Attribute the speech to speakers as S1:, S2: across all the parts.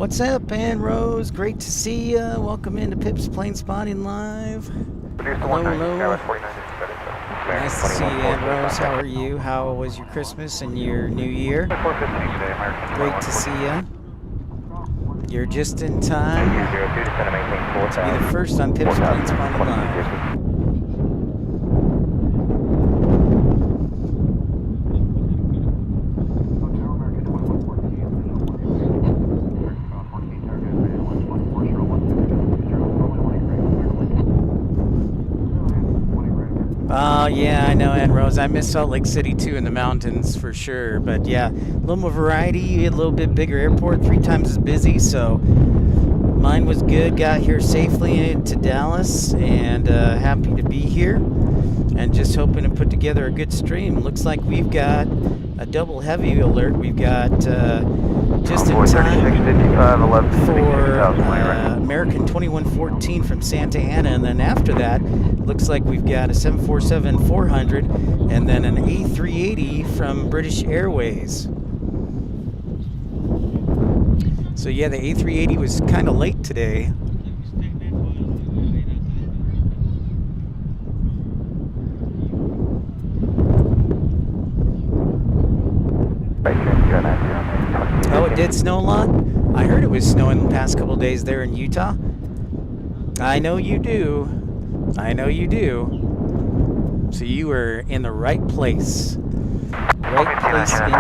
S1: What's up, Ann Rose? Great to see ya. Welcome into Pip's Planespotting Live. Hello, hello. Nice to see you, Ann Rose. How are you? How was your Christmas and your New Year? Great to see ya. You're just in time to be the first on Pip's Planespotting Live. Oh, yeah, I know, Ann Rose. I miss Salt Lake City, too, in the mountains, for sure. But, yeah, a little more variety, a little bit bigger airport, 3 times as busy. So, mine was good. Got here safely to Dallas, and happy to be here. And just hoping to put together a good stream. Looks like we've got a double heavy alert. We've got just in time for American 2114 from Santa Ana, and then after that, looks like we've got a 747-400 and then an A380 from British Airways. So yeah, the A380 was kind of late today. Oh, it did snow a lot? I heard it was snowing the past couple days there in Utah. I know you do. I know you do. So you were in the right place. Right place indeed.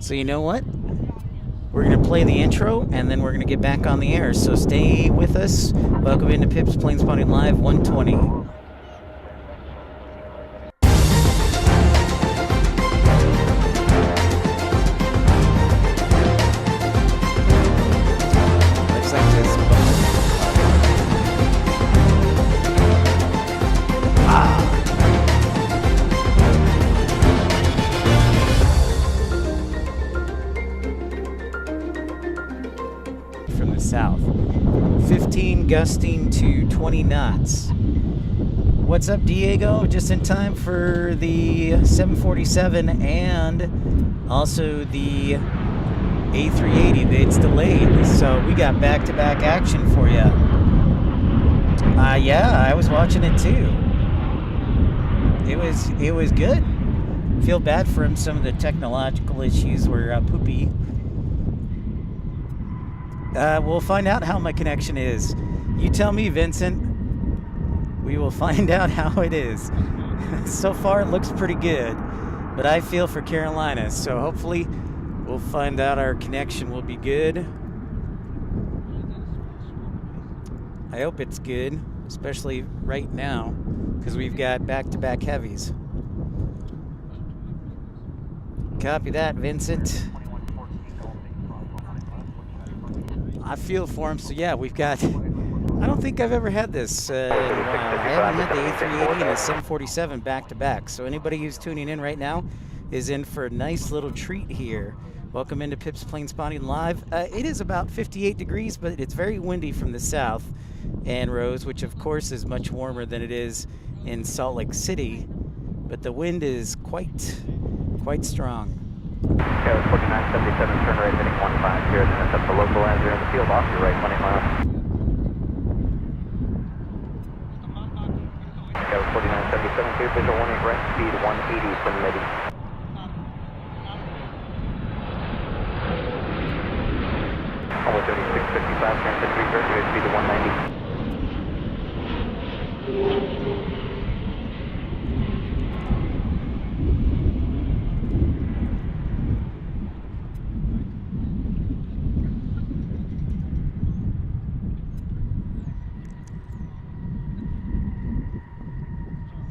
S1: So you know what? We're going to play the intro, and then we're going to get back on the air. So stay with us. Welcome into Pip's Planespotting Live 120. South. 15 gusting to 20 knots. What's up, Diego? Just in time for the 747 and also the A380. It's delayed, so we got back-to-back action for you. Yeah, I was watching it too. It was good. Feel bad for him. Some of the technological issues were poopy. We'll find out how my connection is. You tell me, Vincent. We will find out how it is. So far, it looks pretty good. But I feel for Carolina, so hopefully we'll find out our connection will be good. I hope it's good, especially right now, because we've got back-to-back heavies. Copy that, Vincent. I feel for him, so yeah, we've got, I don't think I've ever had this in a while. I haven't had the A380 and the 747 back-to-back, so anybody who's tuning in right now is in for a nice little treat here. Welcome into Pip's Planespotting Live. It is about 58 degrees, but it's very windy from the south, Ann Rose, which of course is much warmer than it is in Salt Lake City, but the wind is quite strong.
S2: Okay, 4977, turn right, heading 150, then it's up to local as you're in the field, off your right, 20 miles. Okay, 4977, clear, visual 18 right, speed 180 from mid. Almost 3655, turn 6 reverse, speed to 190.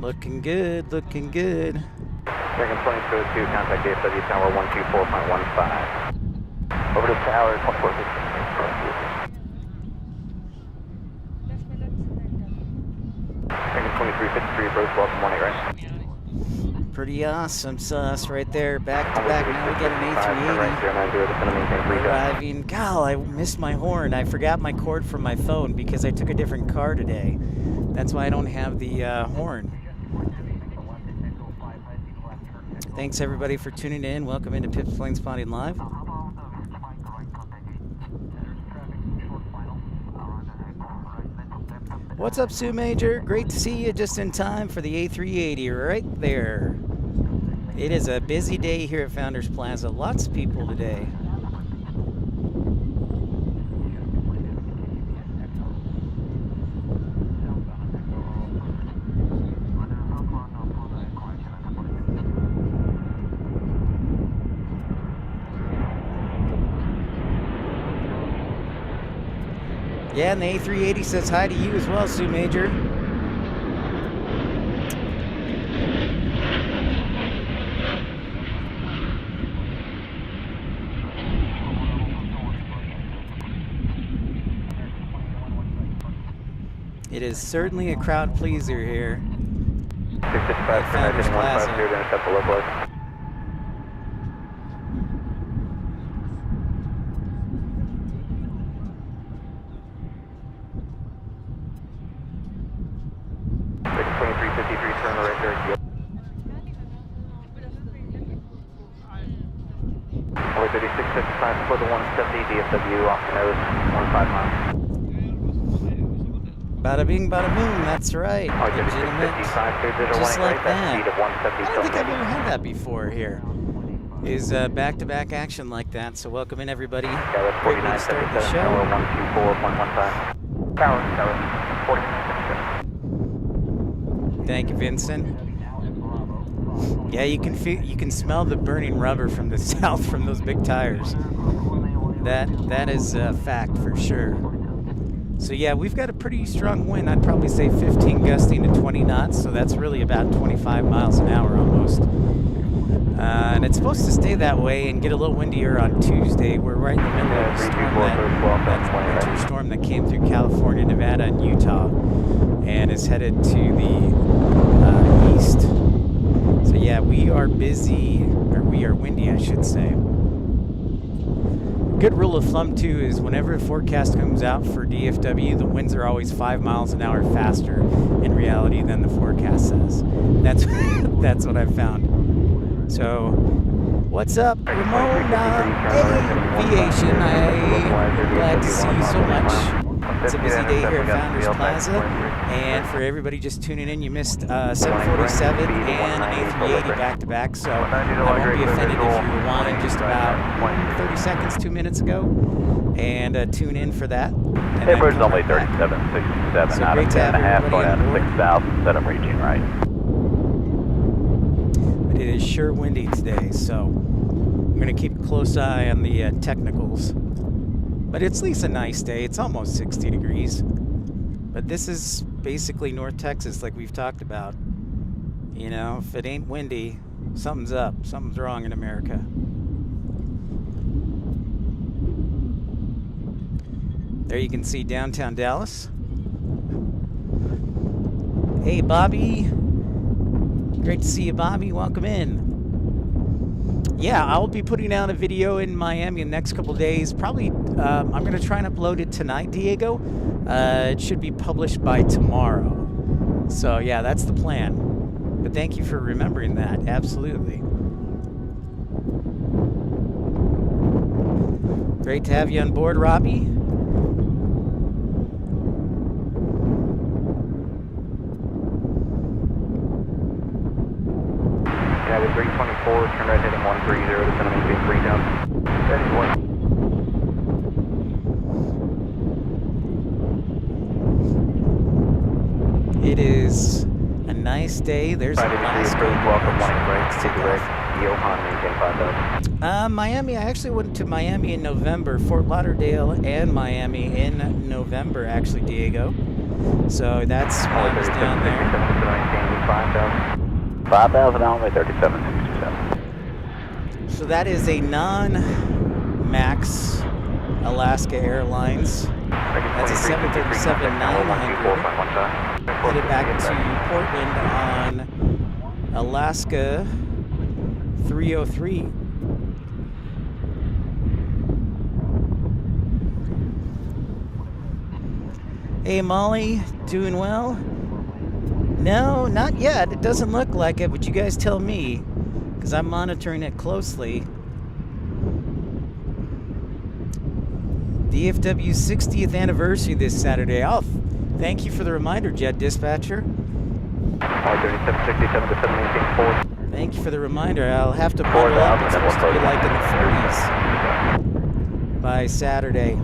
S1: Looking good, looking good.
S2: Second 2202, contact DFW tower 124.15. Over to tower 2456. Second 2353, approach, welcome 18 right.
S1: Pretty awesome sauce right there. Back to back, now we get an A380. Arriving. God, I missed my horn. I forgot my cord from my phone because I took a different car today. That's why I don't have the horn. Thanks everybody for tuning in. Welcome into Pip's Planespotting Live. What's up, Sue Major? Great to see you just in time for the A380 right there. It is a busy day here at Founders Plaza. Lots of people today. Yeah, and the A380 says hi to you as well, Sue Major. It is certainly a crowd pleaser here.
S2: 665, turn right heading 150, to intercept the local. 2353, turn right there. Only 3655 for the 170 DFW off the nose, 15 miles.
S1: Bada bing, bada boom, that's right.
S2: Oh, 3655,
S1: Just like that.
S2: Speed of 170.
S1: I don't think I've ever had that before here. Is back-to-back action like that, so welcome in everybody.
S2: Yeah, that's
S1: Great way to start the
S2: 4977,
S1: show.
S2: tower 124.15. Tower, 4977.
S1: Thank you, Vincent. Yeah, you can smell the burning rubber from the south from those big tires. That is a fact for sure. So yeah, we've got a pretty strong wind. I'd probably say 15 gusting to 20 knots, so that's really about 25 miles an hour almost. And it's supposed to stay that way and get a little windier on Tuesday. We're right in the middle of a storm, that winter storm that came through California, Nevada, and Utah, and is headed to the east. So yeah, we are busy, or we are windy, I should say. Good rule of thumb too is whenever a forecast comes out for DFW, the winds are always 5 miles an hour faster in reality than the forecast says. That's that's what I've found. So, what's up, Ramona? Aviation, I'm glad to see you so much. It's a busy day here at Founders Plaza, and for everybody just tuning in, you missed 747 and an A380 back-to-back, so I won't be offended if you were wanting just about 30 seconds, 2 minutes ago, and tune in for that.
S3: Average is only 37.67
S1: so
S3: out of 10.5, going out to 6,000, set up reaching right.
S1: But it is sure windy today, so I'm going to keep a close eye on the technicals. But it's at least a nice day. It's almost 60 degrees. But this is basically North Texas like we've talked about. You know, if it ain't windy, something's up. Something's wrong in America. There you can see downtown Dallas. Hey, Bobby. Great to see you, Bobby. Welcome in. Yeah, I'll be putting out a video in Miami in the next couple days. Probably, I'm going to try and upload it tonight, Diego. It should be published by tomorrow. So, yeah, that's the plan. But thank you for remembering that. Absolutely. Great to have you on board, Robbie.
S2: Yeah, with 324, turn right heading 130, descend on maintain 3 down. Heading 1.
S1: It is a nice day. There's a last
S2: welcome, Johan, maintain 5,000.
S1: Miami, I actually went to Miami in November. Fort Lauderdale and Miami in November, actually, Diego. So that's why I was down there.
S3: 5,000 only 37.67.
S1: So that is a non-MAX Alaska Airlines. That's a 737-900 headed back to Portland on Alaska 303. Hey Molly, doing well? No, not yet. It doesn't look like it, but you guys tell me. because I'm monitoring it closely. DFW 60th anniversary this Saturday. Oh, thank you for the reminder, Jet Dispatcher.
S2: 3767 to 718 forward.
S1: Thank you for the reminder. I'll have to bundle up. It's supposed to be like in the 40s by Saturday.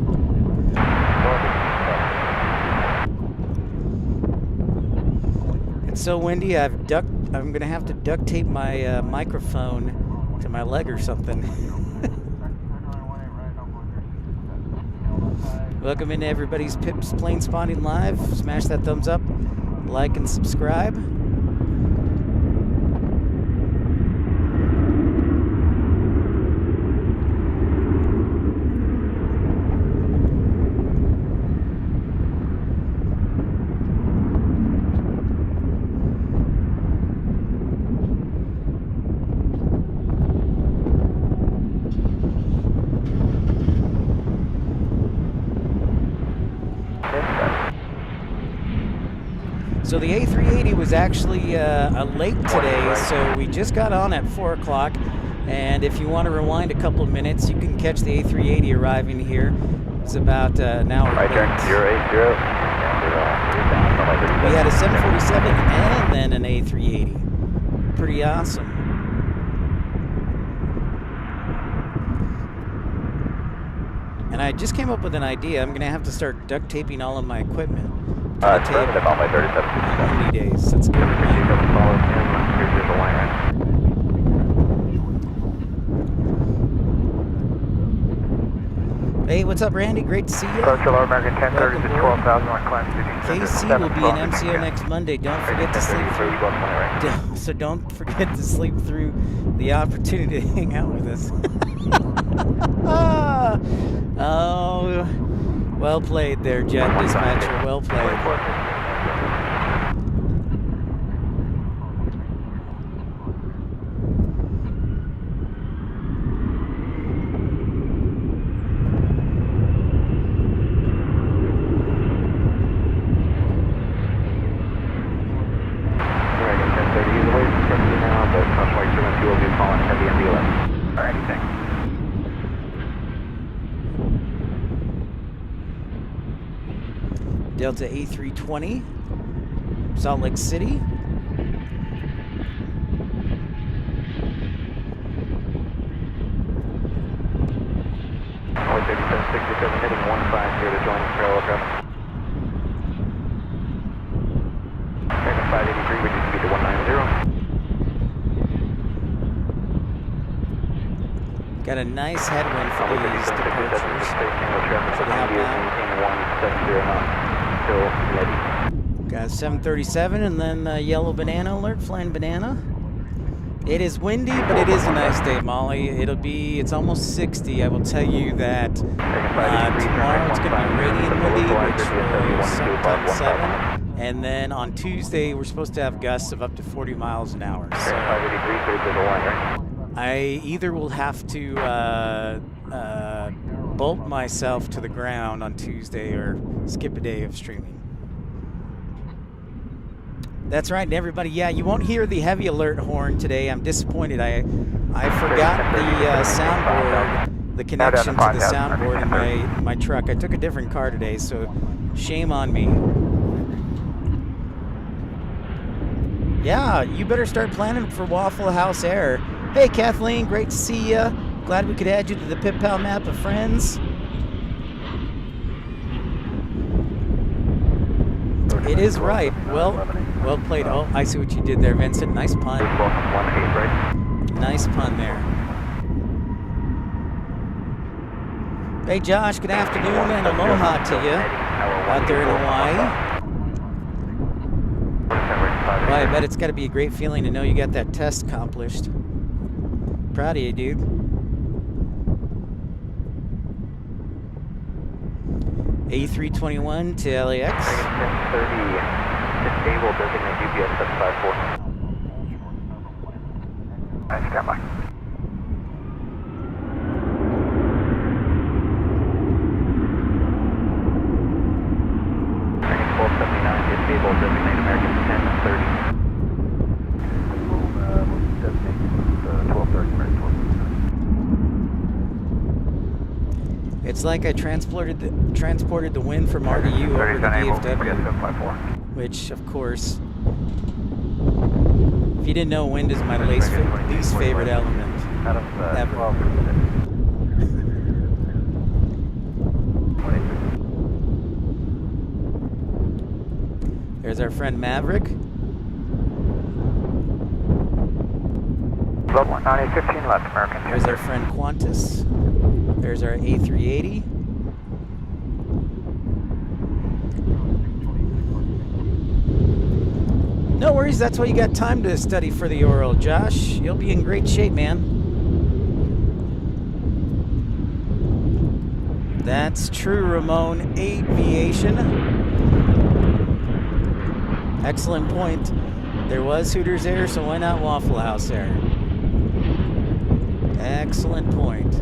S1: It's so windy. I'm gonna have to duct tape my microphone to my leg or something. Welcome into everybody's Pip's Plane Spotting Live. Smash that thumbs up, like, and subscribe. So the A380 was actually late today, so we just got on at 4 o'clock. And if you want to rewind a couple of minutes, you can catch the A380 arriving here. It's about an hour
S3: Right
S1: late.
S3: turn, 080.
S1: We had a 747 and then an A380. Pretty awesome. And I just came up with an idea. I'm going to have to start duct taping all of my equipment.
S3: Step on my 3767.
S1: How many days? That's good. Hey, what's up, Randy? Great to see you.
S2: American 1030 to 12,000 on climb
S1: KC will be in MCO next Monday. Don't forget to sleep through. So don't forget to sleep through the opportunity to hang out with us. Oh, well played there, Jet Dispatcher. Well played. Delta A320, Salt Lake City.
S2: Only 3767 heading 150 to join parallel traffic. American 583, reduce speed to 190.
S1: Got a nice headwind for these departures. Should help out. Got 737 and then yellow banana alert, flying banana. It is windy, but it is a nice day, Molly. It's almost 60. I will tell you that tomorrow it's going to be rainy and windy, which will sometime 7. And then on Tuesday, we're supposed to have gusts of up to 40 miles an hour. So I either will have to bolt myself to the ground on Tuesday or skip a day of streaming. That's right, everybody. Yeah, you won't hear the heavy alert horn today. I'm disappointed. I forgot the soundboard, the connection to the soundboard in my truck. I took a different car today, so shame on me. Yeah, you better start planning for Waffle House Air. Hey, Kathleen, great to see you. Glad we could add you to the Pip Pal map of friends. It is right. Well played. Oh, I see what you did there, Vincent. Nice pun. Nice pun there. Hey, Josh, good afternoon and aloha to you out there in Hawaii. Well, I bet it's got to be a great feeling to know you got that test accomplished. Proud of you, dude. A321 to LAX.
S2: 1030. Disable designate UPS 754. Nice, stand by. Training 1279, disable designate American 1030. We'll designate
S1: It's like I transported the wind from RDU over to DFW, which, of course, if you didn't know, wind is my least favorite element ever. There's our friend Maverick.
S2: Level 9815 left, American.
S1: There's our friend Qantas. There's our A380. No worries, that's why you got time to study for the oral, Josh. You'll be in great shape, man. That's true, Ramon. Aviation. Excellent point. There was Hooters there, so why not Waffle House there? Excellent point.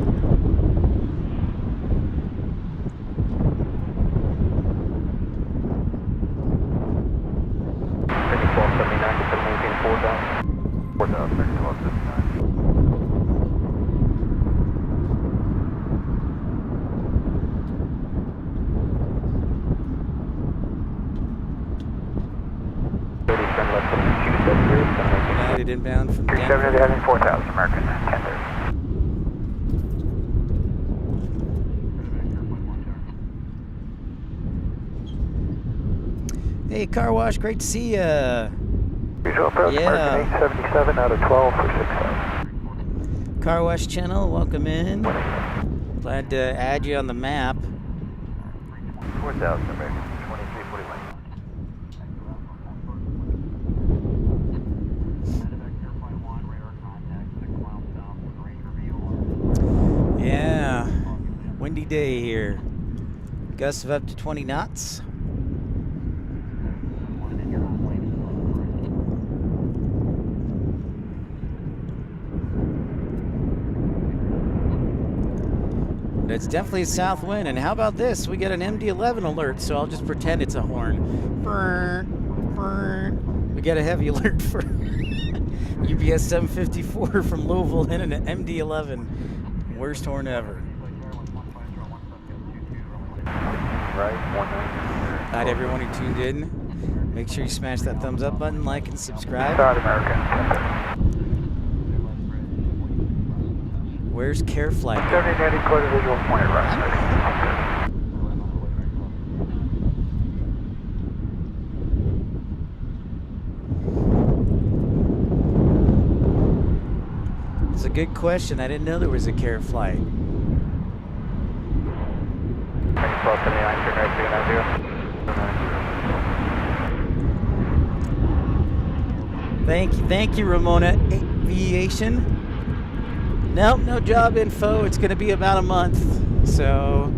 S2: United
S1: inbound from Denver.
S2: 370 heading 4000 American, 1030.
S1: Hey, Car Wash, great to see ya.
S2: Visual approach,
S1: Yeah.
S2: American 877 out of 12 for 6000.
S1: Car Wash channel, welcome in. Glad to add you on the map.
S2: 4000 American, 2341.
S1: Yeah, windy day here. Gusts of up to 20 knots. But it's definitely a south wind, and how about this? We get an MD-11 alert, so I'll just pretend it's a horn. Brr, brr. We get a heavy alert for UPS 754 from Louisville and an MD-11. Worst horn ever. Alright, everyone who tuned in, make sure you smash that thumbs up button, like, and subscribe.
S2: South American.
S1: Where's Care Flight?
S2: 7090 quarter visual point right.
S1: It's a good question. I didn't know there was a Care Flight. Thank you, Ramona. Aviation. Nope, no job info. It's going to be about a month. So,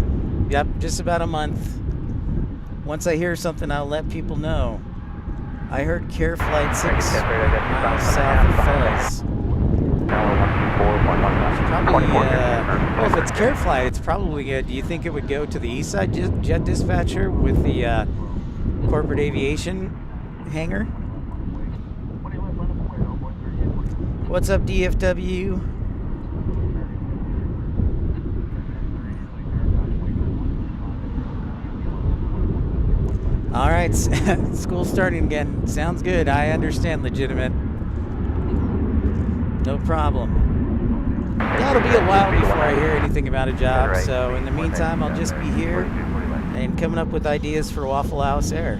S1: yep, just about a month. Once I hear something, I'll let people know. I heard Care Flight 6 miles south of Fez. Probably, well, if it's Care Flight, it's probably good. Do you think it would go to the east side jet dispatcher with the corporate aviation hangar? What's up, DFW? All right, school's starting again. Sounds good. I understand, legitimate. No problem. Yeah, it'll be a while before I hear anything about a job, so in the meantime, I'll just be here and coming up with ideas for Waffle House Air.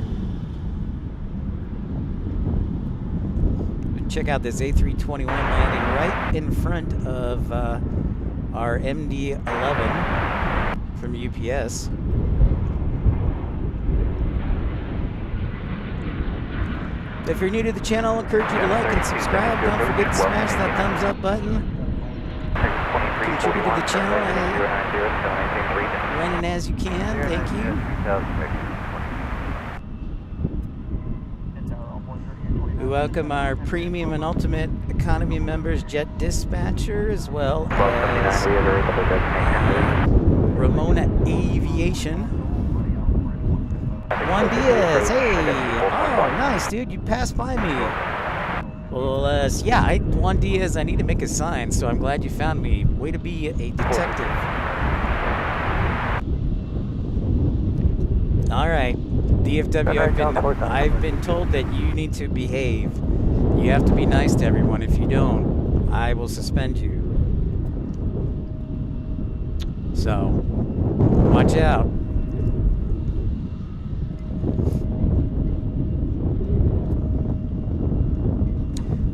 S1: Check out this A321 landing right in front of our MD-11 from UPS. If you're new to the channel, I encourage you to like and subscribe. Don't forget to smash that thumbs up button. Contribute to the channel when and as you can. Thank you. We welcome our premium and ultimate economy members, Jet Dispatcher, as well as Ramona Aviation. Juan Diaz, hey! Oh, nice, dude. You passed by me. Well, yeah, Juan Diaz, I need to make a sign, so I'm glad you found me. Way to be a detective. All right, DFW. I've been told that you need to behave. You have to be nice to everyone. If you don't, I will suspend you. So, watch out.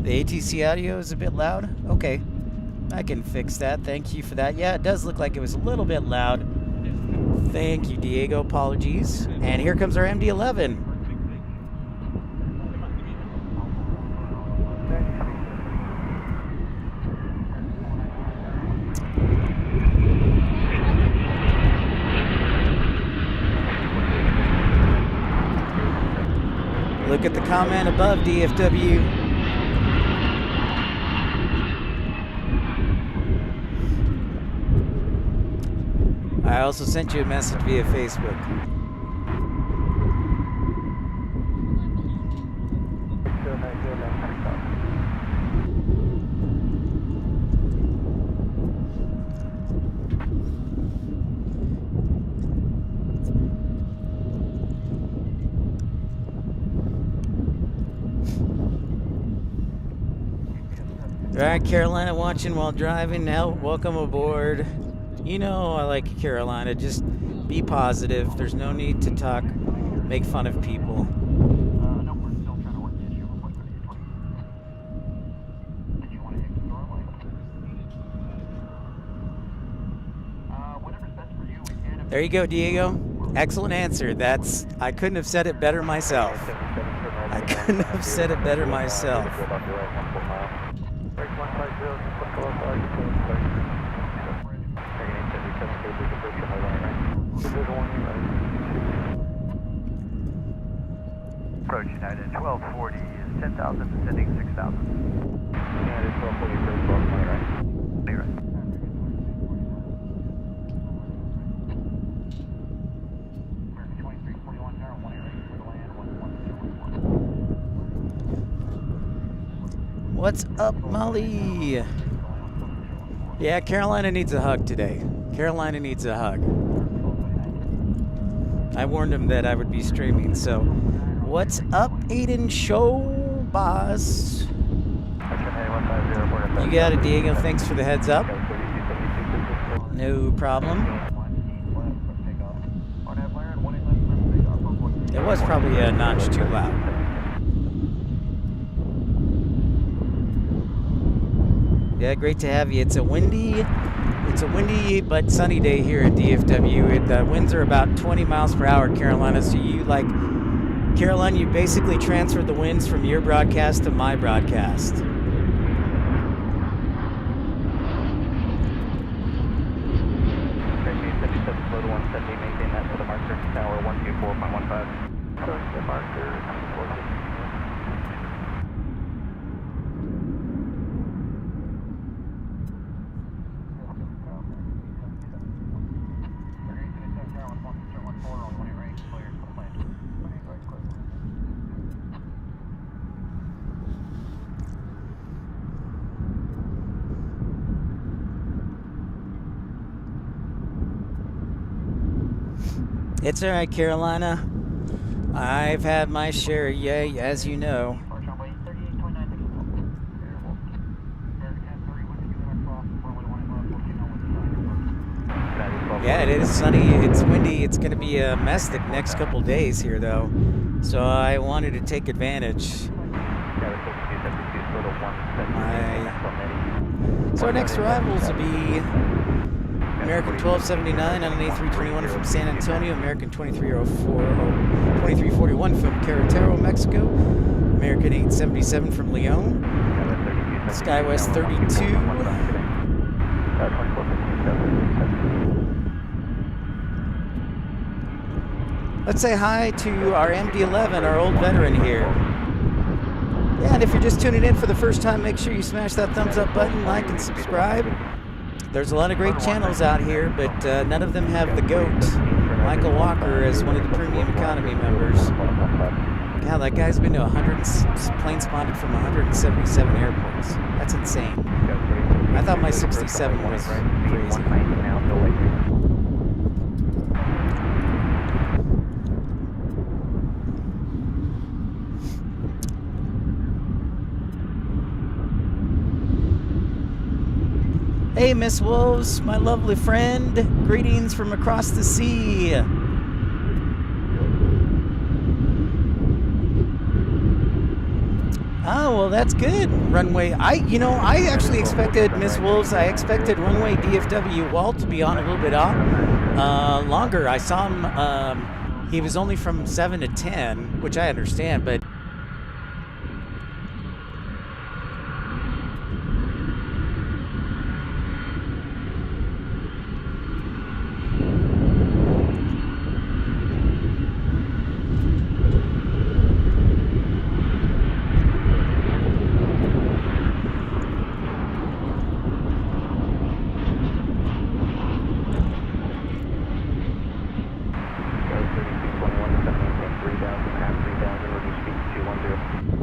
S1: The ATC audio is a bit loud. Okay, I can fix that. Thank you for that. Yeah, it does look like it was a little bit loud. Thank you, Diego. Apologies. And here comes our MD-11. Look at the comment above, DFW. I also sent you a message via Facebook. All right, Carolina watching while driving. Now, welcome aboard. You know I like Carolina. Just be positive. There's no need to talk, make fun of people.
S2: No, we're still trying to work the issue. Did you want to hit the doorway? Whatever's best for you.
S1: There you go, Diego. Excellent answer. I couldn't have said it better myself. I couldn't have said it better myself.
S2: Approach United 1240 is 10,000, descending 6,000. United 1240, first floor, right? Clear. American 2341, tower 188 for the land, 11414.
S1: What's up, Molly? Yeah, Carolina needs a hug today. Carolina needs a hug. I warned him that I would be streaming, so what's up, Aiden Show Boss? You got it, Diego. Thanks for the heads up. No problem. It was probably a notch too loud. Yeah, great to have you. It's a windy but sunny day here at DFW. The winds are about 20 miles per hour, Carolina. So Caroline, you basically transferred the winds from your broadcast to my broadcast.
S2: Maintain that for the marker, tower 124.15. The marker,
S1: It's all right, Carolina. I've had my share of yay, as you know. Yeah, it is sunny. It's windy. It's going to be a mess the next couple days here, though. So I wanted to take advantage. So our next arrivals will be American 1279 on an A321 from San Antonio, American 2341 from Querétaro, Mexico, American 877 from Leon, SkyWest 32. Let's say hi to our MD-11, our old veteran here. Yeah, and if you're just tuning in for the first time, make sure you smash that thumbs up button, like, and subscribe. There's a lot of great channels out here, but none of them have the GOAT, Michael Walker, as one of the premium economy members. God, that guy's been to plane-spotted from 177 airports. That's insane. I thought my 67 was crazy. Hey, Miss Wolves, my lovely friend. Greetings from across the sea. Oh, well, that's good. Runway. I actually expected Miss Wolves. I expected Runway DFW Walt to be on a little bit longer. I saw him. He was only from 7 to 10, which I understand, but.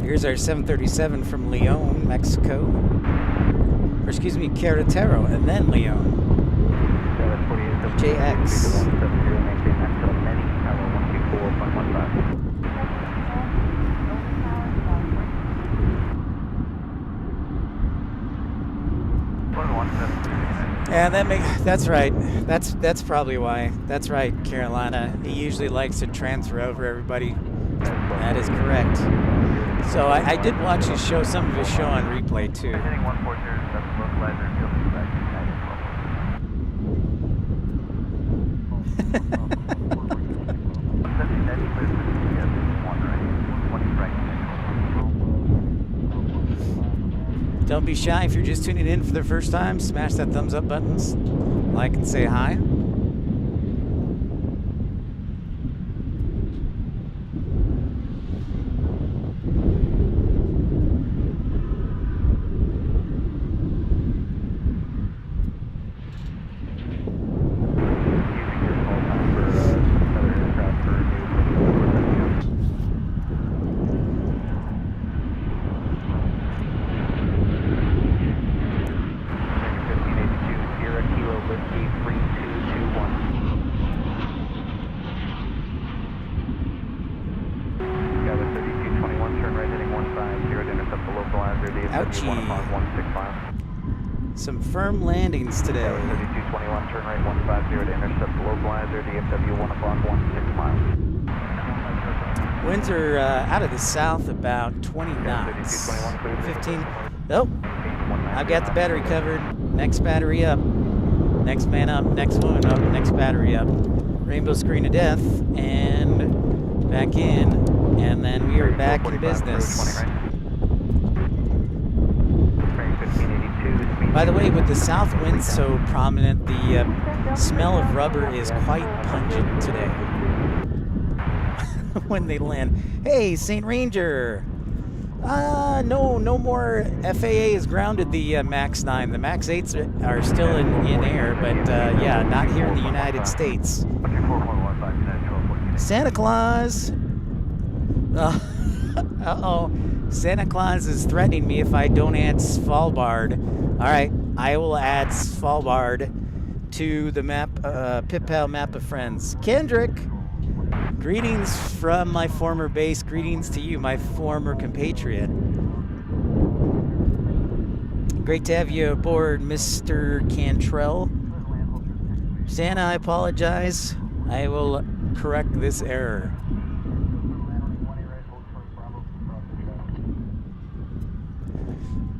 S1: Here's our 737 from Leon, Mexico. Or excuse me, Querétaro, and then Leon. JX. Yeah, that's right. That's probably why. That's right, Carolina. He usually likes to transfer over everybody. That is correct. So I did watch his show, some of his show on replay too.
S2: Heading 140, that's localizer, field feedback.
S1: Don't be shy if you're just tuning in for the first time. Smash that thumbs up buttons, like and say hi. Some firm landings today.
S2: 3221, turn right 150 to intercept the localizer, DFW 1 o'clock, 16 miles.
S1: Winds are out of the south about 20 knots. 15. Oh, I've got the battery covered. Next battery up. Next man up. Next woman up. Next battery up. Rainbow screen of death. And back in. And then we are back in business. By the way, with the south wind so prominent, the smell of rubber is quite pungent today. When they land. Hey, St. Ranger! No more. FAA has grounded the MAX 9. The MAX 8s are still in air, but yeah, not here in the United States. Santa Claus! Uh-oh. Santa Claus is threatening me if I don't add Svalbard. Alright, I will add Svalbard to the map, PitPal map of friends. Kendrick! Greetings from my former base. Greetings to you, my former compatriot. Great to have you aboard, Mr. Cantrell. Santa, I apologize. I will correct this error.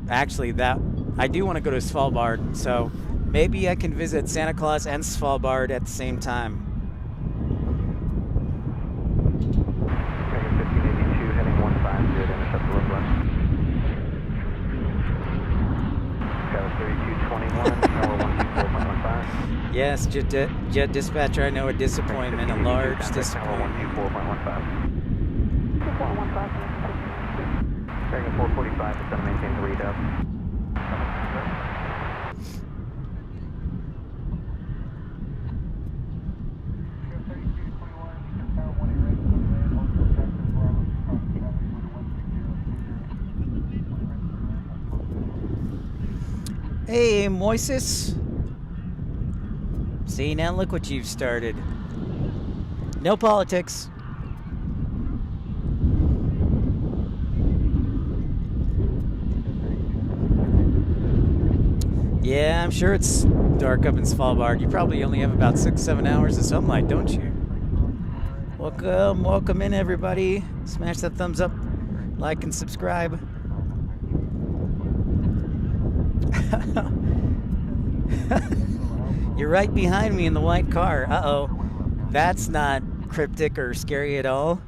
S1: Actually, I do want to go to Svalbard, so maybe I can visit Santa Claus and Svalbard at the same time.
S2: 1582, heading 150 to intercept the localizer. Got 3221, tower 124.15.
S1: Yes, Jet Dispatcher, I know a disappointment, a large disappointment.
S2: 124.15. Bearing 445, it's going to maintain the readout.
S1: Hey, Moises. See, now look what you've started. No politics. Yeah, I'm sure it's dark up in Svalbard. You probably only have about 6-7 hours of sunlight, don't you? Welcome in, everybody. Smash that thumbs up, like, and subscribe. You're right behind me in the white car. Uh-oh. That's not cryptic or scary at all.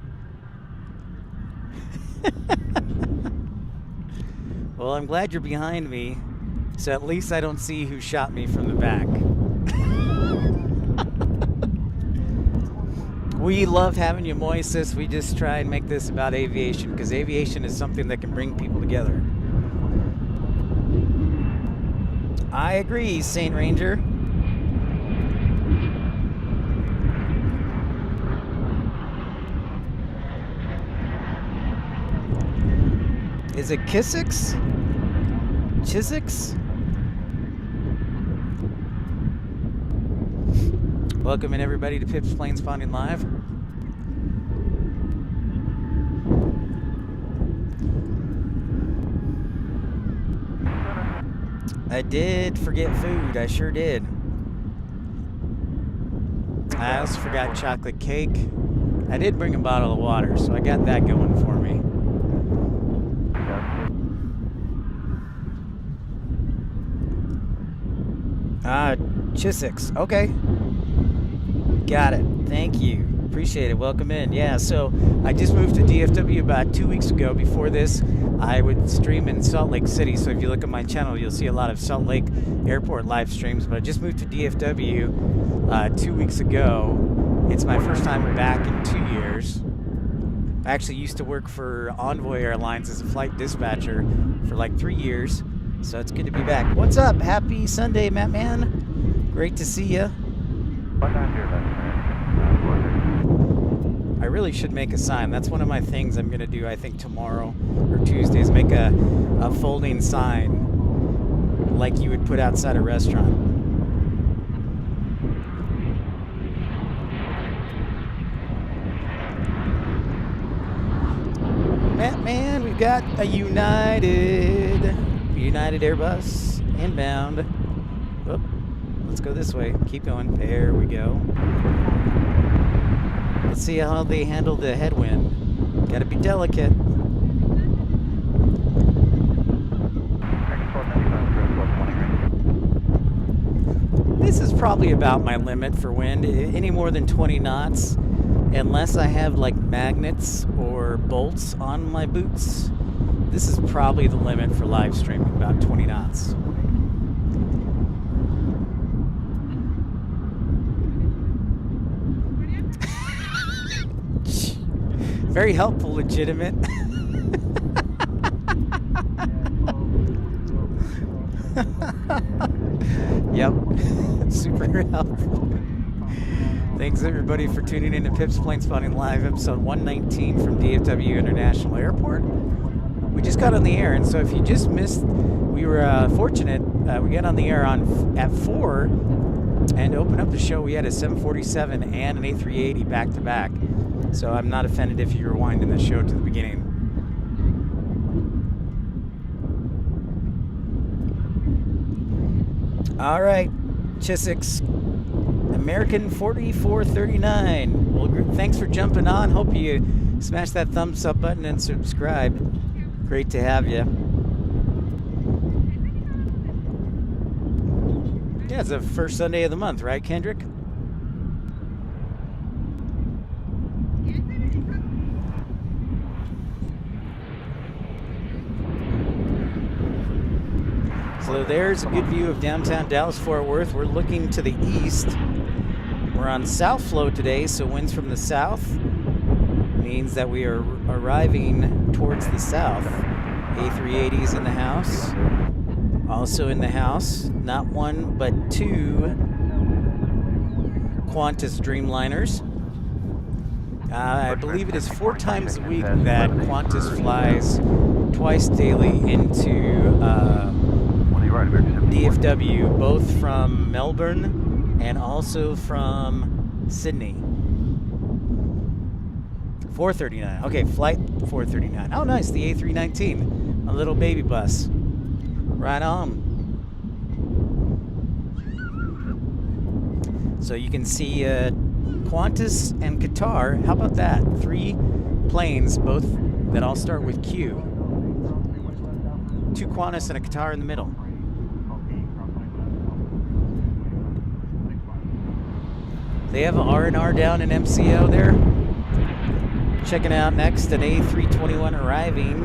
S1: Well, I'm glad you're behind me, so at least I don't see who shot me from the back. We love having you, Moises. We just try and make this about aviation, because aviation is something that can bring people together. I agree, Saint Ranger. Is it Kissix? Chisix? Welcome in, everybody, to Pip's Planespotting Live. I did forget food. I sure did. I also forgot chocolate cake. I did bring a bottle of water, so I got that going for me. Chisix. Okay. Got it. Thank you. Appreciate it. Welcome in. Yeah, so I just moved to DFW about 2 weeks ago. Before this, I would stream in Salt Lake City. So if you look at my channel, you'll see a lot of Salt Lake Airport live streams. But I just moved to DFW 2 weeks ago. It's my first time back in 2 years. I actually used to work for Envoy Airlines as a flight dispatcher for like 3 years. So it's good to be back. What's up? Happy Sunday, Matt Man. Great to see you. I really should make a sign. That's one of my things I'm going to do, I think, tomorrow or Tuesday, is make a folding sign like you would put outside a restaurant. Man, we've got a United Airbus inbound. Whoop. Let's go this way. Keep going. There we go. Let's see how they handle the headwind. Gotta be delicate. This is probably about my limit for wind. Any more than 20 knots, unless I have like magnets or bolts on my boots, this is probably the limit for live streaming, about 20 knots. Very helpful, legitimate. Yep, super helpful. Thanks everybody for tuning in to Pip's Planespotting Live, episode 119 from DFW International Airport. We just got on the air, and so if you just missed, we were fortunate. We got on the air at 4 and opened up the show. We had a 747 and an A380 back to back. So I'm not offended if you rewind in the show to the beginning. All right, Chisix, American 4439. Well, thanks for jumping on. Hope you smash that thumbs up button and subscribe. Great to have you. Yeah, it's the first Sunday of the month, right, Kendrick? So there's a good view of downtown Dallas-Fort Worth. We're looking to the east. We're on south flow today, so winds from the south means that we are arriving towards the south. A380's in the house. Also in the house, not one but two Qantas Dreamliners. I believe it is 4 times a week that Qantas flies twice daily into DFW, both from Melbourne and also from Sydney. 439. Okay, flight 439. Oh, nice. The A319. A little baby bus. Right on. So you can see Qantas and Qatar. How about that? 3 planes, both that all start with Q. 2 Qantas and a Qatar in the middle. They have an R&R down in MCO there. Checking out next an A321 arriving.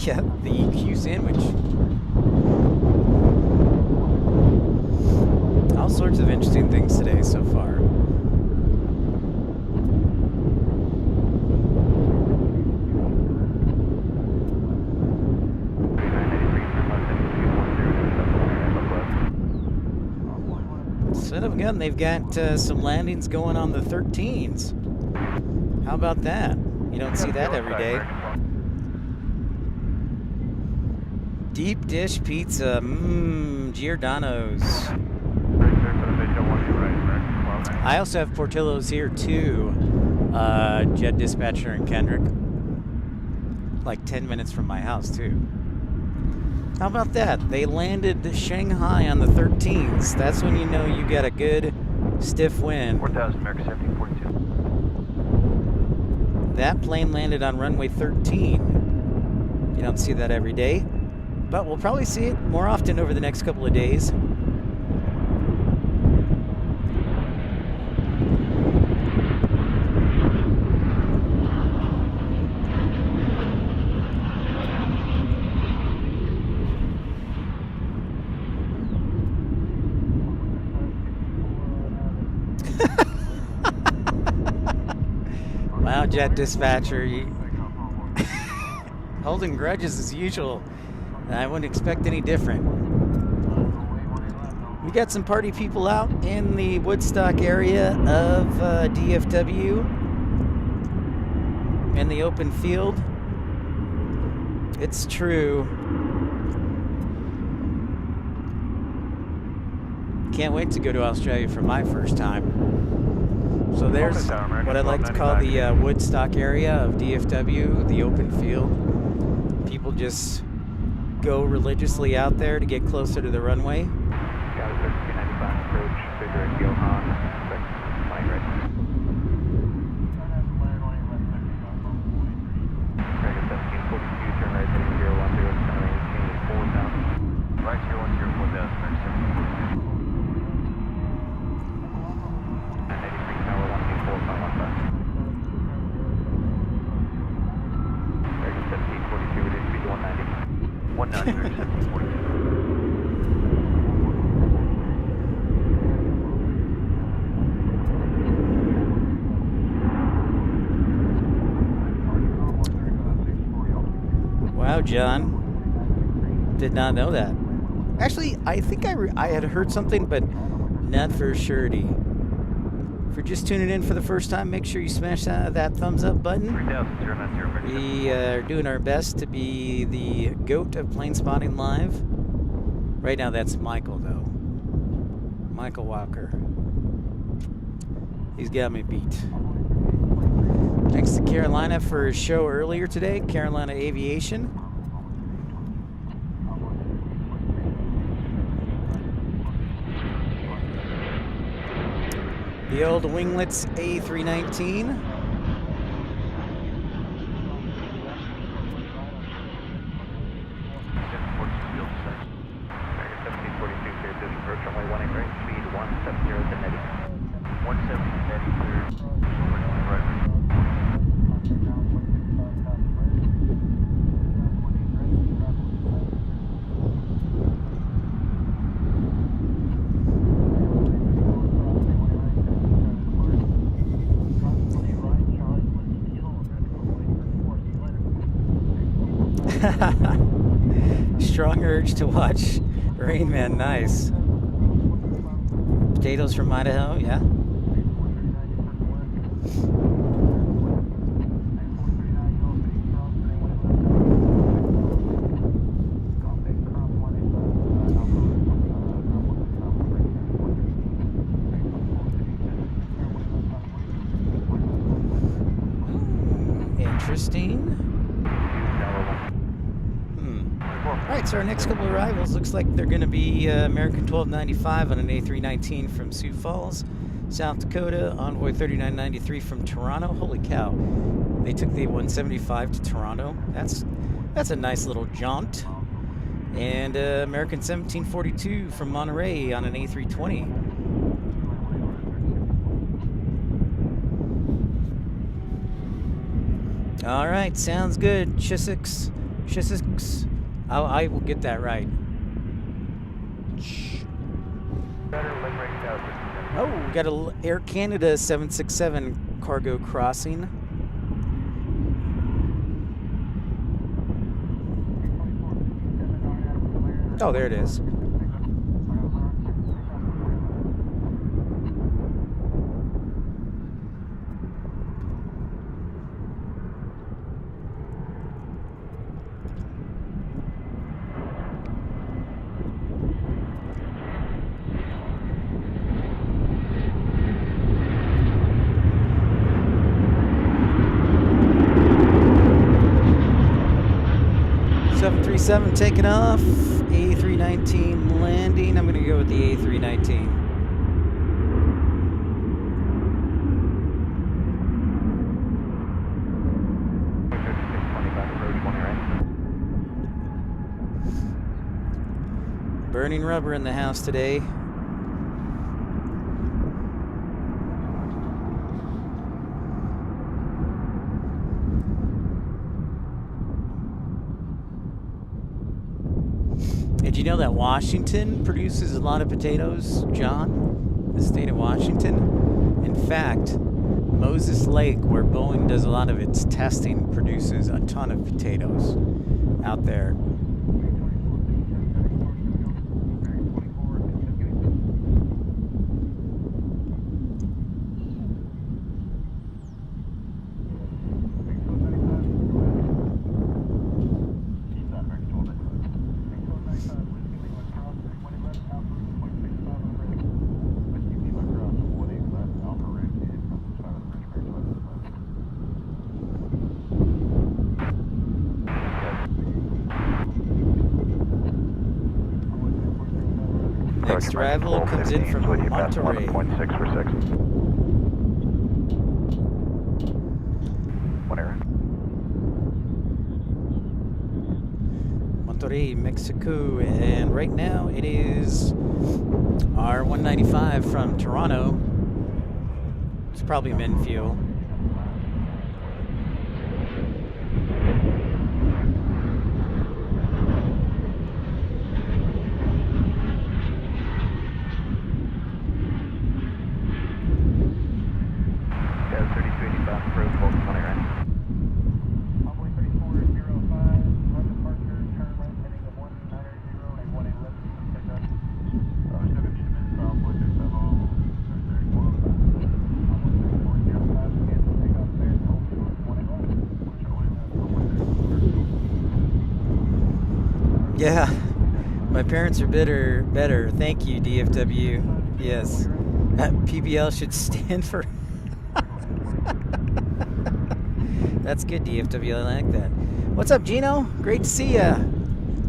S1: Yeah, the EQ sandwich. All sorts of interesting things today so far. Son of a gun, they've got some landings going on the 13s. How about that? You don't see that every day. Deep dish pizza, Giordano's. I also have Portillo's here too. Jet dispatcher in Kendrick. Like 10 minutes from my house too. How about that? They landed Shanghai on the 13s. That's when you know you got a good stiff wind.
S2: 4,000 America 1742.
S1: That plane landed on runway 13. You don't see that every day. But we'll probably see it more often over the next couple of days. Wow, jet dispatcher, holding grudges as usual. I wouldn't expect any different. We got some party people out in the Woodstock area of DFW in the open field. It's true. Can't wait to go to Australia for my first time. So there's what I'd like to call the Woodstock area of DFW, the open field. People just go religiously out there to get closer to the runway.
S2: Got a 1395 approach, figure at Johan, expect flight right. Dragon 1742, turn right heading 010, extending 4,000. Right 010, 4,000, Dragon 1742. 983, tower 184, 515. Dragon 1742, reduce speed to 190. 190, Dragon 1742.
S1: Wow, John. Did not know that. Actually, I think I had heard something, but not for surety. If you're just tuning in for the first time, make sure you smash that thumbs up button.
S2: 3000,
S1: We are doing our best to be the GOAT of Planespotting Live. Right now, that's Michael, though. Michael Walker. He's got me beat. Thanks to Carolina for his show earlier today, Carolina Aviation. The old winglets A319. Strong urge to watch Rain Man, nice. Potatoes from Idaho, yeah. Interesting. Alright, so our next couple of arrivals looks like they're going to be American 1295 on an A319 from Sioux Falls, South Dakota, Envoy 3993 from Toronto. Holy cow. They took the 175 to Toronto. That's a nice little jaunt. And American 1742 from Monterey on an A320. All right, sounds good. Chisix. I will get that right. Oh, we got a Air Canada 767 cargo crossing. Oh, there it is. Taking off, A319 landing. I'm going to go with the A319. Burning rubber in the house today. Did you know that Washington produces a lot of potatoes, John? The state of Washington? In fact, Moses Lake, where Boeing does a lot of its testing, produces a ton of potatoes out there. Next arrival comes in from Monterey.
S3: 1.6 for 6. One error.
S1: Monterey, Mexico, and right now it is our 195 from Toronto. It's probably min fuel. Yeah, my parents are better. Thank you, DFW. Yes, PBL should stand for. That's good, DFW. I like that. What's up, Gino? Great to see ya.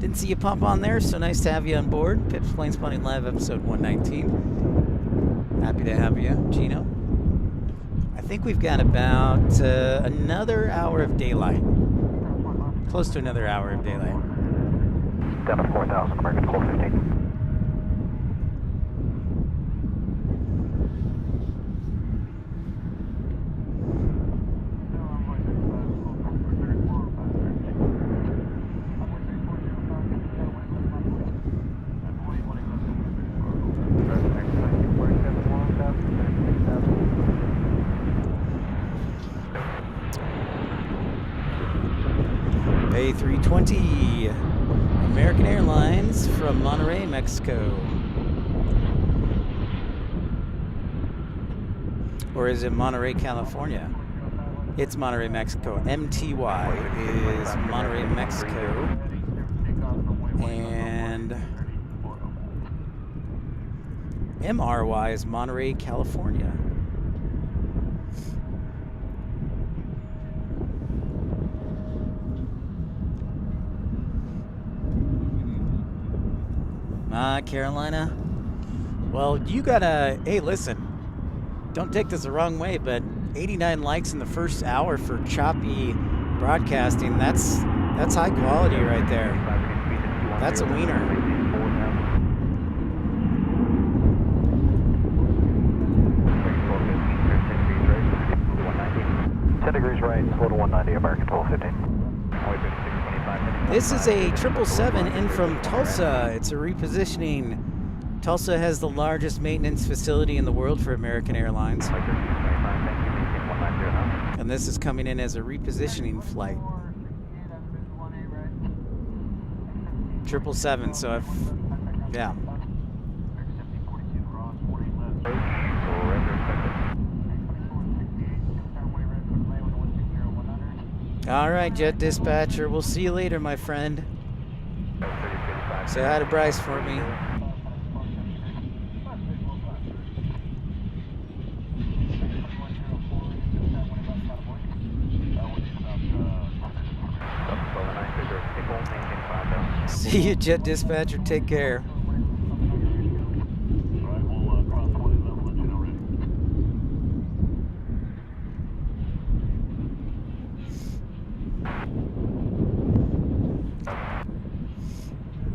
S1: Didn't see you pop on there. So nice to have you on board. Pip's Planespotting Live, episode 119. Happy to have you, Gino. I think we've got about another hour of daylight. Close to another hour of daylight.
S3: Down to 4,000, American 1215.
S1: A320, American Airlines from Monterey, Mexico. Or is it Monterey, California? It's Monterey, Mexico. MTY is Monterey, Mexico. And MRY is Monterey, California. Carolina. Well, you gotta, hey, listen, don't take this the wrong way, but 89 likes in the first hour for choppy broadcasting, that's high quality right there. That's a wiener.
S3: 10 degrees right, slow to 190, American 1215.
S1: This is a 777 in from Tulsa. It's a repositioning. Tulsa has the largest maintenance facility in the world for American Airlines. And this is coming in as a repositioning flight. 777, so if, yeah. All right, Jet Dispatcher. We'll see you later, my friend. Say hi to Bryce for me. See you, Jet Dispatcher. Take care.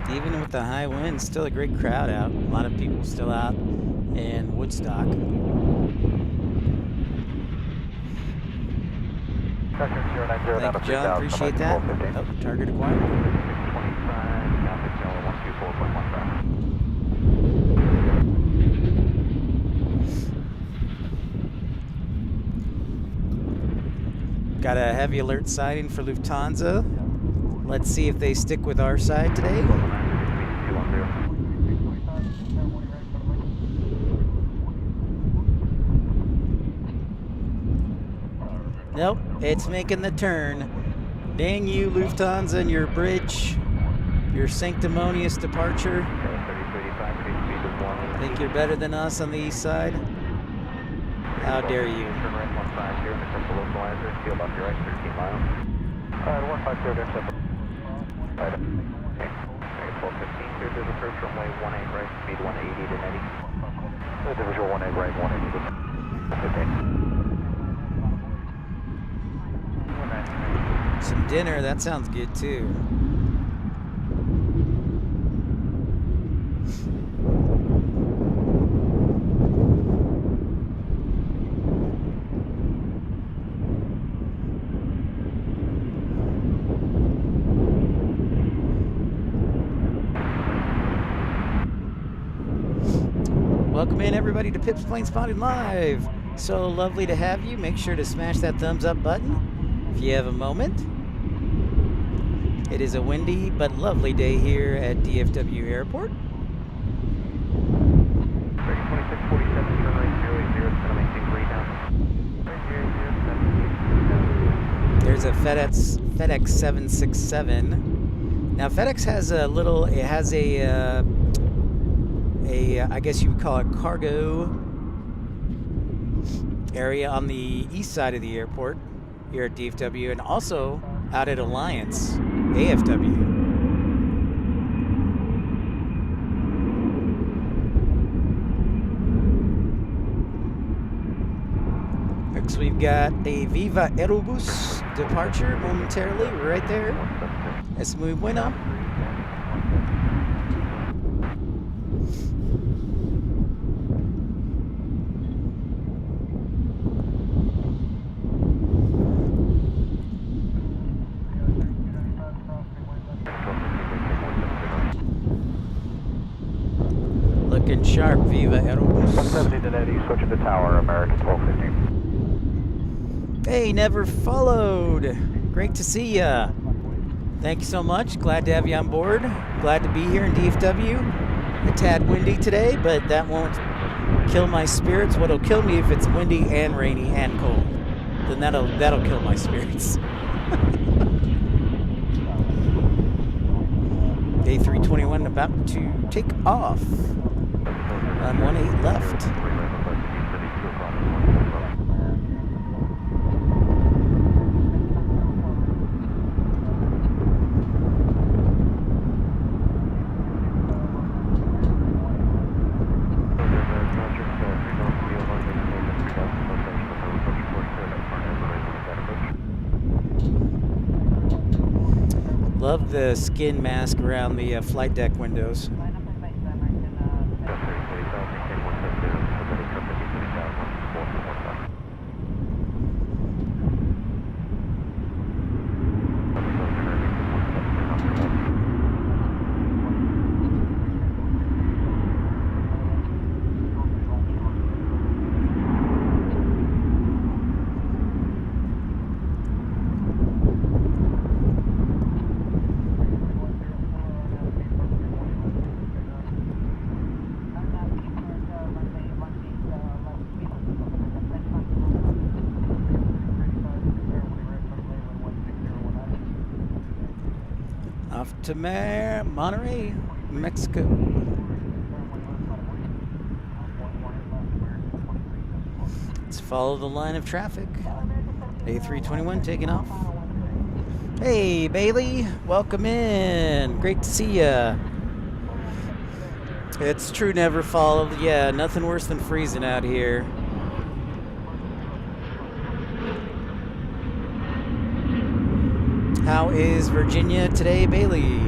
S1: Even with the high winds, still a great crowd out. A lot of people still out in Woodstock. Thank you, John. Appreciate that. Oh, target acquired. Got a heavy alert sighting for Lufthansa. Let's see if they stick with our side today. Nope, it's making the turn. Dang you, Lufthansa, and your bridge, your sanctimonious departure. Think you're better than us on the east side? How dare you?
S3: There's approach runway 18 right, speed 180 to 90. Visual 18 right, 180 to 15.
S1: Some dinner, that sounds good too. Welcome in, everybody, to Pip's Planespotting Live. So lovely to have you. Make sure to smash that thumbs up button if you have a moment. It is a windy but lovely day here at DFW Airport. There's a FedEx 767. Now FedEx has a little, it has a I guess you would call it cargo area on the east side of the airport here at DFW, and also out at Alliance, AFW. Next we've got a Viva Aerobus departure momentarily right there. Es muy bueno. Looking sharp, Viva Aerobus.
S3: 170 to 90, switching to tower, American 1215.
S1: Hey, never followed. Great to see ya. Thank you so much. Glad to have you on board. Glad to be here in DFW. A tad windy today, but that won't kill my spirits. What'll kill me if it's windy and rainy and cold. Then that'll kill my spirits. A321 about to take off. 18 left. Love the skin mask around the flight deck windows. Off to Monterey, Mexico. Let's follow the line of traffic. A321 taking off. Hey, Bailey, welcome in. Great to see ya. It's true, never fall. Yeah, nothing worse than freezing out here. How is Virginia today, Bailey?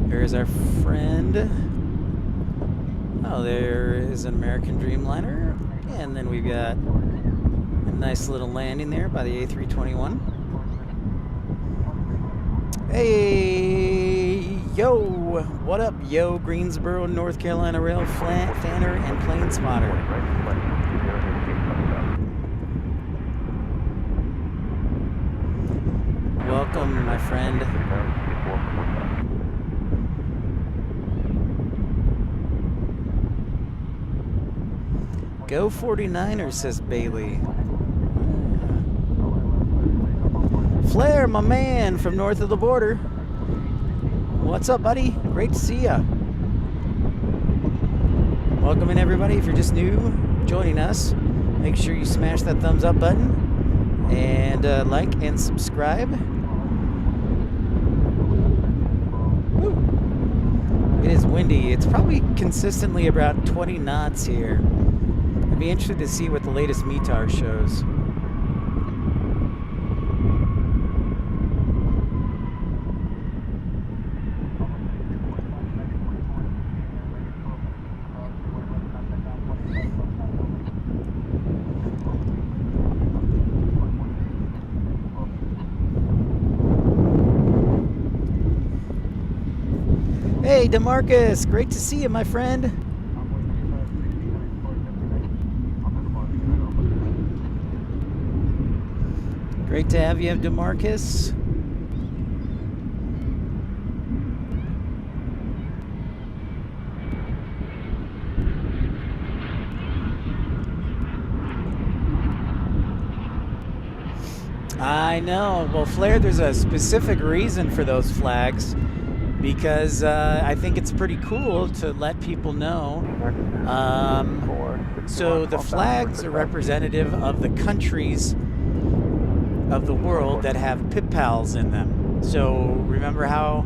S1: There's our friend. Oh, there is an American Dreamliner. And then we've got a nice little landing there by the A321. Hey, yo, what up, yo, Greensboro, North Carolina Rail, Fanner, and Planespotter. Welcome, my friend. Go 49ers, says Bailey. Flair, my man from north of the border. What's up, buddy? Great to see ya. Welcome in, everybody. If you're just new joining us, make sure you smash that thumbs up button and like and subscribe. Woo. It is windy. It's probably consistently about 20 knots here. I'd be interested to see what the latest METAR shows. Hey, DeMarcus, great to see you, my friend. Great to have you, DeMarcus. I know. Well, Flair, there's a specific reason for those flags, because I think it's pretty cool to let people know. So the flags are representative of the countries of the world that have pip pals in them. So remember how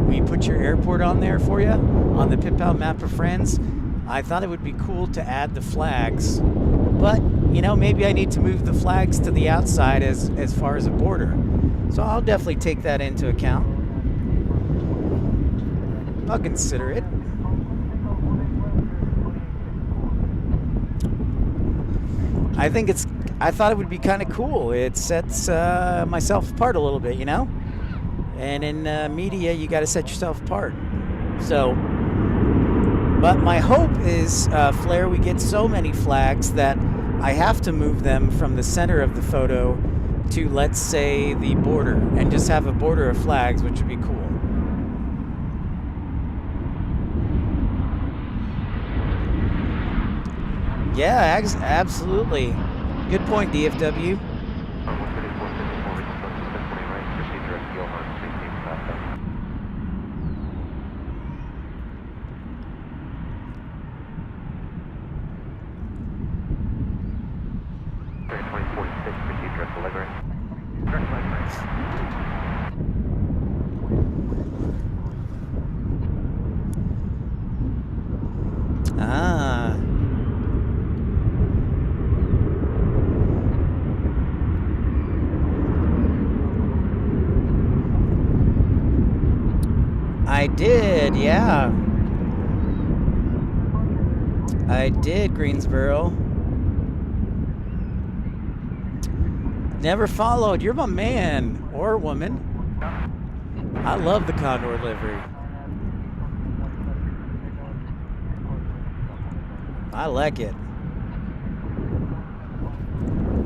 S1: we put your airport on there for you on the pip pal map of friends? I thought it would be cool to add the flags, but you know, maybe I need to move the flags to the outside as far as a border. So I'll definitely take that into account. I'll consider it. I thought it would be kind of cool. It sets myself apart a little bit, you know? And in media, you got to set yourself apart. So, but my hope is, Flair, we get so many flags that I have to move them from the center of the photo to, let's say, the border, and just have a border of flags, which would be cool. Yeah, absolutely. Good point, DFW. Ah. I did, yeah. I did, Greensboro. Never followed. You're my man or woman. I love the Condor livery. I like it.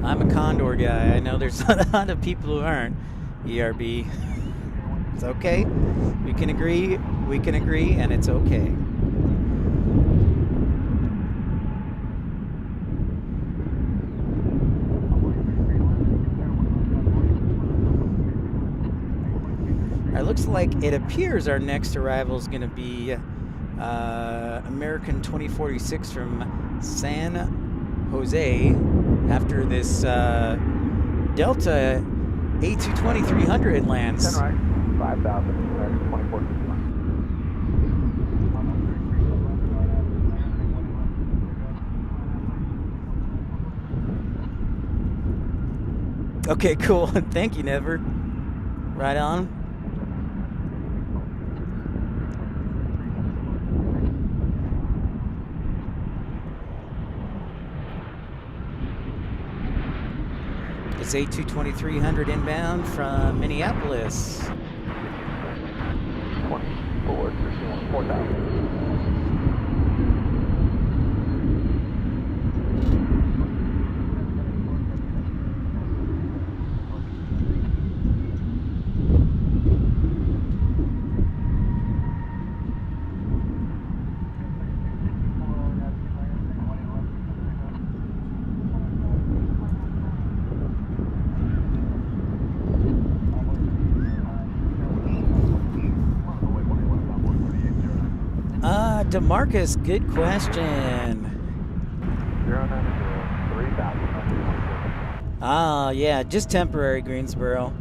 S1: I'm a Condor guy. I know there's a lot of people who aren't. ERB. It's okay. We can agree, and it's okay. It looks like it appears our next arrival is going to be American 2046 from San Jose after this Delta A220-300 lands.
S3: 10 right, 5,000, American 2461.
S1: Okay, cool. Thank you, Never. Right on. It's A220-300 inbound from Minneapolis.
S3: 24, 4,000.
S1: DeMarcus, good question.
S3: 090, 3,000.
S1: Ah, yeah, just temporary, Greensboro.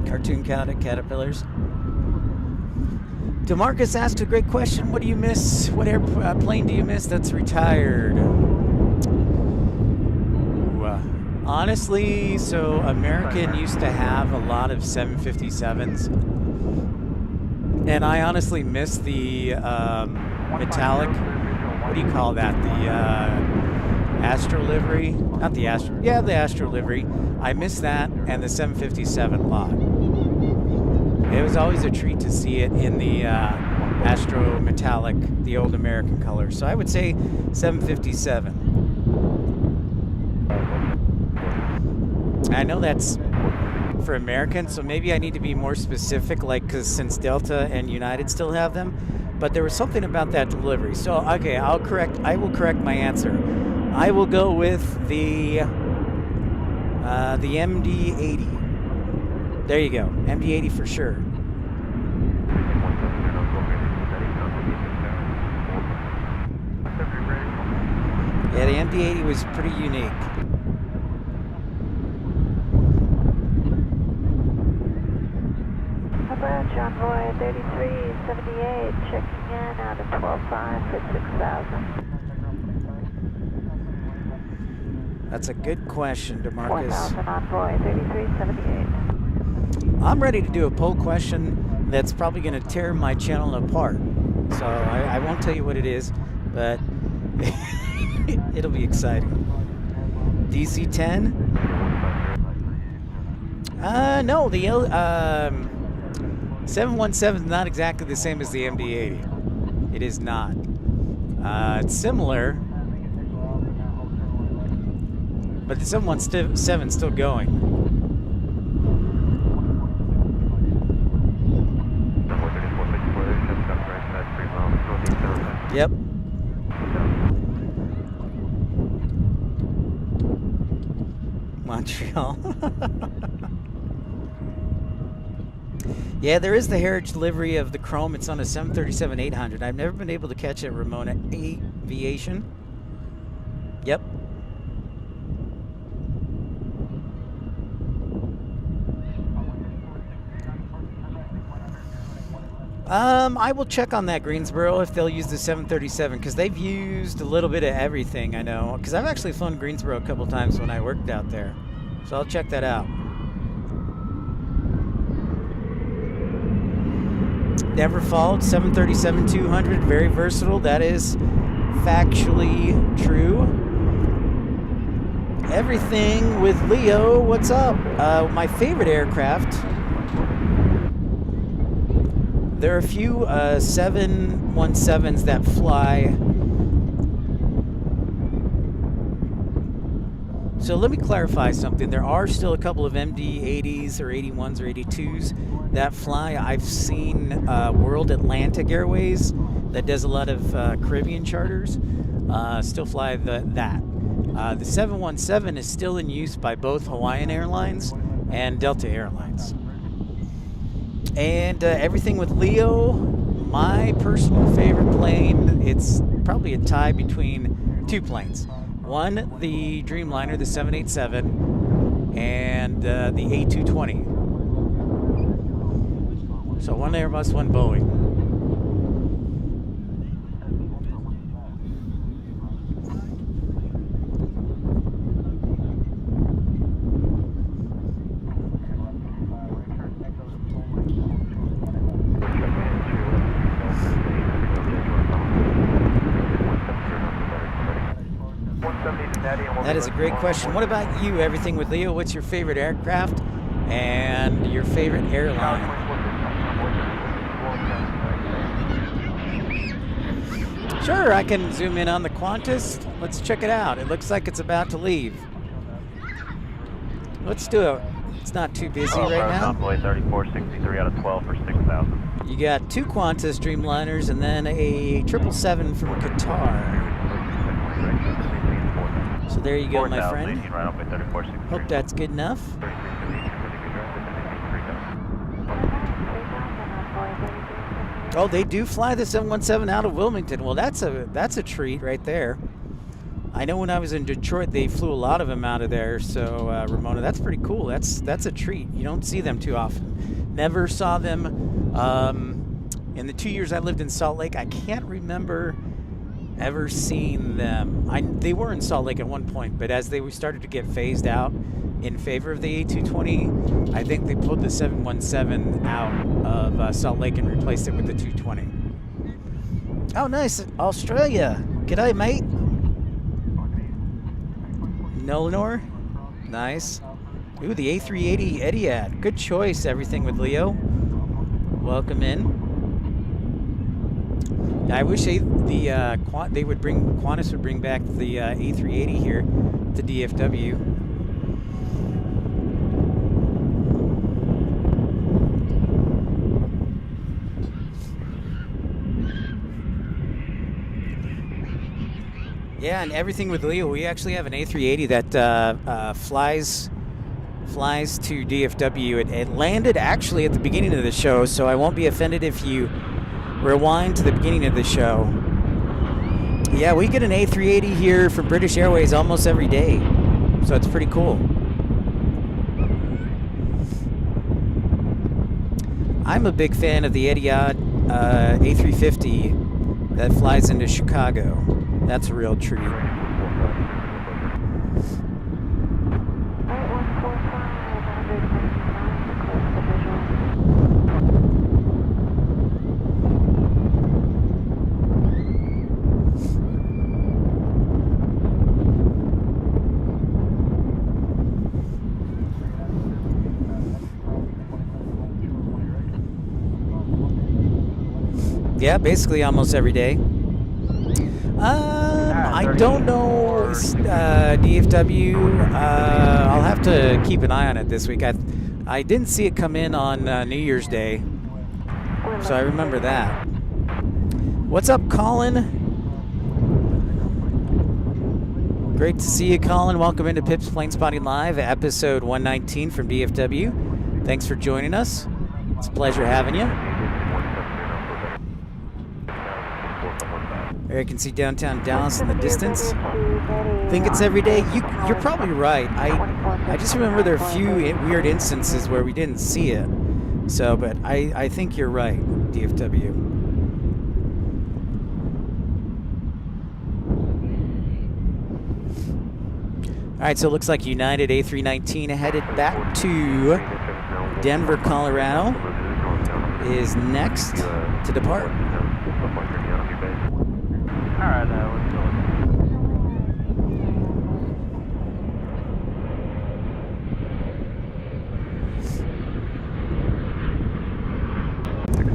S1: Cartoon caterpillars. DeMarcus asked a great question. What do you miss? What airplane do you miss that's retired? Ooh, honestly, so American used to have a lot of 757s. And I honestly miss the metallic, what do you call that? The Astro livery? Not the Astro, yeah, the Astro livery. I miss that and the 757 lot. It was always a treat to see it in the Astro metallic, the old American color. So I would say 757. I know that's for American, so maybe I need to be more specific, like, because since Delta and United still have them, but there was something about that delivery. So okay, I will correct my answer. I will go with the The MD-80. There you go. MD-80 for sure. Yeah, the MD-80 was pretty unique.
S4: Approach Runway 3378, checking in out of 12.5 for 6,000.
S1: That's a good question, DeMarcus.
S4: 4,000 Envoy 3378.
S1: I'm ready to do a poll question that's probably going to tear my channel apart. So I won't tell you what it is, but it'll be exciting. DC-10? No, the 717 is not exactly the same as the MD-80. It is not. It's similar, but the 717 is still going. Yep. Montreal. Yeah, there is the heritage livery of the Chrome. It's on a 737-800. I've never been able to catch it at Ramona Aviation. Yep. I will check on that, Greensboro, if they'll use the 737, because they've used a little bit of everything, I know. Because I've actually flown Greensboro a couple times when I worked out there. So I'll check that out. Never followed 737-200, very versatile. That is factually true. Everything with Leo, what's up? My favorite aircraft. There are a few 717s that fly. So let me clarify something. There are still a couple of MD-80s or 81s or 82s that fly. I've seen World Atlantic Airways that does a lot of Caribbean charters. Still fly that. The 717 is still in use by both Hawaiian Airlines and Delta Airlines. And everything with Leo, my personal favorite plane, it's probably a tie between two planes. One, the Dreamliner, the 787, and the A220. So one Airbus, one Boeing. That is a great question. What about you? Everything with Leo, what's your favorite aircraft and your favorite airline? Sure, I can zoom in on the Qantas. Let's check it out. It looks like it's about to leave. Let's do it. It's not too busy right now.
S3: Envoy 3463 out of 12 for 6,000.
S1: You got two Qantas Dreamliners and then a 777 from Qatar. So there you go, my friend. Hope that's good enough. Oh, they do fly the 717 out of Wilmington. Well, that's a treat right there. I know when I was in Detroit, they flew a lot of them out of there. So, Ramona, that's pretty cool. That's a treat. You don't see them too often. Never saw them in the 2 years I lived in Salt Lake. I can't remember ever seen them. They were in Salt Lake at one point, but as they started to get phased out in favor of the A220, I think they pulled the 717 out of Salt Lake and replaced it with the 220. Oh, nice. Australia. G'day, mate. Nolanor. Nice. Ooh, the A380 Etihad. Good choice, everything with Leo. Welcome in. I wish Qantas would bring back the A380 here to DFW. Yeah, and everything with Leo. We actually have an A380 that flies flies to DFW. It landed actually at the beginning of the show, so I won't be offended if you rewind to the beginning of the show. Yeah, we get an A380 here from British Airways almost every day, so it's pretty cool. I'm a big fan of the Etihad A350 that flies into Chicago. That's a real treat.
S4: Right 145, 199, close the visual.
S1: Yeah, basically almost every day. I don't know DFW. I'll have to keep an eye on it this week. I didn't see it come in on New Year's Day, so I remember that. What's up, Colin? Great to see you, Colin. Welcome into Pip's Planespotting Live, episode 119 from DFW. Thanks for joining us. It's a pleasure having you. There you can see downtown Dallas in the distance. I think it's every day. You're probably right. I just remember there are a few weird instances where we didn't see it. So, but I think you're right, DFW. All right, so it looks like United A319 headed back to Denver, Colorado is next to depart.
S3: Alright, let's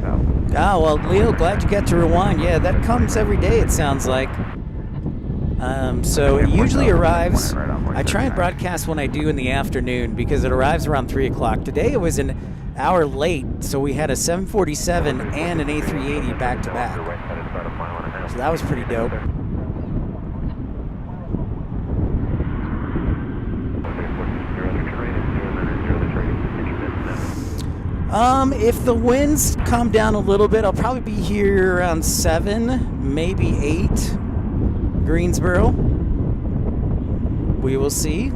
S3: go.
S1: Ah, well, Leo, glad you got to rewind. Yeah, that comes every day, it sounds like. So it usually arrives. I try and broadcast when I do in the afternoon because it arrives around 3 o'clock. Today it was an hour late, so we had a 747 and an A380 back to back. So that was pretty dope. If the winds calm down a little bit, I'll probably be here around 7, maybe 8, Greensboro. We will see.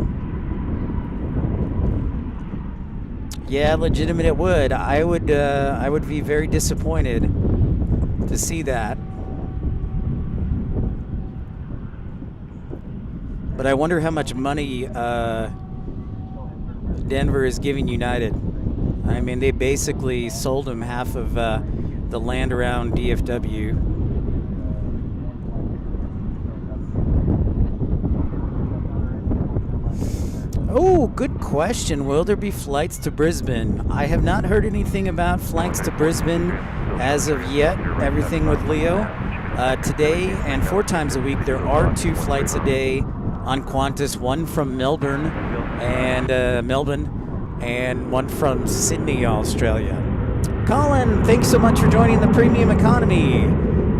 S1: Yeah, legitimate it would. I would be very disappointed to see that. But I wonder how much money Denver is giving United. I mean, they basically sold him half of the land around DFW. Oh, good question. Will there be flights to Brisbane? I have not heard anything about flights to Brisbane as of yet. Everything with Leo. Today and 4 times a week, there are 2 flights a day on Qantas. One from Melbourne and one from Sydney, Australia. Colin, thanks so much for joining the premium economy.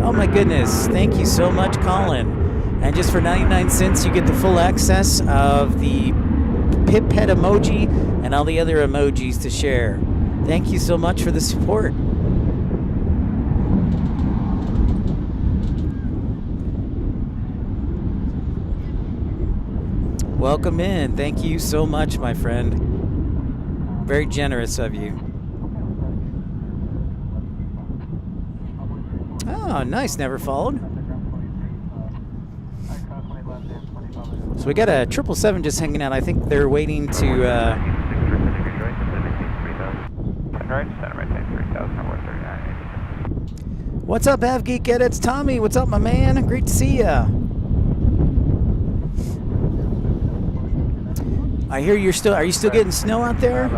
S1: Oh my goodness, thank you so much, Colin. And just for 99 cents, you get the full access of the Pip head emoji and all the other emojis to share. Thank you so much for the support. Welcome in. Thank you so much, my friend. Very generous of you. Oh, nice. Never followed. So we got a 777 just hanging out. I think they're waiting to... What's up, AvGeek Edits? Tommy, what's up, my man? Great to see ya. I hear you're still... Are you still getting snow out there?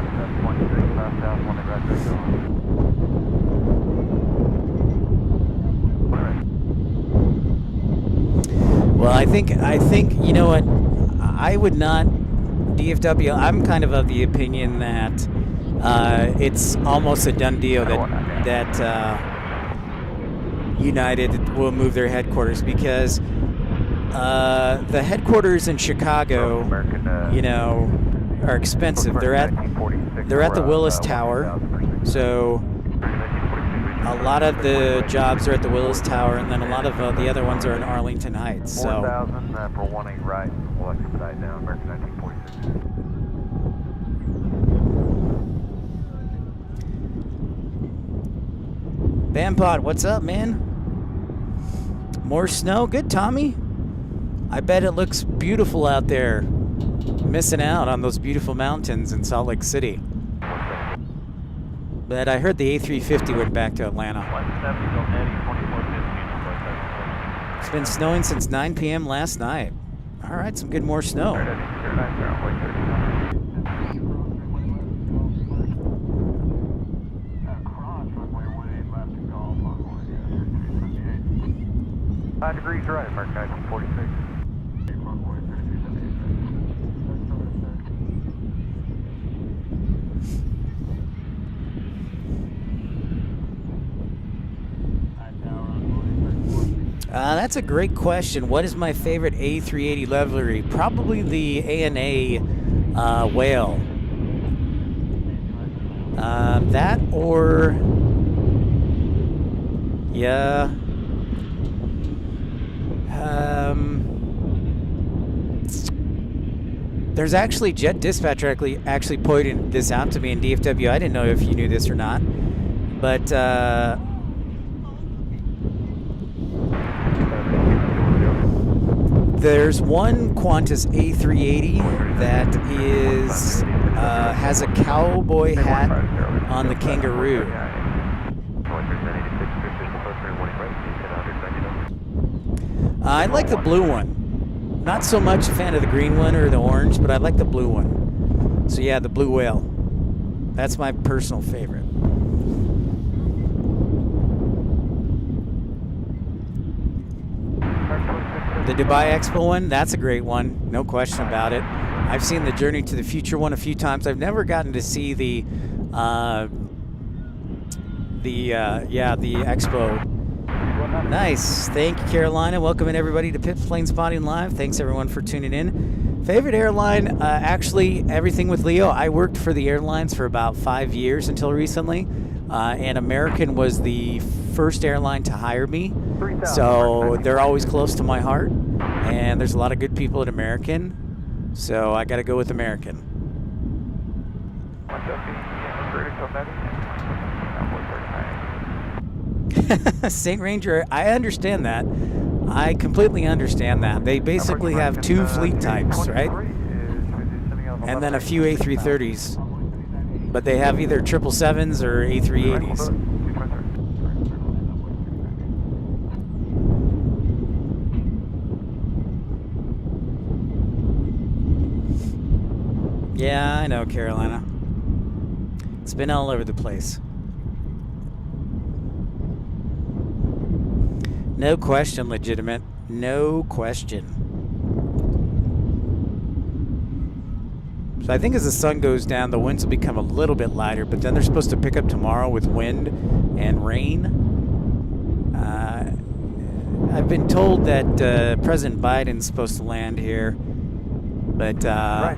S1: Well, I think you know what, I would not, DFW, I'm kind of the opinion that it's almost a done deal that United will move their headquarters, because the headquarters in Chicago, you know, are expensive. They're at the Willis Tower, so a lot of the jobs are at the Willis Tower, and then a lot of the other ones are in Arlington Heights. So
S2: 4,000 for 18 right. We'll expedite down American 1946.
S1: Bampot, what's up, man? More snow? Good, Tommy. I bet it looks beautiful out there. Missing out on those beautiful mountains in Salt Lake City. But I heard the A350 went back to Atlanta. It's been snowing since 9 p.m. last night. All right, some good more snow.
S2: Five degrees right, American 1946.
S1: That's a great question. What is my favorite A380 livery? Probably the ANA Whale. That or... Yeah. There's actually Jet Dispatch actually pointed this out to me in DFW. I didn't know if you knew this or not. But... there's one Qantas A380 that is has a cowboy hat on the Kangaroo. I like the blue one. Not so much a fan of the green one or the orange, but I like the blue one. So yeah, the Blue Whale. That's my personal favorite. The Dubai Expo one, that's a great one, no question about it. I've seen the Journey to the Future one a few times. I've never gotten to see the Expo. Nice, thank you, Carolina. Welcome in everybody to Planespotting Live. Thanks everyone for tuning in. Favorite airline, actually everything with Leo. I worked for the airlines for about 5 years until recently, and American was the first airline to hire me. So they're always close to my heart, and there's a lot of good people at American, so I got to go with American. St. Ranger, I understand that. I completely understand that. They basically have two fleet types, right? And then a few A330s, but they have either 777s or A380s. Yeah, I know, Carolina. It's been all over the place. No question, legitimate. No question. So I think as the sun goes down, the winds will become a little bit lighter, but then they're supposed to pick up tomorrow with wind and rain. I've been told that President Biden's supposed to land here, but I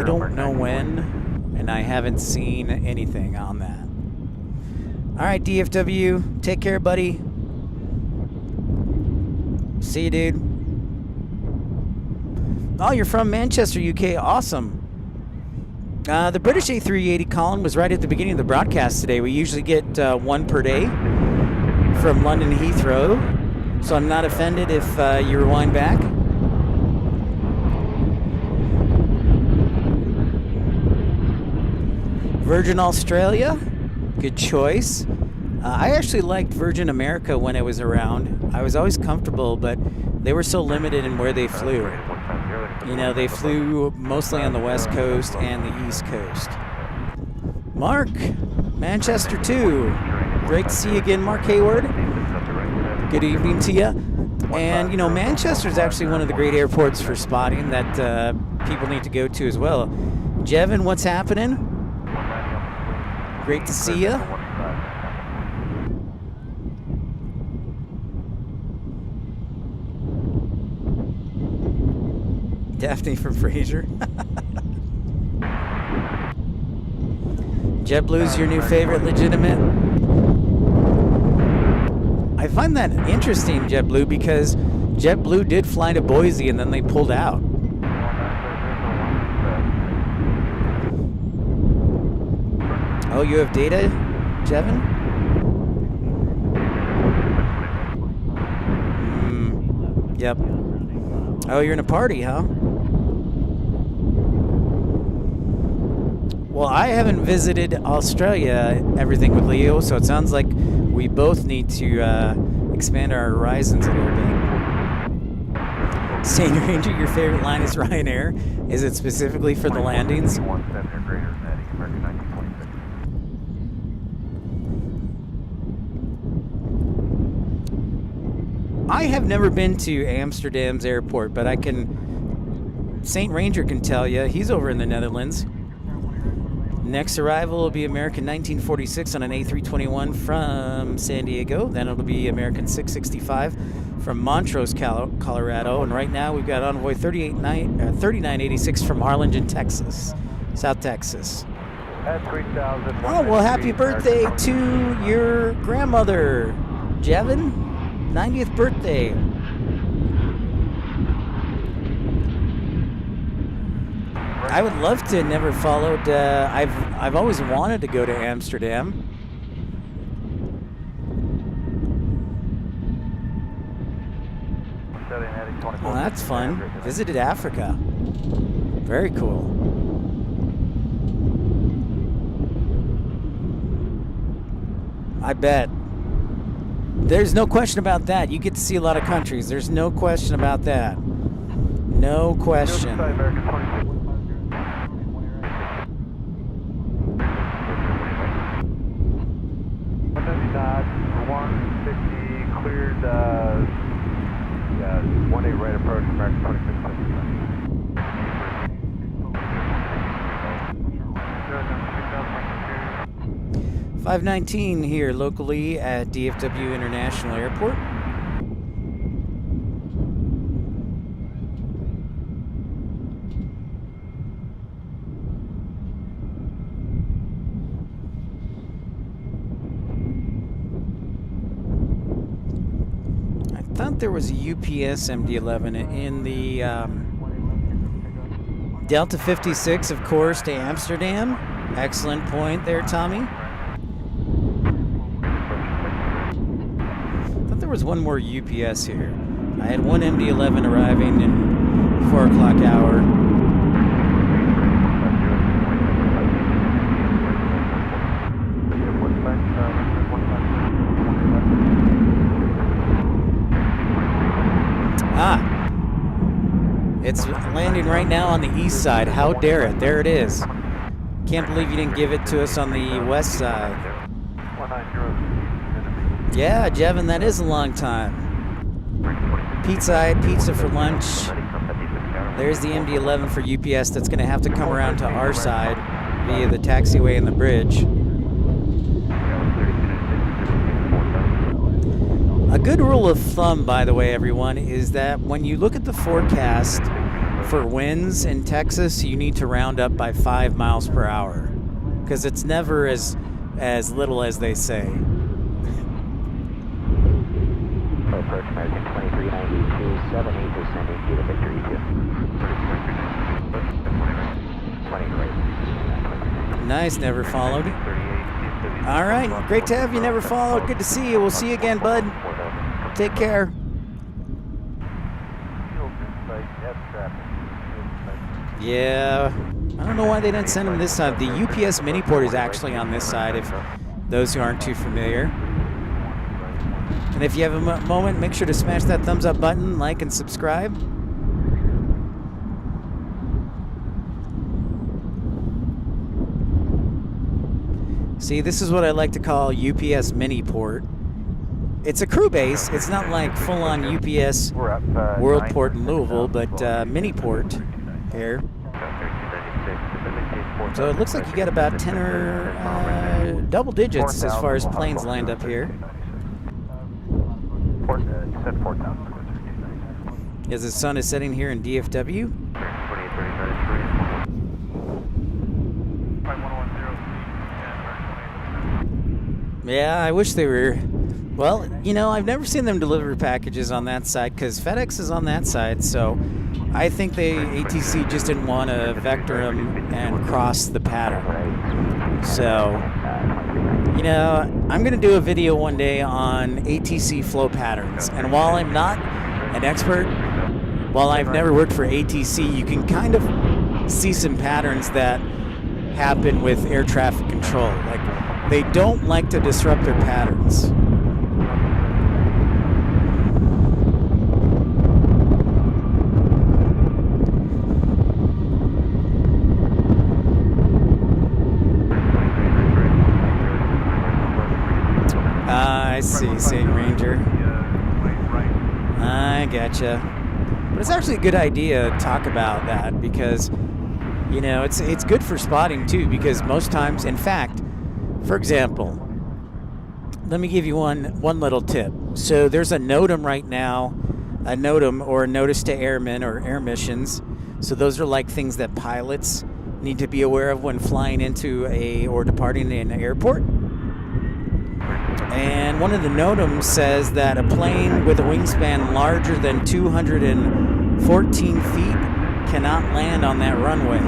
S1: don't know when, and I haven't seen anything on that. All right, DFW, take care, buddy. See you, dude. Oh, you're from Manchester, UK. Awesome. The British A380, Colin, was right at the beginning of the broadcast today. We usually get one per day from London Heathrow, so I'm not offended if you rewind back. Virgin Australia, good choice. I actually liked Virgin America when it was around. I was always comfortable, but they were so limited in where they flew. You know, they flew mostly on the West Coast and the East Coast. Mark, Manchester 2. Great to see you again, Mark Hayward. Good evening to you. And, you know, Manchester is actually one of the great airports for spotting that people need to go to as well. Jevin, what's happening? Great to see you. Daphne from Frasier. JetBlue's your new favorite legitimate? I find that interesting, JetBlue, because JetBlue did fly to Boise and then they pulled out. Oh, you have data, Jevin? Yep. Oh, you're in a party, huh? Well, I haven't visited Australia, everything with Leo, so it sounds like we both need to expand our horizons a little bit. Senior Ranger, your favorite line is Ryanair. Is it specifically for the landings? I have never been to Amsterdam's airport, but Saint Ranger can tell you. He's over in the Netherlands. Next arrival will be American 1946 on an A321 from San Diego. Then it'll be American 665 from Montrose, Colorado. And right now we've got Envoy 3986 from Harlingen, Texas, South Texas. Oh, well, happy birthday to your grandmother, Jevin. 90th birthday. I would love to. Never followed. I've always wanted to go to Amsterdam. Well, that's fun. Visited Africa. Very cool. I bet. There's no question about that. You get to see a lot of countries. There's no question about that. No question.
S3: Cleared 18 right approach, American 26.
S1: 519 here locally at DFW International Airport. I thought there was a UPS MD-11 in the Delta 56, of course, to Amsterdam. Excellent point there, Tommy. There was one more UPS here. I had one MD-11 arriving in 4 o'clock hour. It's landing right now on the east side. How dare it? There it is. Can't believe you didn't give it to us on the west side. Yeah, Jevin, that is a long time. Pizza, I had pizza for lunch. There's the MD-11 for UPS that's going to have to come around to our side via the taxiway and the bridge. A good rule of thumb, by the way, everyone, is that when you look at the forecast for winds in Texas, you need to round up by 5 miles per hour, because it's never as little as they say.
S3: Approach American 2392, 78 descending to the Victory 2.
S1: Nice, never followed. All right, great to have you, never followed. Good to see you. We'll see you again, bud. Take care. Yeah, I don't know why they didn't send them this side. The UPS Miniport is actually on this side, if those who aren't too familiar. And if you have a moment, make sure to smash that thumbs up button, like and subscribe. See, this is what I like to call UPS Miniport. It's a crew base. It's not like full-on UPS Worldport in Louisville, but Miniport here. So it looks like you got about 10 or double digits as far as planes lined up here. As the sun is setting here in DFW. Yeah, I wish they were. Well, you know, I've never seen them deliver packages on that side because FedEx is on that side. So I think ATC just didn't want to vector them and cross the pattern. So, you know, I'm going to do a video one day on ATC flow patterns. And while I'm not an expert, while I've never worked for ATC, you can kind of see some patterns that happen with air traffic control. Like, they don't like to disrupt their patterns. I see, seeing Ranger. I gotcha. But it's actually a good idea to talk about that because, you know, it's good for spotting too, because most times, in fact, for example, let me give you one little tip. So there's a NOTAM right now, a NOTAM or a notice to airmen or air missions. So those are like things that pilots need to be aware of when flying into or departing an airport. And one of the NOTAMs says that a plane with a wingspan larger than 214 feet cannot land on that runway.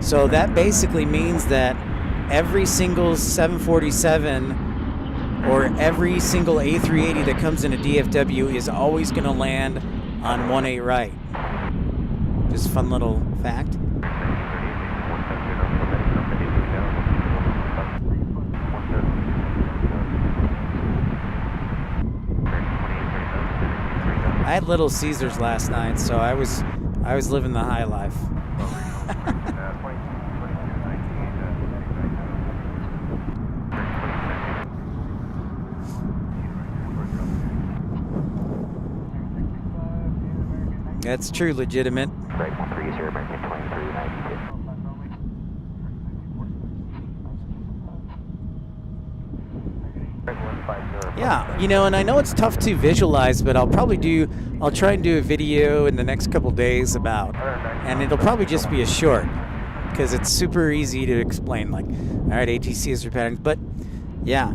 S1: So that basically means that every single 747 or every single A380 that comes into DFW is always going to land on 18 right. Just a fun little fact. I had Little Caesars last night, so I was living the high life. That's true, legitimate.
S3: Right, 30 American 2392.
S1: Yeah, you know, and I know it's tough to visualize, but I'll try and do a video in the next couple days about, and it'll probably just be a short, because it's super easy to explain, like, all right, ATC is your patterns, but yeah.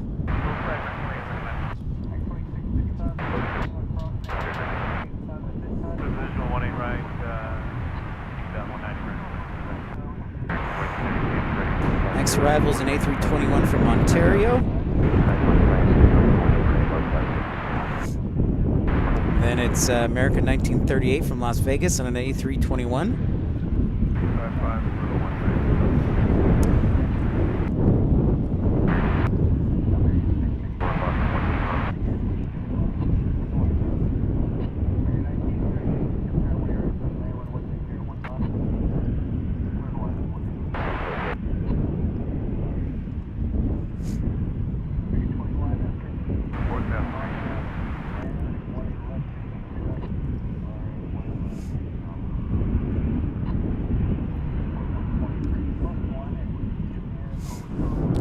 S1: Next arrival is an A321 from Ontario. Then it's American 1938 from Las Vegas on an A321.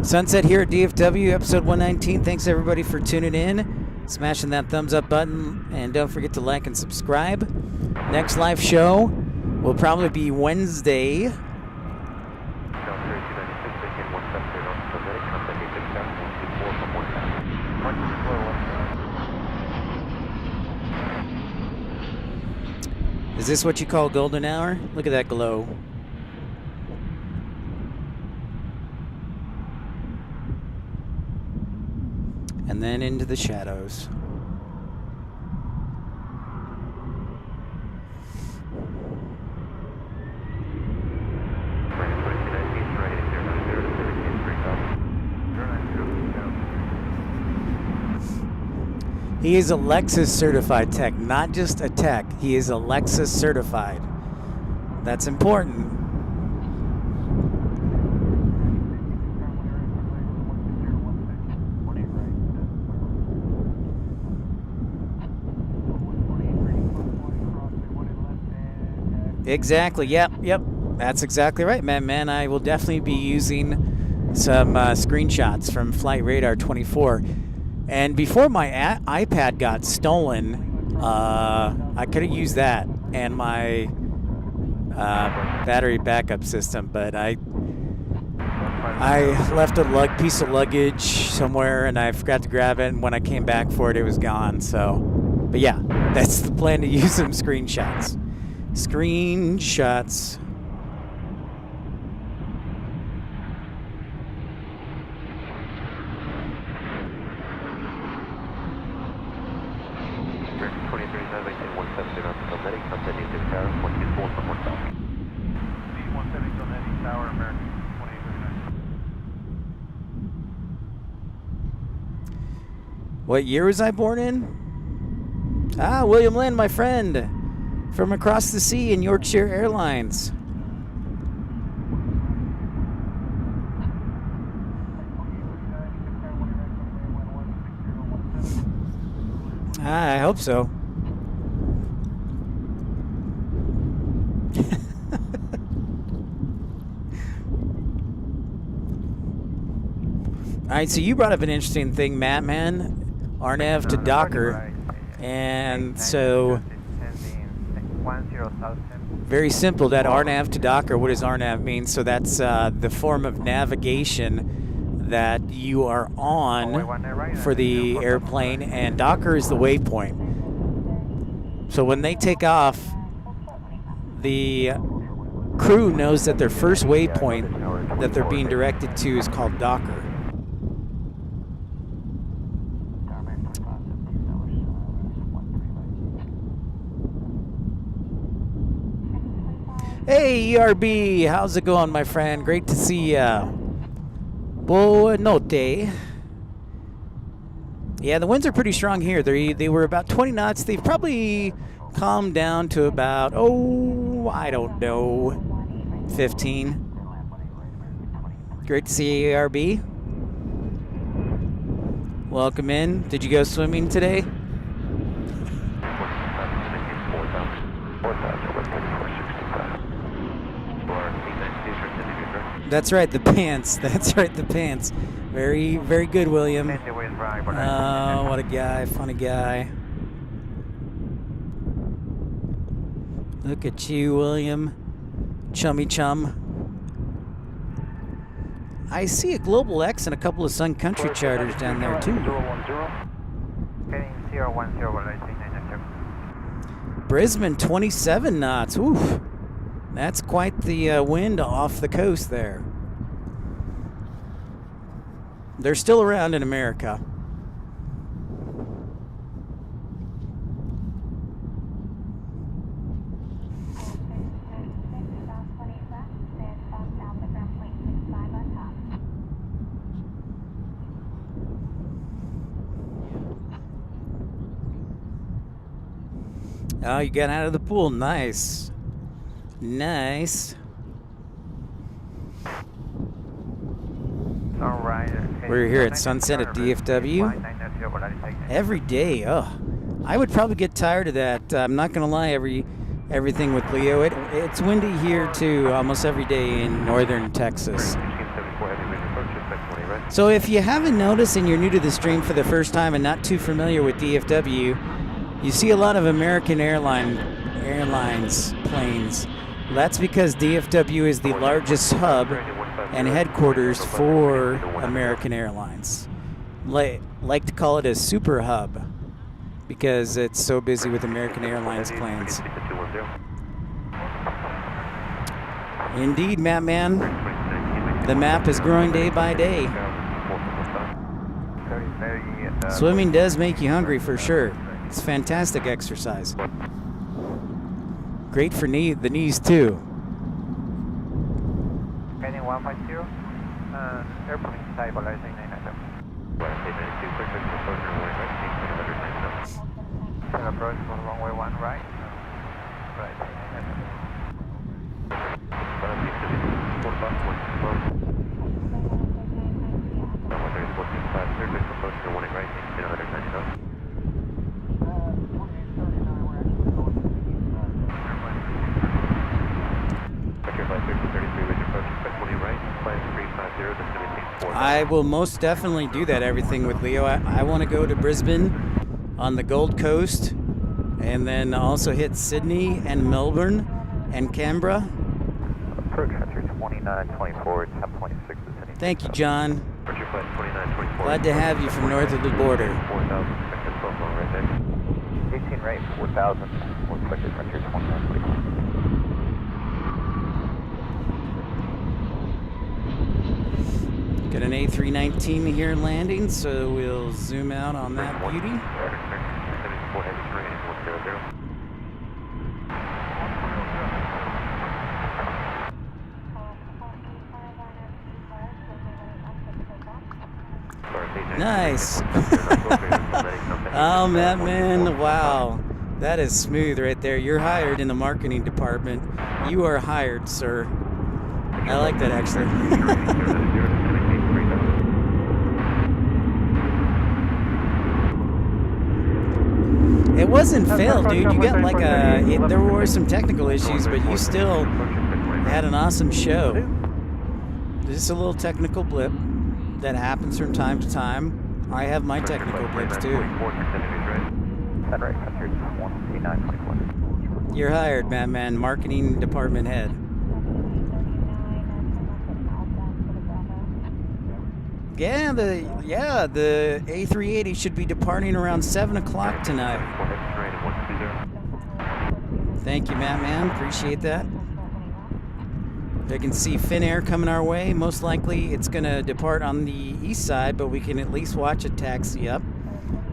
S1: Sunset here at DFW, episode 119. Thanks everybody for tuning in, smashing that thumbs up button, and don't forget to like and subscribe. Next live show will probably be Wednesday. Is this what you call golden hour? Look at that glow. And then into the shadows. He is a Lexus certified tech, not just a tech. He is a Lexus certified. That's important. Exactly. Yep. That's exactly right, man. I will definitely be using some screenshots from Flight Radar 24. And before my iPad got stolen, I could have used that and my battery backup system, but I I left a piece of luggage somewhere and I forgot to grab it, and when I came back for it, it was gone. So, but yeah, that's the plan, to use some screenshots. Screenshots. What year was I born in? Ah, William Lynn, my friend, from across the sea in Yorkshire Airlines. Ah, I hope so. All right, so you brought up an interesting thing, Matt, man. RNAV to Docker, and so very simple, that RNAV to Docker. What does RNAV mean? So that's the form of navigation that you are on for the airplane, and Docker is the waypoint. So when they take off, the crew knows that their first waypoint that they're being directed to is called Docker. Hey, ERB, how's it going, my friend? Great to see ya. Boa notte. Yeah, the winds are pretty strong here. They were about 20 knots. They've probably calmed down to about, I don't know, 15. Great to see you, ERB. Welcome in. Did you go swimming today? That's right, the pants. That's right, the pants. Very, very good, William. Oh, what a guy. Funny guy. Look at you, William. Chummy chum. I see a Global X and a couple of Sun Country charters down there, too. Brisbane, 27 knots. Oof. That's quite the wind off the coast there. They're still around in America. Oh, you got out of the pool. Nice. Nice. We're here at Sunset at DFW. Every day. Oh, I would probably get tired of that. I'm not gonna lie. Everything with Leo. It's windy here too, almost every day in northern Texas. So if you haven't noticed and you're new to the stream for the first time and not too familiar with DFW, you see a lot of American Airlines planes. That's because DFW is the largest hub and headquarters for American Airlines. Like to call it a super hub because it's so busy with American Airlines planes. Indeed, Matt Man. The map is growing day by day. Swimming does make you hungry for sure. It's fantastic exercise. Great for the knees too.
S2: Heading 150, airplane stabilizing 997. Approach from runway 1 right. Right.
S1: I will most definitely do that, everything with Leo. I want to go to Brisbane on the Gold Coast and then also hit Sydney and Melbourne and Canberra.
S3: Approach 2924, 1026 descending
S1: Thank you, John.
S3: Roger, flight 2924.
S1: Glad to have you from north of the border.
S3: 4000, expected 12 long right there.
S2: 18 right, 4000. We'll expect it Frontier 2924.
S1: Got an A319 here landing, so we'll zoom out on that beauty.
S3: 74 heavy terrain, 100.
S1: Nice. Oh, man, wow. That is smooth right there. You're hired in the marketing department. You are hired, sir. I like that, actually. It wasn't failed, dude. You got like there were some technical issues, but you still had an awesome show. Just a little technical blip that happens from time to time. I have my technical blips too.
S2: Right, Frontier 18924.
S1: You're hired, man. Marketing department head. Yeah, the A380 should be departing around 7 o'clock tonight. Thank you, man. Appreciate that. I can see Finnair coming our way. Most likely it's going to depart on the east side, but we can at least watch it taxi up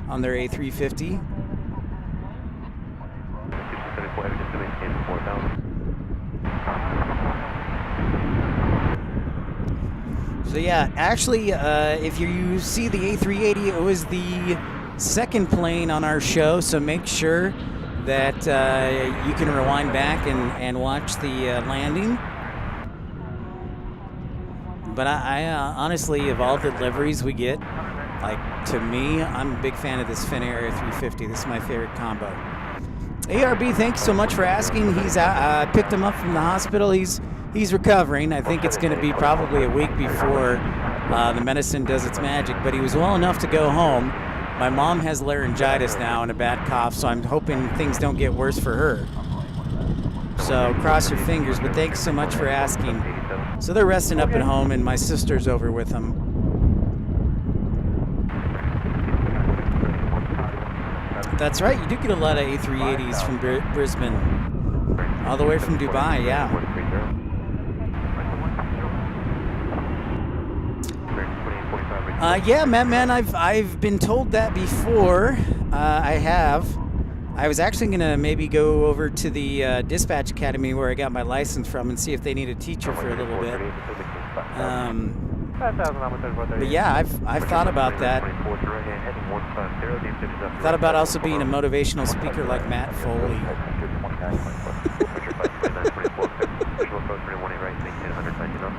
S1: on their A350. So yeah, actually, if you see the A380, it was the second plane on our show, so make sure that you can rewind back and watch the landing. But I honestly, of all the deliveries we get, like, to me, I'm a big fan of this Finnair A350. This is my favorite combo. ARB, thanks so much for asking. He's I picked him up from the hospital. He's recovering. I think it's going to be probably a week before the medicine does its magic, but he was well enough to go home. My mom has laryngitis now and a bad cough, so I'm hoping things don't get worse for her. So cross your fingers, but thanks so much for asking. So they're resting up at home, and my sister's over with them. That's right, you do get a lot of A380s from Brisbane. All the way from Dubai, yeah. Yeah, man, I've been told that before. I have. I was actually going to maybe go over to the dispatch academy where I got my license from and see if they need a teacher for a little bit. But yeah, I've thought about that. Thought about also being a motivational speaker like Matt Foley.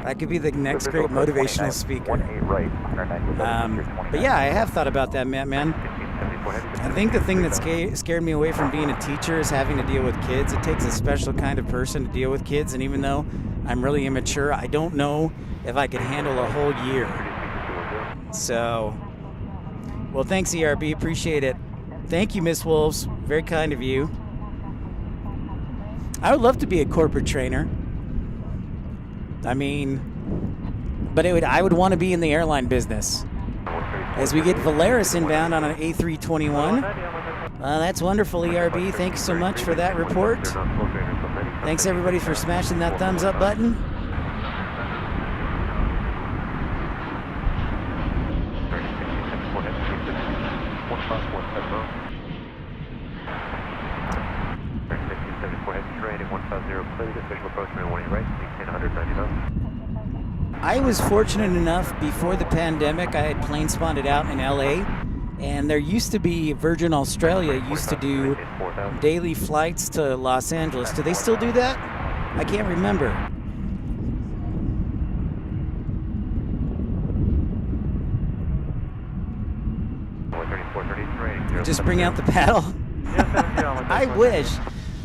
S1: I could be the next great motivational speaker. But yeah, I have thought about that, man. I think the thing that scared me away from being a teacher is having to deal with kids. It takes a special kind of person to deal with kids, and even though I'm really immature, I don't know if I could handle a whole year. So, well, thanks, ERB. Appreciate it. Thank you, Miss Wolves. Very kind of you. I would love to be a corporate trainer. I mean, but I would want to be in the airline business. As we get Valeris inbound on an A321. That's wonderful, ERB. Thanks so much for that report. Thanks, everybody, for smashing that thumbs up button. I was fortunate enough before the pandemic, I had plane spotted out in LA, and there used to be Virgin Australia used to do daily flights to Los Angeles. Do they still do that? I can't remember. Just bring out the paddle. I wish.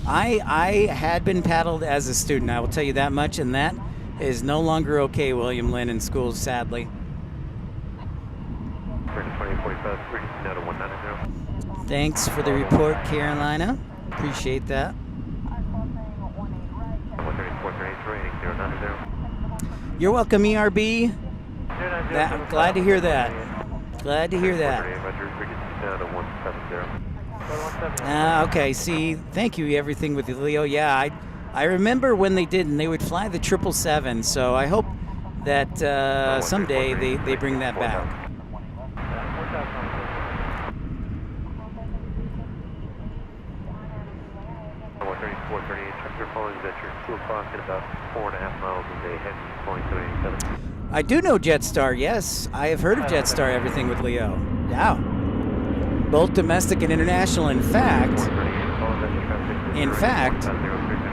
S1: I had been paddled as a student, I will tell you that much, and that is no longer okay, William Lynn, in schools, sadly. Thanks for the report, Carolina. Appreciate that. You're welcome, ERB. Glad to hear that. Glad to hear that. Okay, see, thank you, everything with Leo. Yeah, I remember when they did, and they would fly the 777, so I hope that someday they bring that back. I do know Jetstar, yes. I have heard of Jetstar, everything with Leo. Yeah. Both domestic and international. In fact,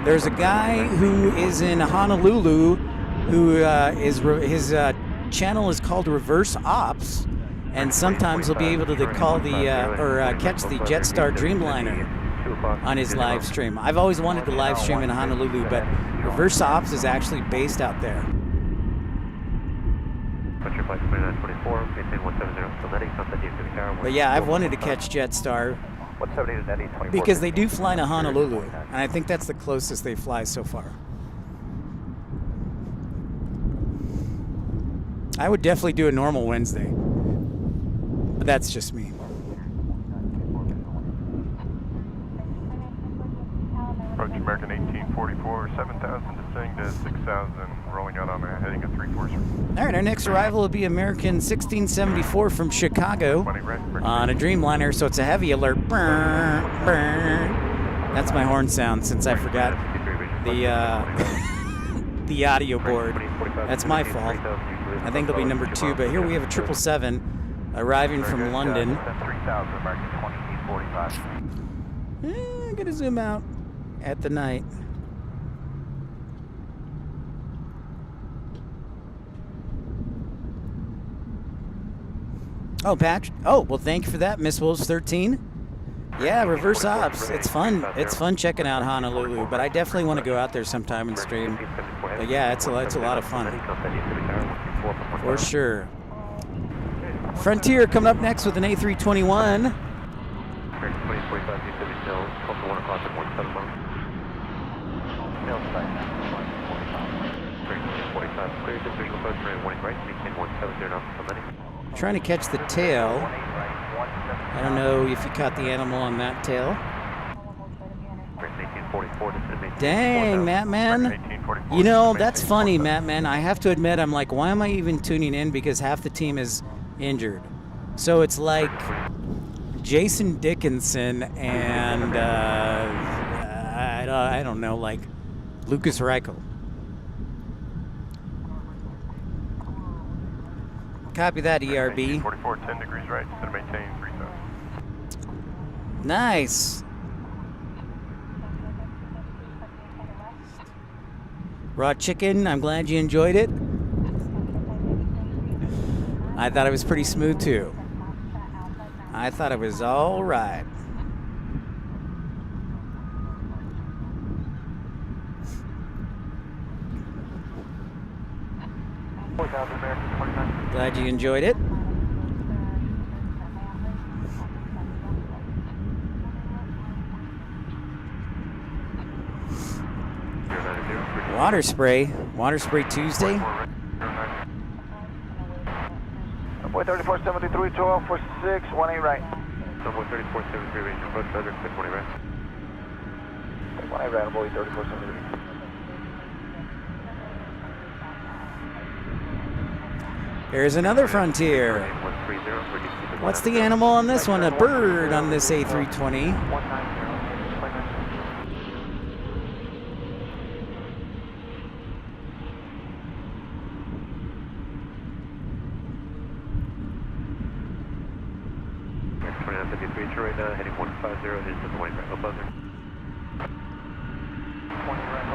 S1: there's a guy who is in Honolulu who his channel is called Reverse Ops, and sometimes he'll be able to call catch the Jetstar Dreamliner on his live stream. I've always wanted to live stream in Honolulu, but Reverse Ops is actually based out there. But yeah, I've wanted to catch Jetstar because they do fly to Honolulu, and I think that's the closest they fly so far. I would definitely do a normal Wednesday, but that's just me.
S5: Approach American 1844, 7,000 descending to 6,000, rolling out on a heading of 3-4.
S1: All right, our next arrival will be American 1674 from Chicago on a Dreamliner, so it's a heavy alert. Brr, brr. That's my horn sound since I forgot the the audio board. That's my fault. I think it'll be number 2, but here we have a 777 arriving from London. I'm gonna zoom out at the night. Oh, Patrick. Oh, well, thank you for that, Miss Wolves 13. Yeah, Reverse Ops. It's fun. It's fun checking out Honolulu, but I definitely want to go out there sometime and stream. But yeah, it's a lot of fun. For sure. Frontier coming up next with an A321. Trying to catch the tail. I don't know if you caught the animal on that tail. Dang, Matt Man. You know, that's funny, Matt Man. I have to admit, I'm like, why am I even tuning in? Because half the team is injured. So it's like Jason Dickinson and I don't know, like Lucas Reichel. Copy that, ERB.
S5: 44, 10 degrees right, instead of maintaining 3,000.
S1: Nice. Raw chicken, I'm glad you enjoyed it. I thought it was pretty smooth too. I thought it was all right. Glad you enjoyed it. Water spray Tuesday.
S2: Boy 3473, 12 for 6, 18 right.
S3: Boy 3473, range approach, Frederick, 620 right.
S2: 18 right, boy 3473.
S1: Here's another Frontier. What's the animal on this one? A bird on this A320.
S3: Right now, heading 150 is the 20 right, above there.
S2: 20 right,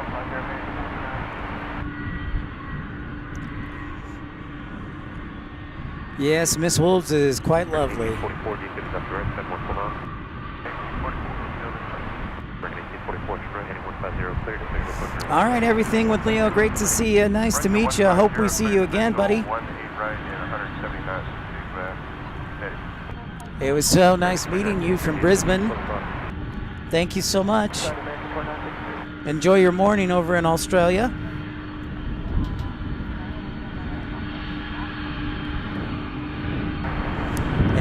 S2: 150.
S1: Yes, Miss Wolves is quite lovely.
S3: 44, D6 up direct, 71 full on.
S1: All right, everything with Leo. Great to see you. Nice to meet you. Hope we see you again, buddy. It was so nice meeting you from Brisbane. Thank you so much. Enjoy your morning over in Australia.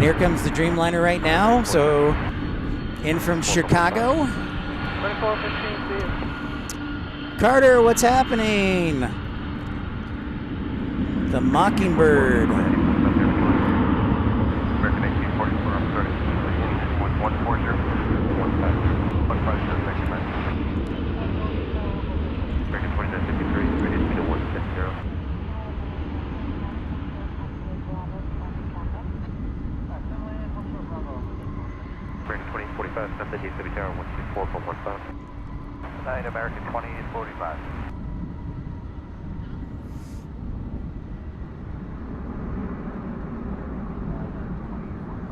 S1: here comes the Dreamliner right now. So in from Chicago.
S3: 2415, see you.
S1: Carter, what's happening? The Mockingbird.
S5: American 1844, I'm sorry. 140. 150, next time. American 2953, ready to be to 160. American 2045, stop the DFW Tower, 164.15.
S2: 9 American 2845.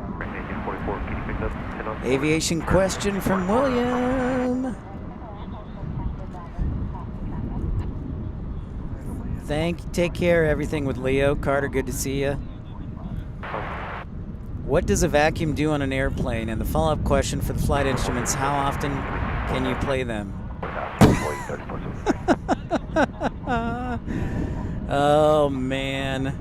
S5: American 1844, can you pick up 10 on?
S1: Aviation question from William. Take care. Everything with Leo. Carter, good to see you. What does a vacuum do on an airplane? And the follow-up question for the flight instruments, how often can you play them? Oh, man.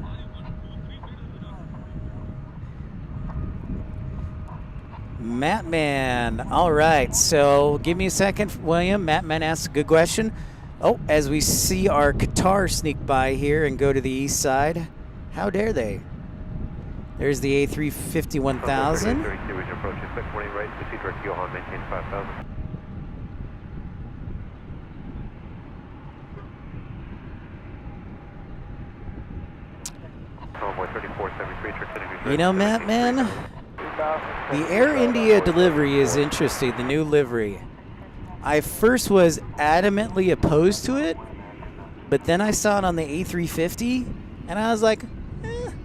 S1: Mattman. All right, so give me a second, William. Mattman asks a good question. Oh, as we see our Qatar sneak by here and go to the east side. How dare they? There's the A350-1000.
S5: 32, we approach, expect morning right, proceed direct Johan, maintain 5000. Convoy 3473, trick synergy.
S1: You know, Mattman, the Air India delivery is interesting, the new livery. I first was adamantly opposed to it, but then I saw it on the A350, and I was like,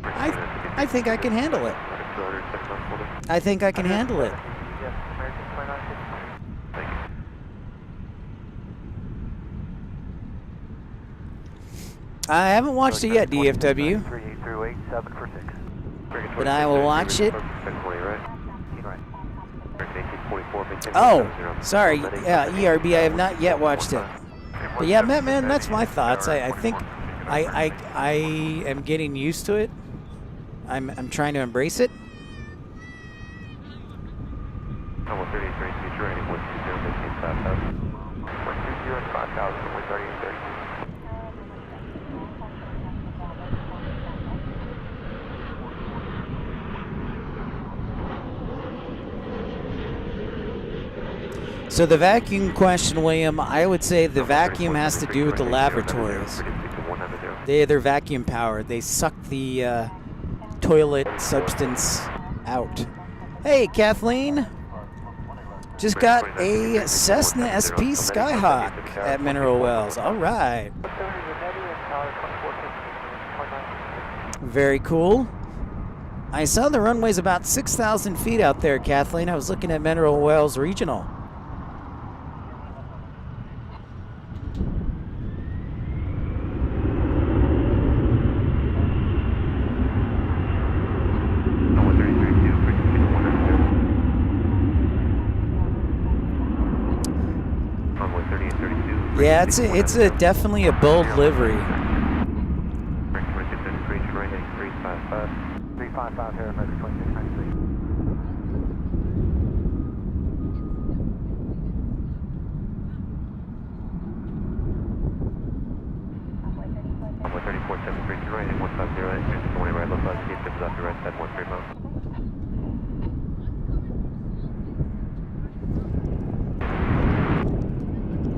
S1: I think I can handle it. I think I can handle it. I haven't watched it yet, DFW, but I will watch it. Oh, sorry, yeah, ERB, I have not yet watched it. But yeah, man, that's my thoughts. I think I am getting used to it. I'm trying to embrace it. So the vacuum question, William, I would say the vacuum has to do with the lavatories. They're vacuum powered. They suck the toilet substance out. Hey, Kathleen. Just got a Cessna SP Skyhawk at Mineral Wells. All right. Very cool. I saw the runway's about 6,000 feet out there, Kathleen. I was looking at Mineral Wells Regional. Yeah, it's a definitely a bold livery.
S2: 355 here, American 2693.
S5: Convoy 3473 to right, 150, here's the morning right, low flight, speed 50 off your right side, 13 miles.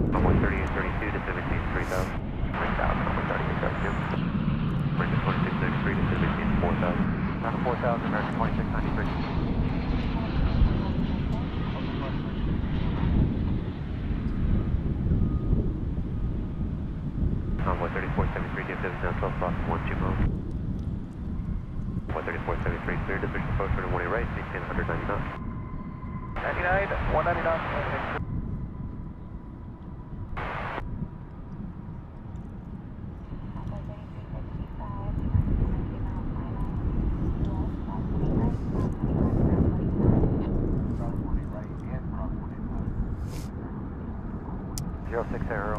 S5: Convoy 3832 to 173000.
S2: 3000, Convoy 3832.
S5: American 2693 to 174000.
S2: Down to 4000, American 2693.
S5: Convoy 3473, DFW now 12 o'clock, 12 miles. Convoy 3473, clear division approach for the morning right, maintain 190 knots.
S2: 99, 199.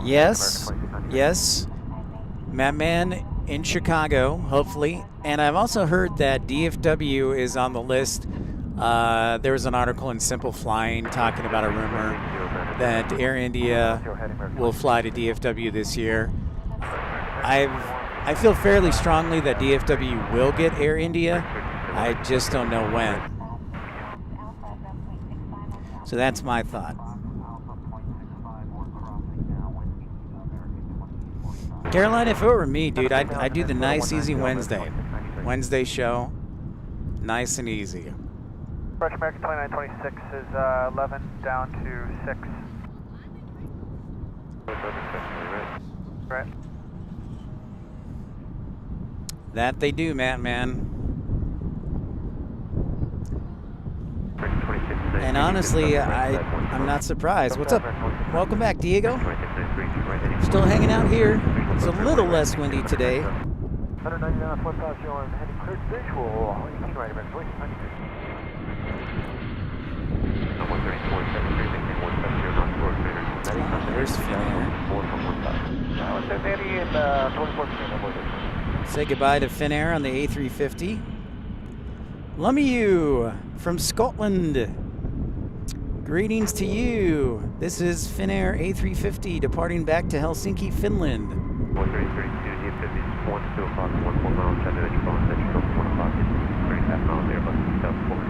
S1: Yes, yes. Mattman in Chicago, hopefully. And I've also heard that DFW is on the list. There was an article in Simple Flying talking about a rumor that Air India will fly to DFW this year. I feel fairly strongly that DFW will get Air India. I just don't know when. So that's my thought. Carolina, if it were me, dude, I'd do the nice, easy Wednesday show. Nice and easy.
S2: Rush American 2926 is 11 down to 6. Right.
S1: That they do, man. And honestly, I'm not surprised. What's up? Welcome back, Diego. Still hanging out here. It's a little less windy today.
S2: 199 Fort Osceola, heading cleared visual. 18 right, American 26.
S1: There's Finnair. Say goodbye to Finnair on the A350. Lumiu from Scotland. Greetings to you. This is Finnair A350 departing back to Helsinki, Finland.
S5: 1332 DFW, 1 2 o'clock, 14 miles, 7 minutes, 1 o'clock, 3.5 miles, Airbus, South Florida.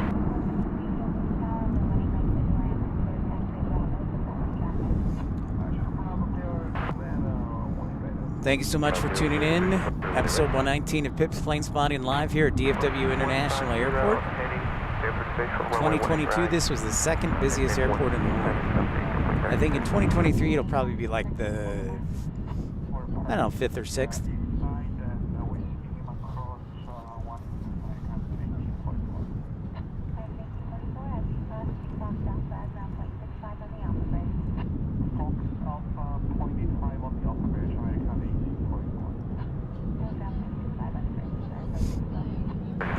S1: Thank you so much for tuning in. Episode 119 of Pip's Planespotting live here at DFW International Airport. 2022, this was the second busiest airport in the world. I think in 2023 it'll probably be like the, I don't know, 5th or 6th.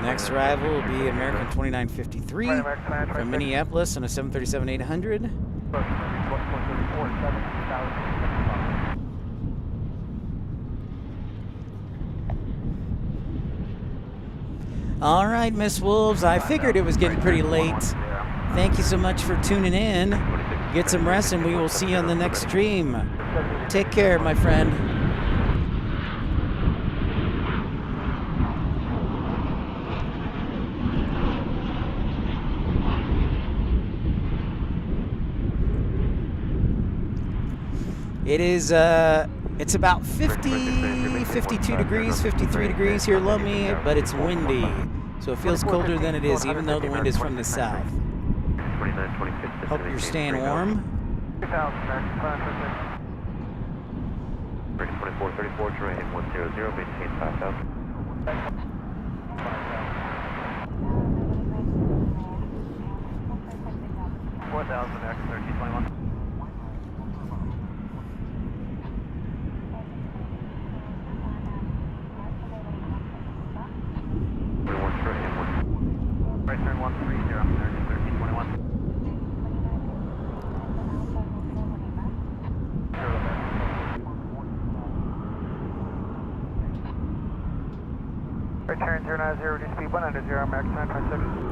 S1: Next arrival will be American 2953 from Minneapolis on a 737-800. All right, Miss Wolves, I figured it was getting pretty late. Thank you so much for tuning in. Get some rest and we will see you on the next stream. Take care, my friend. It is, it's about 50, 52 degrees, 53 degrees here, Lummi, but it's windy. So it feels colder than it is, even though the wind is from the south. Hope you're staying warm.
S5: 2434, try hit 100, maintain 5,000.
S2: 4,000 X 1321. Right turn 130, American 1321. Right turn 090, reduce speed 100, American 926.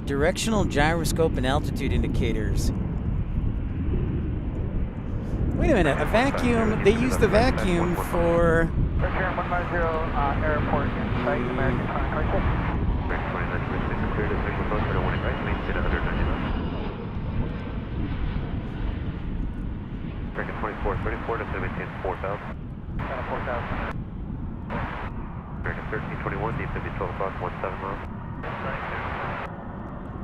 S1: Directional gyroscope and altitude indicators. Wait a minute, a vacuum, they use the vacuum for...
S2: Turn 150, airport in sight, American 926.
S5: American 2926, cleared at visual post, and warning right, maintain 199. American 2434, to maintain 4,000.
S2: 4,000.
S5: American 1321, DFW 12 o'clock, 17 miles.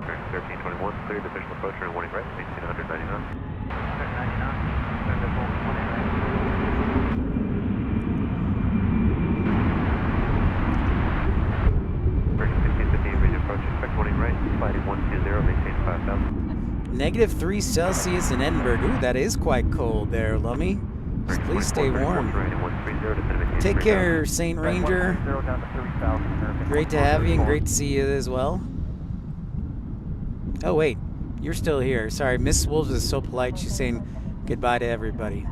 S5: American 1321, cleared, official approach, and warning right, maintain 199.
S1: -3 Celsius in Edinburgh. Ooh, that is quite cold there, Lummy. Just please stay warm. Take care, Saint Ranger. Great to have you and great to see you as well. Oh, wait. You're still here. Sorry, Miss Wolves is so polite. She's saying goodbye to everybody.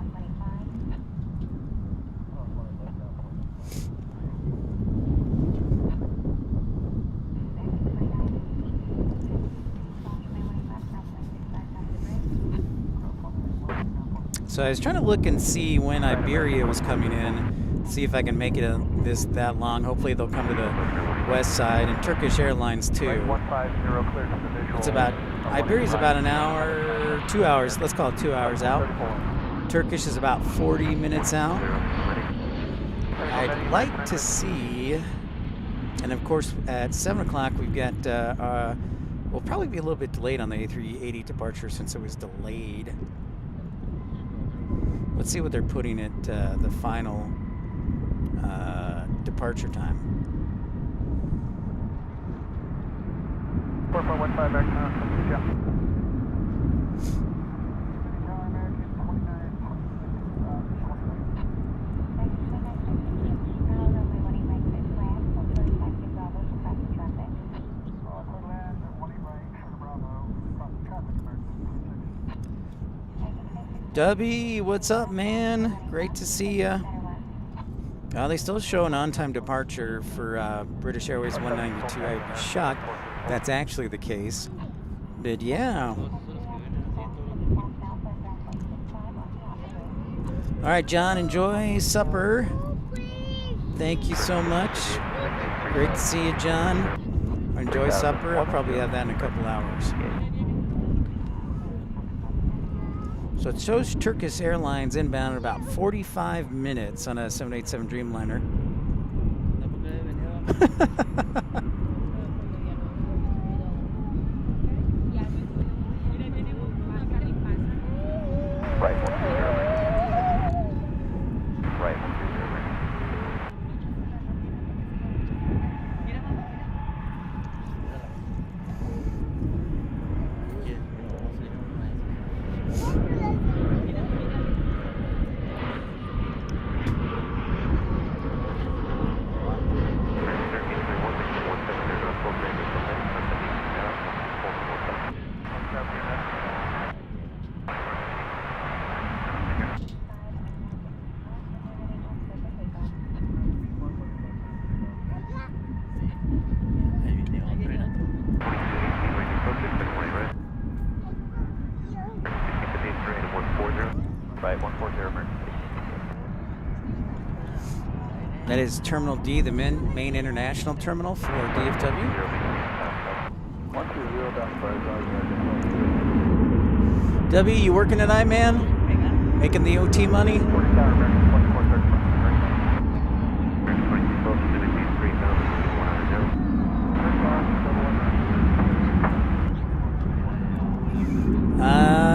S1: So I was trying to look and see when Iberia was coming in, see if I can make it that long. Hopefully they'll come to the west side, and Turkish Airlines too. It's about, Iberia's about an hour, 2 hours, let's call it 2 hours out. Turkish is about 40 minutes out. I'd like to see, and of course at 7 o'clock we've got, we'll probably be a little bit delayed on the A380 departure since it was delayed. Let's see what they're putting at the final departure time.
S2: 4415 back now.
S1: Dubby, what's up, man? Great to see ya. They still show an on-time departure for British Airways 192. I'd be shocked if that's actually the case. But yeah. All right, John, enjoy supper. Thank you so much. Great to see you, John. Enjoy supper. I'll probably have that in a couple hours. So it shows Turkish Airlines inbound in about 45 minutes on a 787 Dreamliner. That is Terminal D, the main international terminal for DFW. W, you working tonight, man? Making the OT money?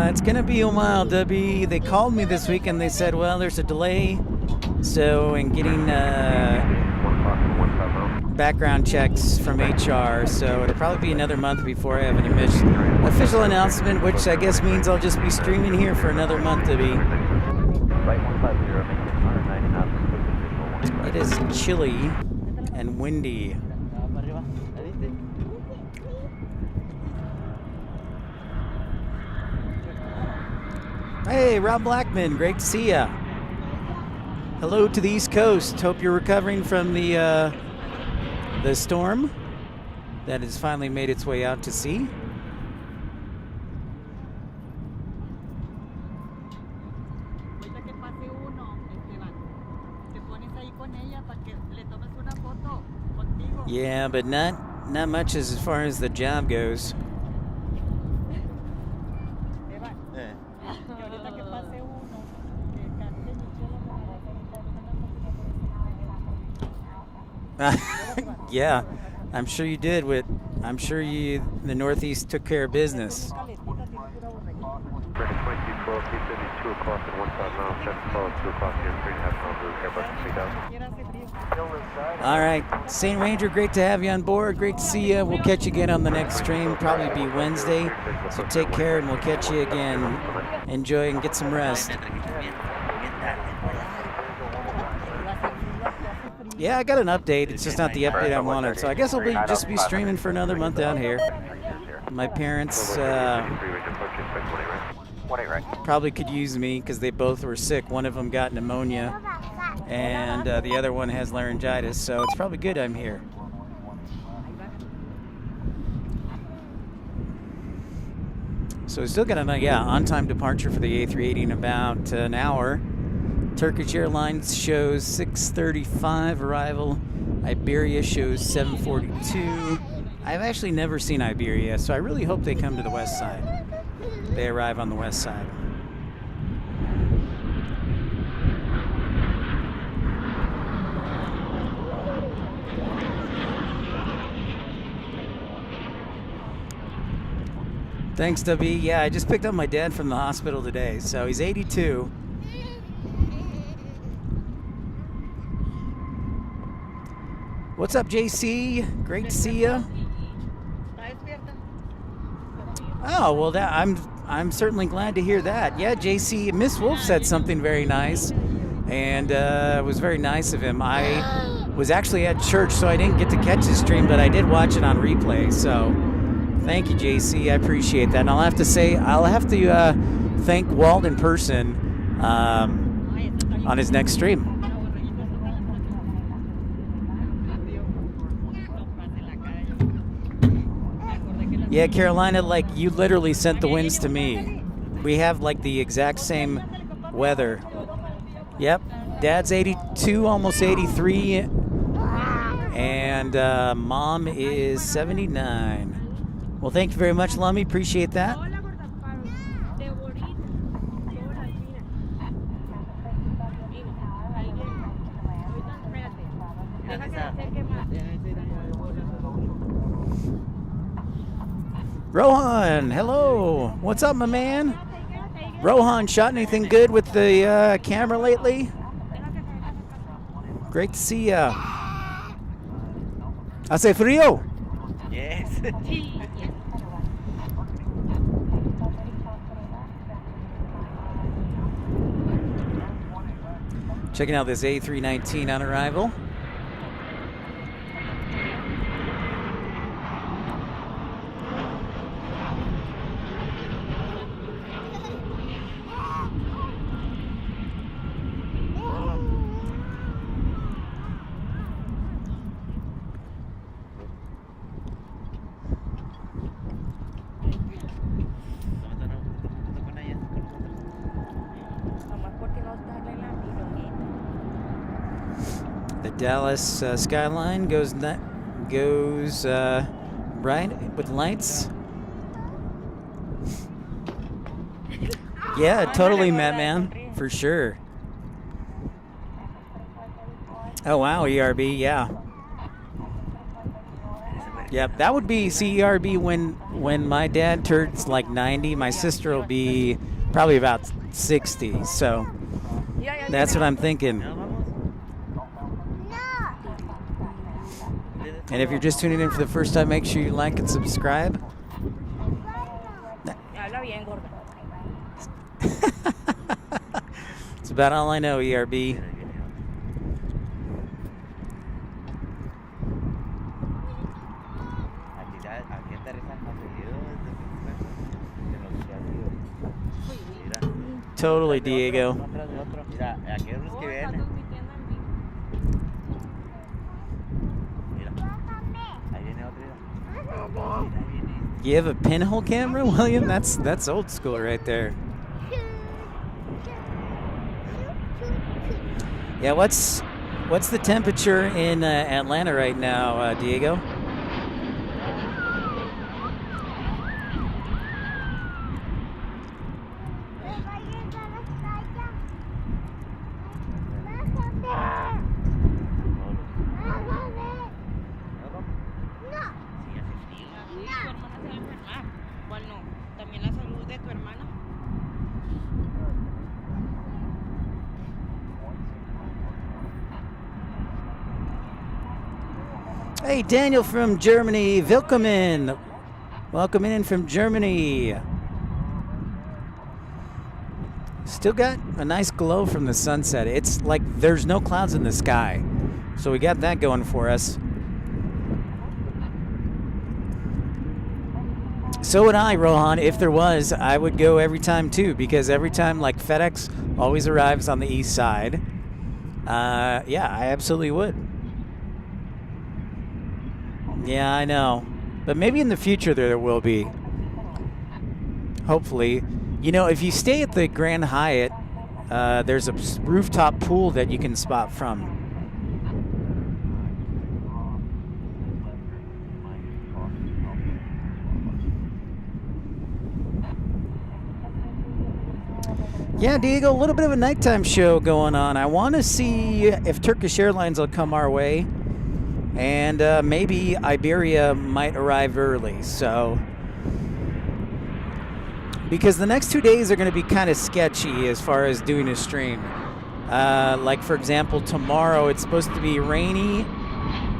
S1: It's gonna be a while, W. They called me this week and they said, well, there's a delay. So, in getting background checks from HR, so it'll probably be another month before I have an official announcement, which I guess means I'll just be streaming here for another month to be. It is chilly and windy. Hey, Rob Blackman, great to see ya. Hello to the East Coast. Hope you're recovering from the storm that has finally made its way out to sea. Yeah, but not much as far as the job goes. Yeah, I'm sure you did. The Northeast took care of business.
S5: 12, he's going to be 2 o'clock and 1 miles, traffic follow 2 o'clock here, 3.5 miles of Airbus 3000.
S1: All right, St. Ranger, great to have you on board. Great to see you. We'll catch you again on the next stream. Probably be Wednesday. So take care, and we'll catch you again. Enjoy and get some rest. Yeah, I got an update. It's just not the update I wanted. So I guess I'll just be streaming for another month down here. My parents probably could use me because they both were sick. One of them got pneumonia, and the other one has laryngitis. So it's probably good I'm here. So we still got a on-time departure for the A380 in about an hour. Turkish Airlines shows 6:35 arrival. Iberia shows 7:42. I've actually never seen Iberia, so I really hope they come to the west side. They arrive on the west side. Thanks, W. Yeah, I just picked up my dad from the hospital today, so he's 82. What's up, JC? Great to see you. Oh, well, I'm certainly glad to hear that. Yeah, JC, Miss Wolf said something very nice, and it was very nice of him. I was actually at church, so I didn't get to catch his stream, but I did watch it on replay. So, thank you, JC. I appreciate that. And I'll have to thank Walt in person on his next stream. Yeah, Carolina, like, you literally sent the winds to me. We have, like, the exact same weather. Yep, Dad's 82, almost 83, and Mom is 79. Well, thank you very much, Lummy. Appreciate that. Rohan, hello. What's up, my man? Rohan, shot anything good with the camera lately? Great to see ya. Hace frío?
S6: Yes.
S1: Checking out this A319 on arrival. Dallas skyline goes bright with lights. Yeah, totally, Madman, for sure. Oh wow, ERB, yeah. Yep, that would be CERB when my dad turns like 90. My sister will be probably about 60. So that's what I'm thinking. And if you're just tuning in for the first time, make sure you like and subscribe. It's about all I know, ERB. Totally, Diego. You have a pinhole camera, William? That's old school right there. Yeah, what's the temperature in Atlanta right now, Diego? Hey, Daniel from Germany. Willkommen. Welcome in from Germany. Still got a nice glow from the sunset. It's like there's no clouds in the sky. So we got that going for us. So would I, Rohan. If there was, I would go every time too, because every time, like, FedEx always arrives on the east side. Yeah, I absolutely would. Yeah, I know. But maybe in the future there will be. Hopefully. You know, if you stay at the Grand Hyatt, there's a rooftop pool that you can spot from. Yeah, Diego, a little bit of a nighttime show going on. I want to see if Turkish Airlines will come our way. And maybe Iberia might arrive early. So, because the next 2 days are going to be kind of sketchy as far as doing a stream. Like, for example, tomorrow it's supposed to be rainy,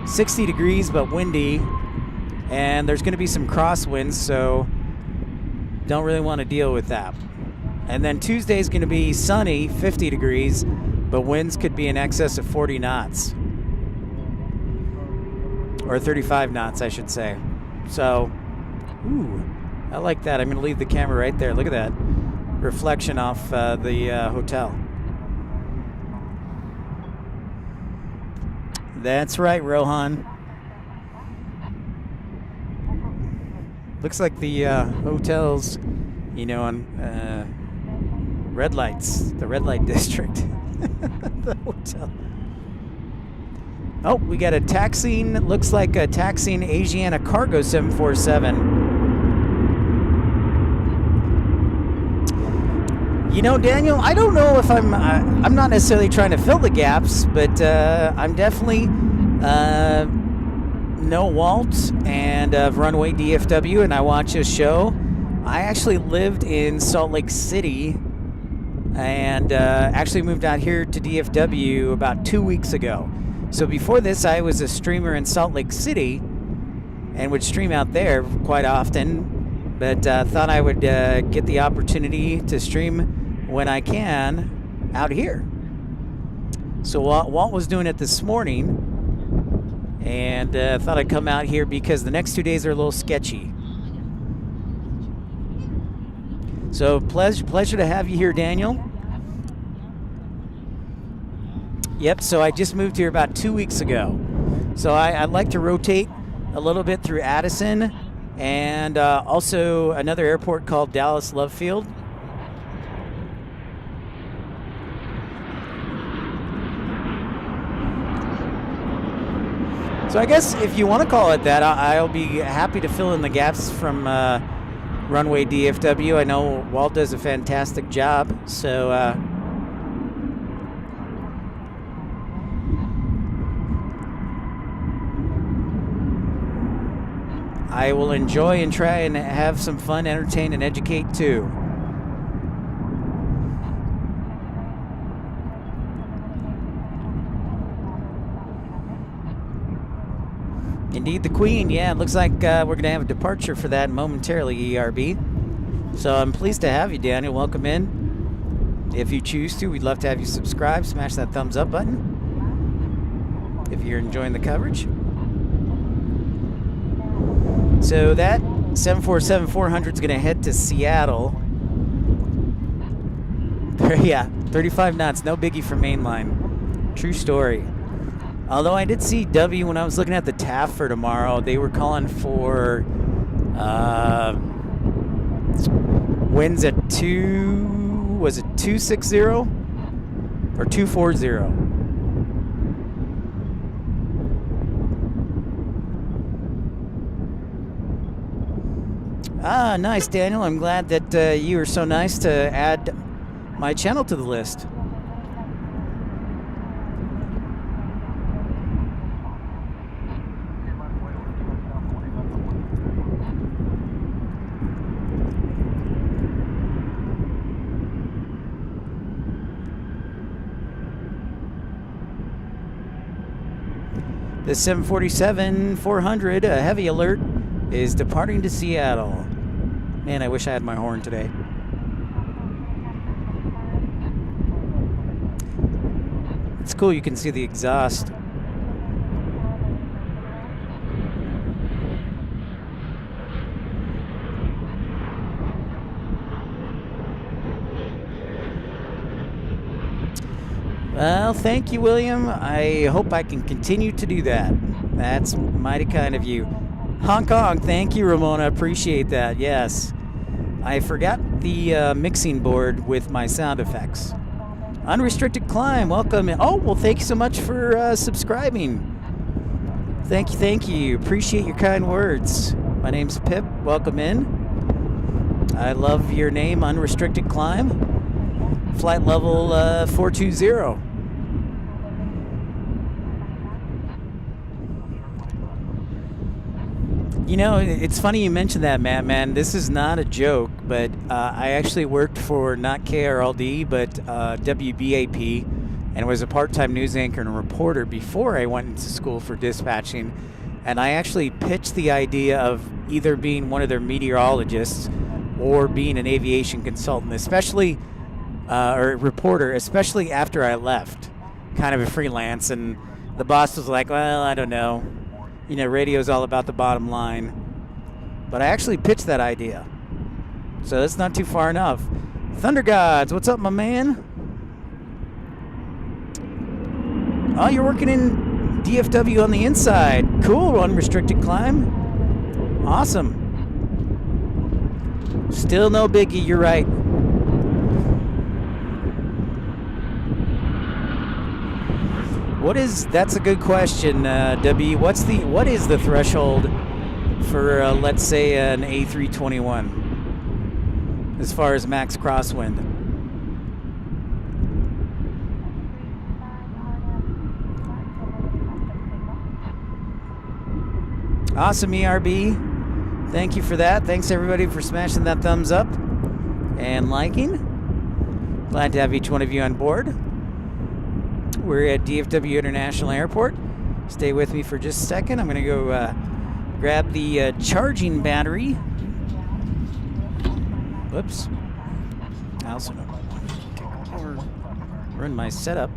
S1: 60 degrees but windy. And there's going to be some crosswinds, so don't really want to deal with that. And then Tuesday is going to be sunny, 50 degrees, but winds could be in excess of 40 knots. Or 35 knots, I should say. So, ooh, I like that. I'm going to leave the camera right there. Look at that reflection off the hotel. That's right, Rohan. Looks like the hotels, you know, on red lights, the red light district. The hotel. Oh, we got a taxiing, looks like a taxiing Asiana Cargo 747. You know, Daniel, I don't know if I'm not necessarily trying to fill the gaps, but I'm definitely know Walt and Runway DFW, and I watch his show. I actually lived in Salt Lake City and actually moved out here to DFW about 2 weeks ago. So before this, I was a streamer in Salt Lake City and would stream out there quite often, but thought I would get the opportunity to stream when I can out here. So Walt was doing it this morning, and thought I'd come out here because the next 2 days are a little sketchy. So pleasure to have you here, Daniel. Yep, so I just moved here about 2 weeks ago. So I'd like to rotate a little bit through Addison and also another airport called Dallas Love Field. So I guess if you want to call it that, I'll be happy to fill in the gaps from Runway DFW. I know Walt does a fantastic job, so I will enjoy and try and have some fun, entertain, and educate too. Indeed, the Queen. Yeah, it looks like we're going to have a departure for that momentarily, ERB. So I'm pleased to have you, Daniel. Welcome in. If you choose to, we'd love to have you subscribe. Smash that thumbs up button if you're enjoying the coverage. So that 747-400 is going to head to Seattle. Yeah, 35 knots. No biggie for mainline. True story. Although I did see W when I was looking at the TAF for tomorrow, they were calling for winds at 260 or 240? Ah, nice, Daniel. I'm glad that you were so nice to add my channel to the list. The 747-400, a heavy alert, is departing to Seattle. Man, I wish I had my horn today. It's cool, you can see the exhaust. Well, thank you, William. I hope I can continue to do that. That's mighty kind of you. Hong Kong, thank you, Ramona. Appreciate that. Yes. I forgot the mixing board with my sound effects. Unrestricted Climb, welcome. Oh, well, thank you so much for subscribing. Thank you. Appreciate your kind words. My name's Pip. Welcome in. I love your name, Unrestricted Climb. Flight level 420. You know, it's funny you mentioned that, Matt, man. This is not a joke, but I actually worked for not KRLD, but WBAP, and was a part-time news anchor and reporter before I went into school for dispatching. And I actually pitched the idea of either being one of their meteorologists or being an aviation consultant, especially, or reporter, especially after I left, kind of a freelance. And the boss was like, well, I don't know. You know, radio's all about the bottom line. But I actually pitched that idea. So that's not too far enough. Thunder Gods, what's up, my man? Oh, you're working in DFW on the inside. Cool, Unrestricted Climb. Awesome. Still no biggie, you're right. That's a good question, W. What is the threshold for, let's say, an A321 as far as max crosswind? Awesome, ERB. Thank you for that. Thanks, everybody, for smashing that thumbs up and liking. Glad to have each one of you on board. We're at DFW International Airport. Stay with me for just a second. I'm going to go grab the charging battery. Whoops. I also ruined my setup.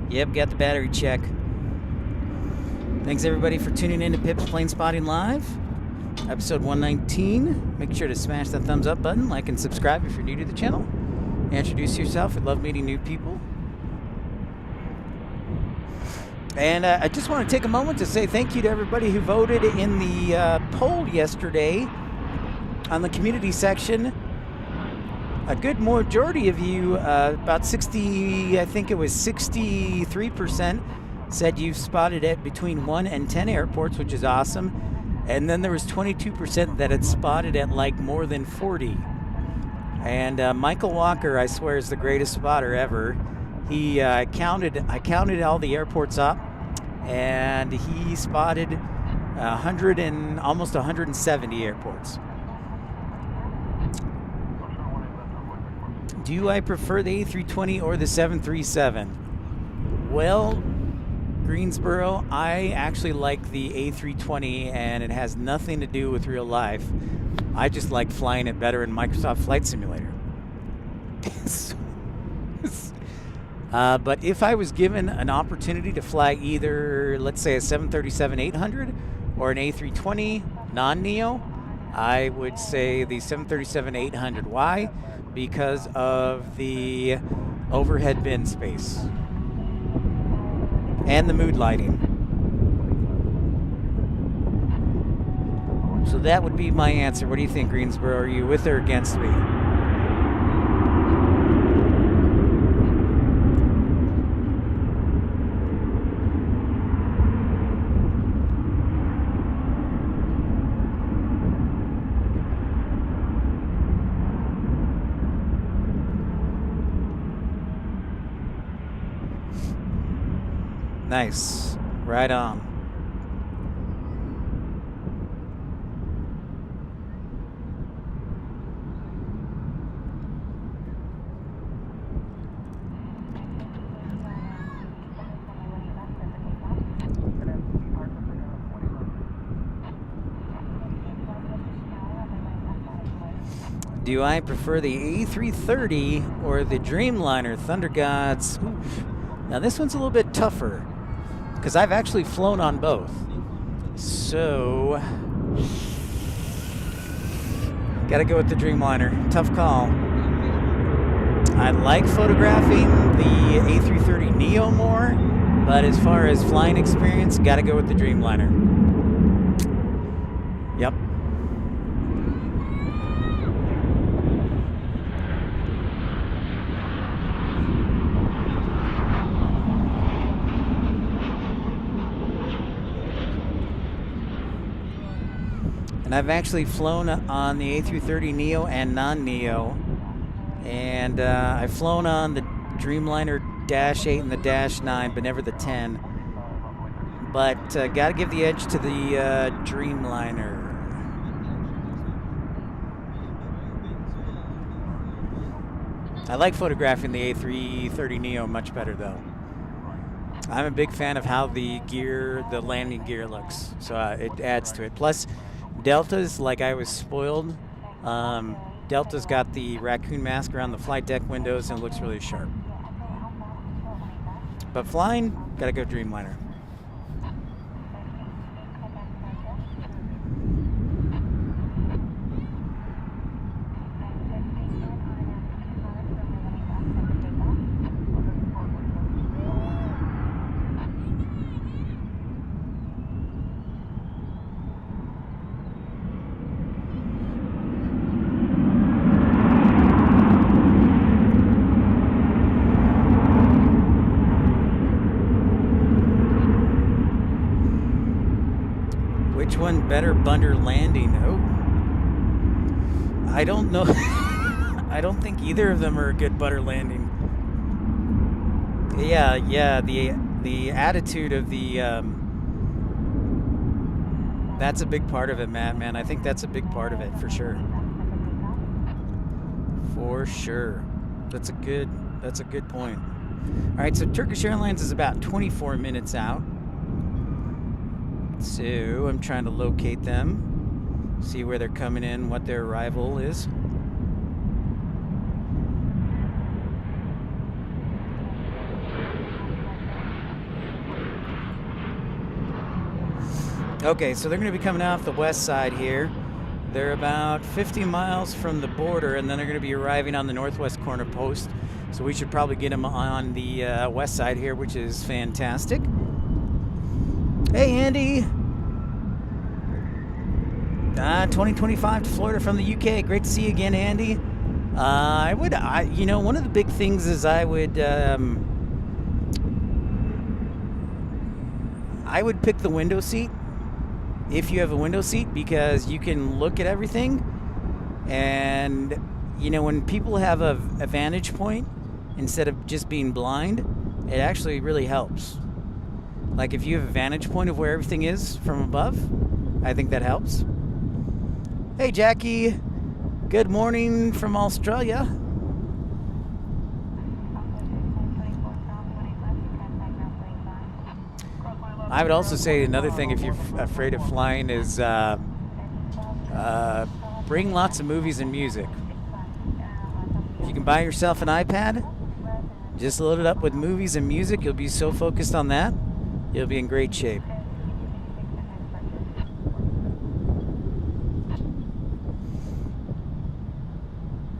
S1: Yep, got the battery check. Thanks everybody for tuning in to Pip's Planespotting Live, episode 119. Make sure to smash that thumbs up button, like and subscribe if you're new to the channel. Introduce yourself. We love meeting new people. And I just want to take a moment to say thank you to everybody who voted in the poll yesterday on the community section. A good majority of you, about 60, I think it was 63%, said you've spotted it between 1 and 10 airports, which is awesome. And then there was 22% that had spotted at like more than 40. And Michael Walker, I swear, is the greatest spotter ever. He counted all the airports up, and he spotted almost 170 airports. Do I prefer the A320 or the 737? Well, Greensboro, I actually like the A320, and it has nothing to do with real life. I just like flying it better in Microsoft Flight Simulator. But if I was given an opportunity to fly either, let's say, a 737-800 or an A320 non-neo, I would say the 737-800. Why? Because of the overhead bin space and the mood lighting. So that would be my answer. What do you think, Greensboro? Are you with or against me? Nice. Right on. Do I prefer the A330 or the Dreamliner Thunder Gods? Oof. Now this one's a little bit tougher because I've actually flown on both. So, gotta go with the Dreamliner. Tough call. I like photographing the A330 Neo more, but as far as flying experience, gotta go with the Dreamliner. Yep. And I've actually flown on the A330 Neo and non-Neo. And I've flown on the Dreamliner Dash 8 and the Dash 9, but never the 10. But got to give the edge to the Dreamliner. I like photographing the A330 Neo much better, though. I'm a big fan of how the gear, the landing gear looks. So it adds to it. Plus, Delta's, like I was spoiled. Delta's got the raccoon mask around the flight deck windows and it looks really sharp. But flying, gotta go Dreamliner. Which one better bunder landing? Oh, I don't know. I don't think either of them are a good butter landing. Yeah. The attitude of the that's a big part of it, Matt. Man, I think that's a big part of it for sure. For sure. That's a good point. All right, so Turkish Airlines is about 24 minutes out. So I'm trying to locate them, see where they're coming in, what their arrival is. Okay, so they're going to be coming off the west side here. They're about 50 miles from the border, and then they're going to be arriving on the northwest corner post. So we should probably get them on the west side here, which is fantastic. Hey, Andy. 2025 to Florida from the UK. Great to see you again, Andy. One of the big things is I would pick the window seat if you have a window seat because you can look at everything. And, when people have a vantage point instead of just being blind, it actually really helps. Like if you have a vantage point of where everything is from above, I think that helps. Hey, Jackie. Good morning from Australia. I would also say another thing if you're afraid of flying is bring lots of movies and music. If you can buy yourself an iPad, Just load it up with movies and music. You'll be so focused on that, you'll be in great shape.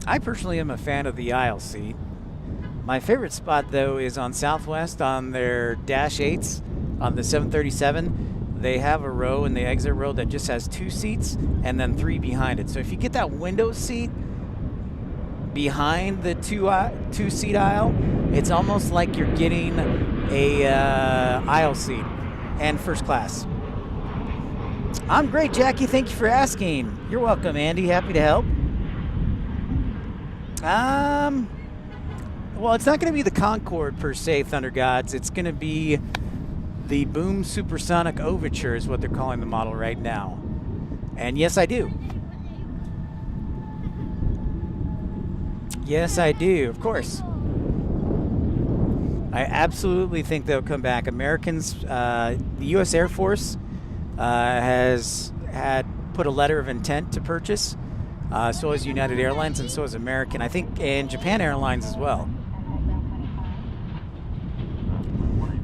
S1: I personally am a fan of the aisle seat. My favorite spot, though, is on Southwest on their Dash 8s on the 737. They have a row in the exit row that just has 2 seats and then 3 behind it. So if you get that window seat behind the two-seat aisle, it's almost like you're getting a aisle seat and first class. I'm great, Jackie. Thank you for asking. You're welcome, Andy. Happy to help. Well, it's not going to be the Concorde per se, Thunder Gods. It's going to be the Boom Supersonic Overture is what they're calling the model right now. And yes, I do. Yes, I do, of course. I absolutely think they'll come back. Americans, the U.S. Air Force has put a letter of intent to purchase. So has United Airlines, and so has American, I think, and Japan Airlines as well.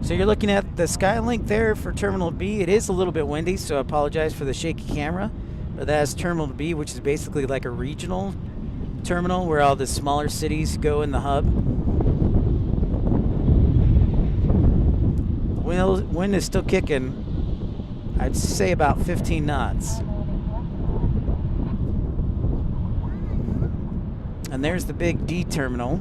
S1: So you're looking at the Skylink there for Terminal B. It is a little bit windy, so I apologize for the shaky camera. But that's Terminal B, which is basically like a regional terminal where all the smaller cities go in the hub. The wind is still kicking, I'd say about 15 knots. And there's the big D terminal.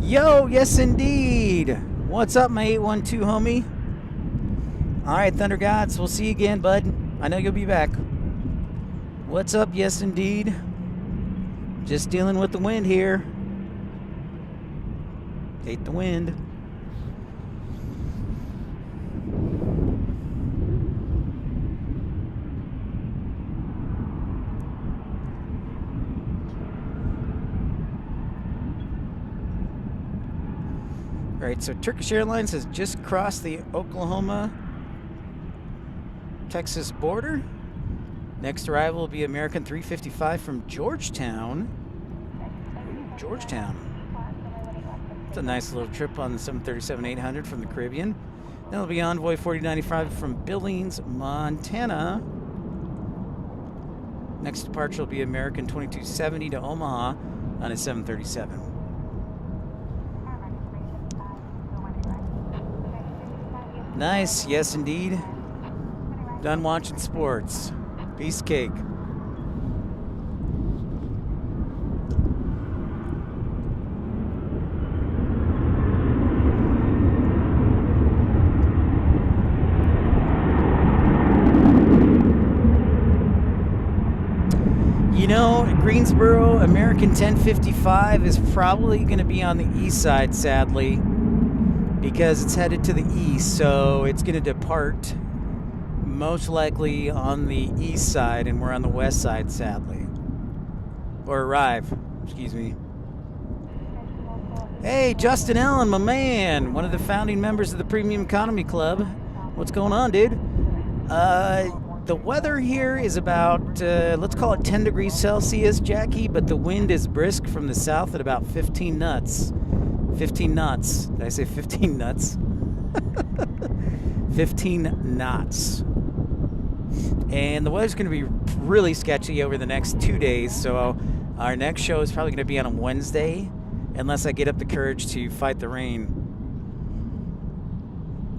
S1: Yo, yes indeed. What's up, my 812 homie? All right, Thunder Gods, we'll see you again, bud. I know you'll be back. What's up, yes indeed. Just dealing with the wind here. Hate the wind. All right, so Turkish Airlines has just crossed the Oklahoma-Texas border. Next arrival will be American 355 from Georgetown. Ooh, Georgetown. It's a nice little trip on the 737-800 from the Caribbean. Then it'll be Envoy 4095 from Billings, Montana. Next departure will be American 2270 to Omaha on a 737. Nice, yes indeed. Done watching sports. Piece of cake. You know, Greensboro, American 1055 is probably going to be on the east side, sadly, because it's headed to the east, so it's going to depart most likely on the east side, and we're on the west side, sadly. Or arrive, excuse me. Hey, Justin Allen, my man, one of the founding members of the Premium Economy Club. What's going on, dude? The weather here is about, let's call it 10 degrees Celsius, Jackie, but the wind is brisk from the south at about 15 knots. 15 knots. Did I say 15 nuts? 15 knots. And the weather's going to be really sketchy over the next 2 days, so our next show is probably going to be on a Wednesday, unless I get up the courage to fight the rain.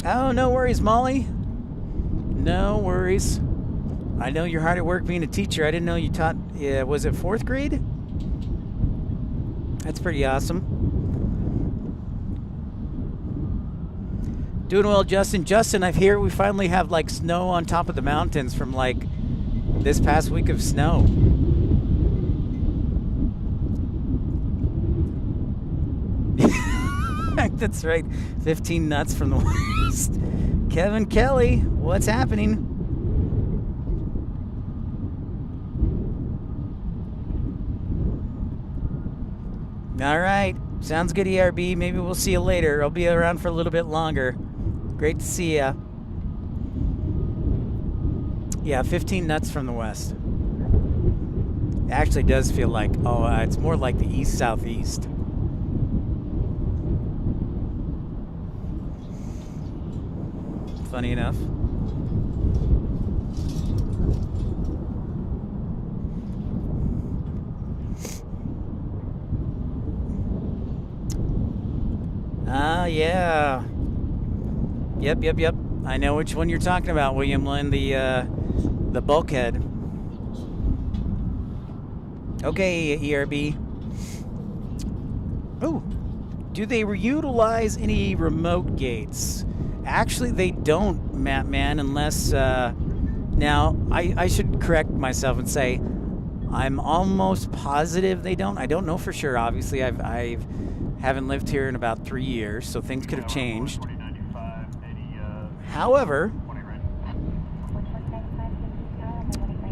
S1: Oh, no worries, Molly. No worries. I know you're hard at work being a teacher. I didn't know you taught, was it 4th grade? That's pretty awesome. Doing well, Justin. Justin, I hear we finally have like snow on top of the mountains from like this past week of snow. That's right. 15 nuts from the west. Kevin Kelly, what's happening? All right. Sounds good, ERB. Maybe we'll see you later. I'll be around for a little bit longer. Great to see ya. Yeah, 15 nuts from the west. It actually does feel like, it's more like the east-southeast. Funny enough. Yeah. Yep. I know which one you're talking about, William Lynn, the bulkhead. Okay, ERB. Oh, do they utilize any remote gates? Actually, they don't, Man, unless, now, I should correct myself and say, I'm almost positive they don't. I don't know for sure, obviously. I haven't lived here in about 3 years, so things could have changed. However,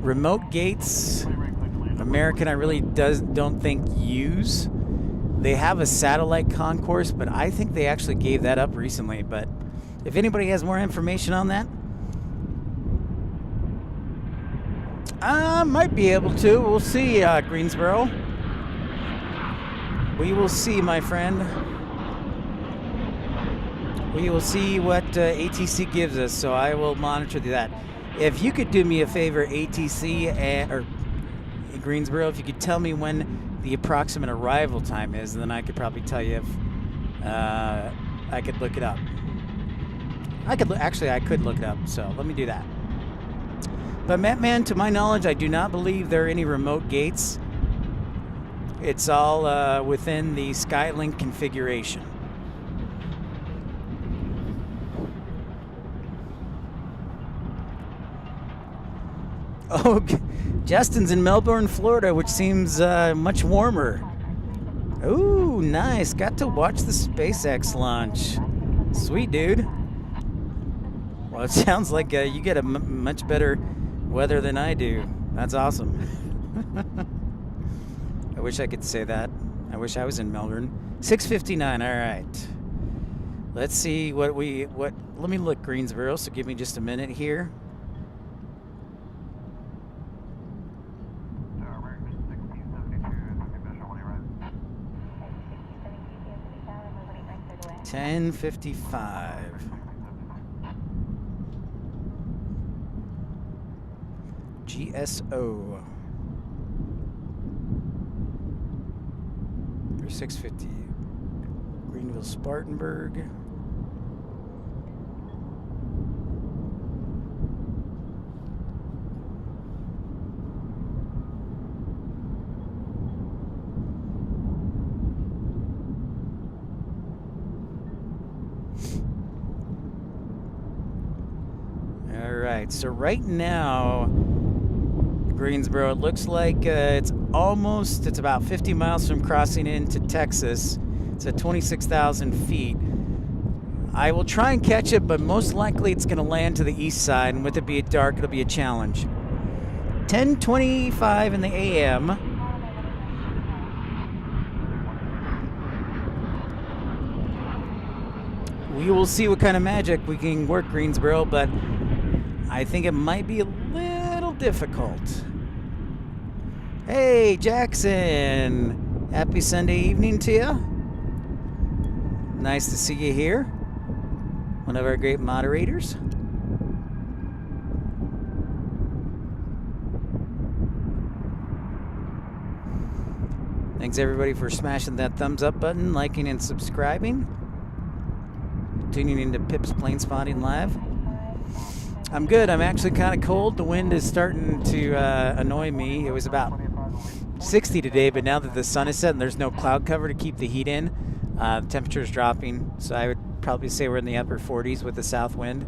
S1: remote gates, American I really don't think use. They have a satellite concourse, but I think they actually gave that up recently. But if anybody has more information on that, I might be able to. We'll see, Greensboro. We will see, my friend. We will see what ATC gives us, so I will monitor that. If you could do me a favor, ATC, or Greensboro, if you could tell me when the approximate arrival time is, then I could probably tell you if I could look it up. I could look it up, so let me do that. But Man, to my knowledge, I do not believe there are any remote gates. It's all within the Skylink configuration. Oh, Justin's in Melbourne, Florida, which seems much warmer. Ooh, nice. Got to watch the SpaceX launch. Sweet, dude. Well, it sounds like you get a much better weather than I do. That's awesome. I wish I could say that. I wish I was in Melbourne. 6:59. All right. Let's see what. Let me look, Greensboro. So give me just a minute here. $10:55. GSO. 3650. Greenville, Spartanburg. All right, so right now, Greensboro, it looks like it's about 50 miles from crossing into Texas. It's at 26,000 feet. I will try and catch it, but most likely it's going to land to the east side, and with it being dark, it'll be a challenge. 10:25 in the AM. We will see what kind of magic we can work, Greensboro, but I think it might be a little difficult. Hey, Jackson. Happy Sunday evening to you. Nice to see you here. One of our great moderators. Thanks everybody for smashing that thumbs up button, liking and subscribing. Tuning into Pip's Planespotting Live. I'm good. I'm actually kind of cold. The wind is starting to annoy me. It was about 60 today, but now that the sun is set and there's no cloud cover to keep the heat in, the temperature is dropping. So I would probably say we're in the upper 40s with the south wind.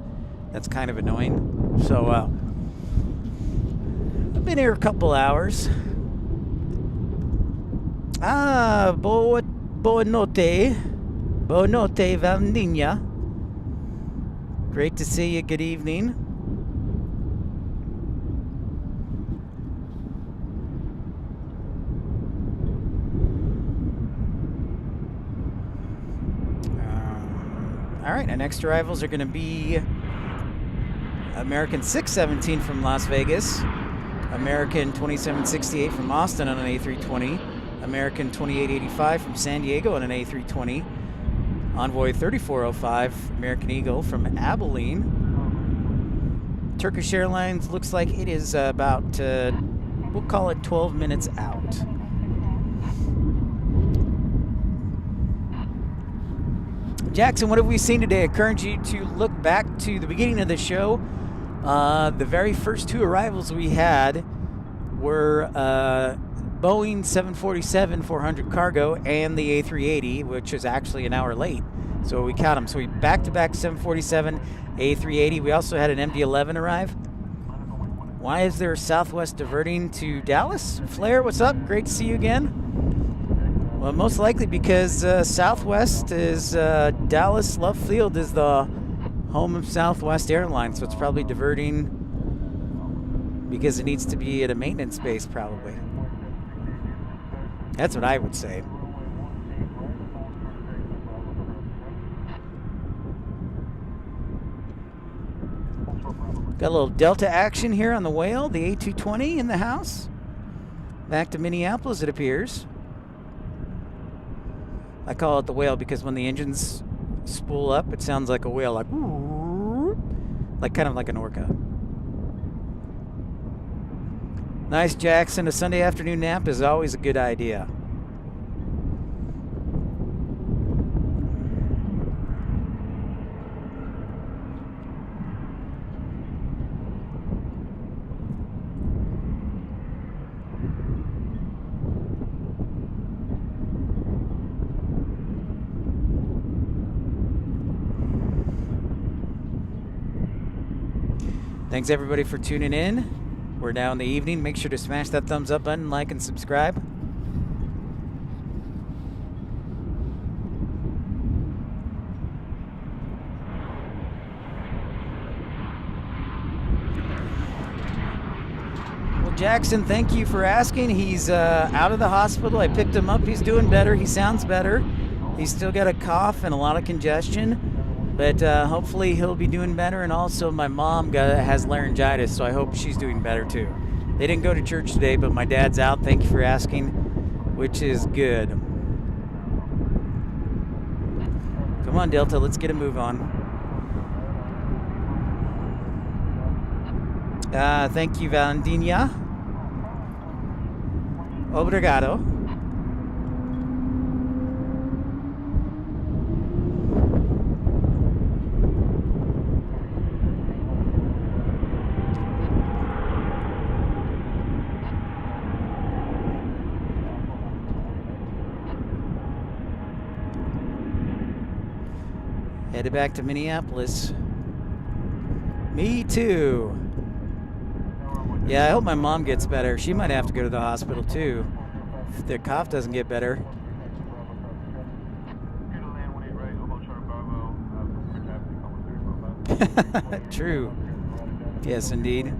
S1: That's kind of annoying. So I've been here a couple hours. Buonanotte. Buonanotte, Valdigna. Great to see you. Good evening. All right, our next arrivals are going to be American 617 from Las Vegas, American 2768 from Austin on an A320. American 2885 from San Diego on an A320. Envoy 3405, American Eagle from Abilene. Turkish Airlines looks like it is about, we'll call it 12 minutes out. Jackson, what have we seen today? I encourage you to look back to the beginning of the show. The very first two arrivals we had were Boeing 747-400 cargo and the A380, which is actually an hour late. So we count them. So we back-to-back 747, A380. We also had an MD-11 arrive. Why is there Southwest diverting to Dallas? Flair, what's up? Great to see you again. Well, most likely because Southwest is Dallas Love Field is the home of Southwest Airlines, so it's probably diverting because it needs to be at a maintenance base, probably. That's what I would say. Got a little Delta action here on the Whale, the A220 in the house. Back to Minneapolis, it appears. I call it the Whale because when the engines spool up, it sounds like a whale, like kind of like an orca. Nice, Jackson. A Sunday afternoon nap is always a good idea. Thanks everybody for tuning in. We're now in the evening. Make sure to smash that thumbs up button, like and subscribe. Well, Jackson, thank you for asking. He's out of the hospital. I picked him up. He's doing better. He sounds better. He's still got a cough and a lot of congestion. But hopefully he'll be doing better, and also my mom has laryngitis, so I hope she's doing better too. They didn't go to church today, but my dad's out. Thank you for asking, which is good. Come on, Delta, let's get a move on. Thank you, Valentina. Obrigado. Headed back to Minneapolis. Me too. Yeah, I hope my mom gets better. She might have to go to the hospital too if the cough doesn't get better. True. Yes, indeed.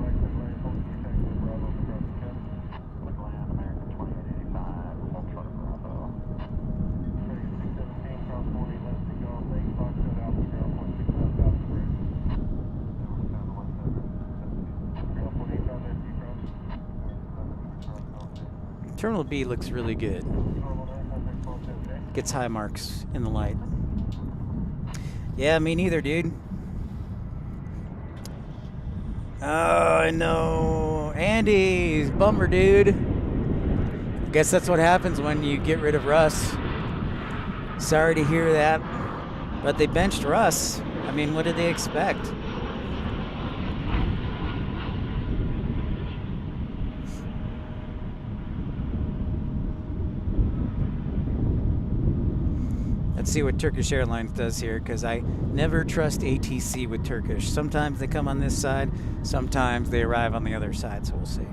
S1: Terminal B looks really good. Gets high marks in the light. Yeah, me neither, dude. Oh, I know. Andy, bummer, dude. I guess that's what happens when you get rid of Russ. Sorry to hear that. But they benched Russ. I mean, what did they expect? Let's see what Turkish Airlines does here, because I never trust ATC with Turkish. Sometimes they come on this side, sometimes they arrive on the other side, so we'll see.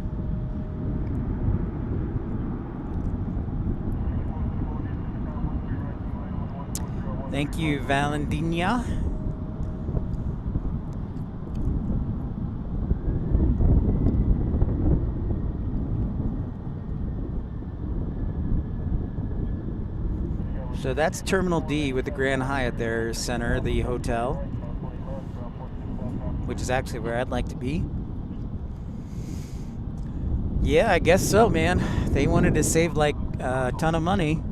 S1: Thank you, Valentina. So that's Terminal D with the Grand Hyatt there, center, the hotel, which is actually where I'd like to be. Yeah, I guess so, man. They wanted to save like a ton of money.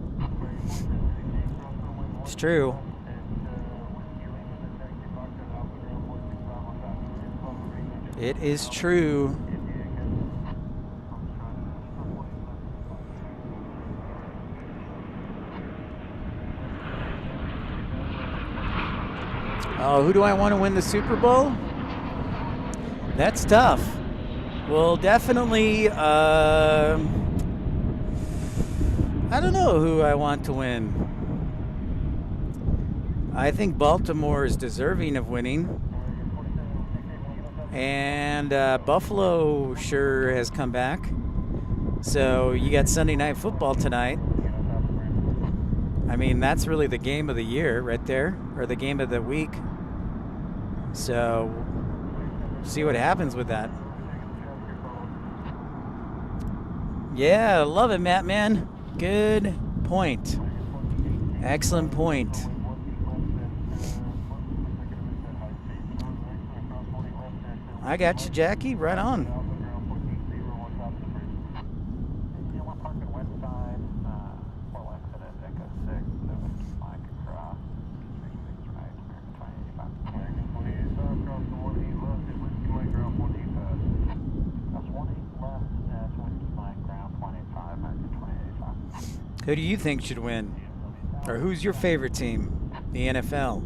S1: It's true. It is true. Oh, who do I want to win the Super Bowl? That's tough. Well, definitely, I don't know who I want to win. I think Baltimore is deserving of winning. And Buffalo sure has come back. So you got Sunday Night Football tonight. I mean, that's really the game of the year right there, or the game of the week. So see what happens with that. Yeah, love it, Matt, man. Good point. Excellent point. I got you, Jackie. Right on. Who do you think should win? Or who's your favorite team? The NFL.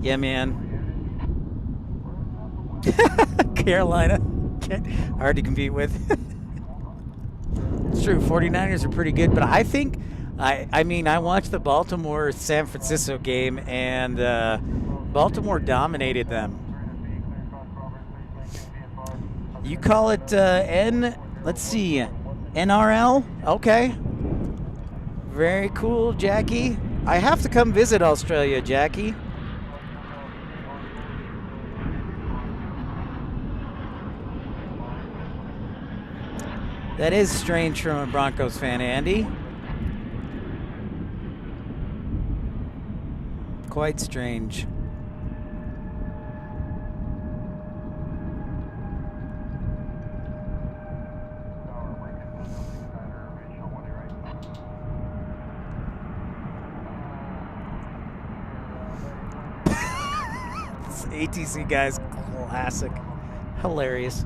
S1: Yeah, man. Carolina. Hard to compete with. It's true. 49ers are pretty good, but I think, I mean, I watched the Baltimore-San Francisco game, and Baltimore dominated them. You call it let's see, NRL? Okay. Very cool, Jackie. I have to come visit Australia, Jackie. That is strange from a Broncos fan, Andy. Quite strange. This ATC guy's classic. Hilarious.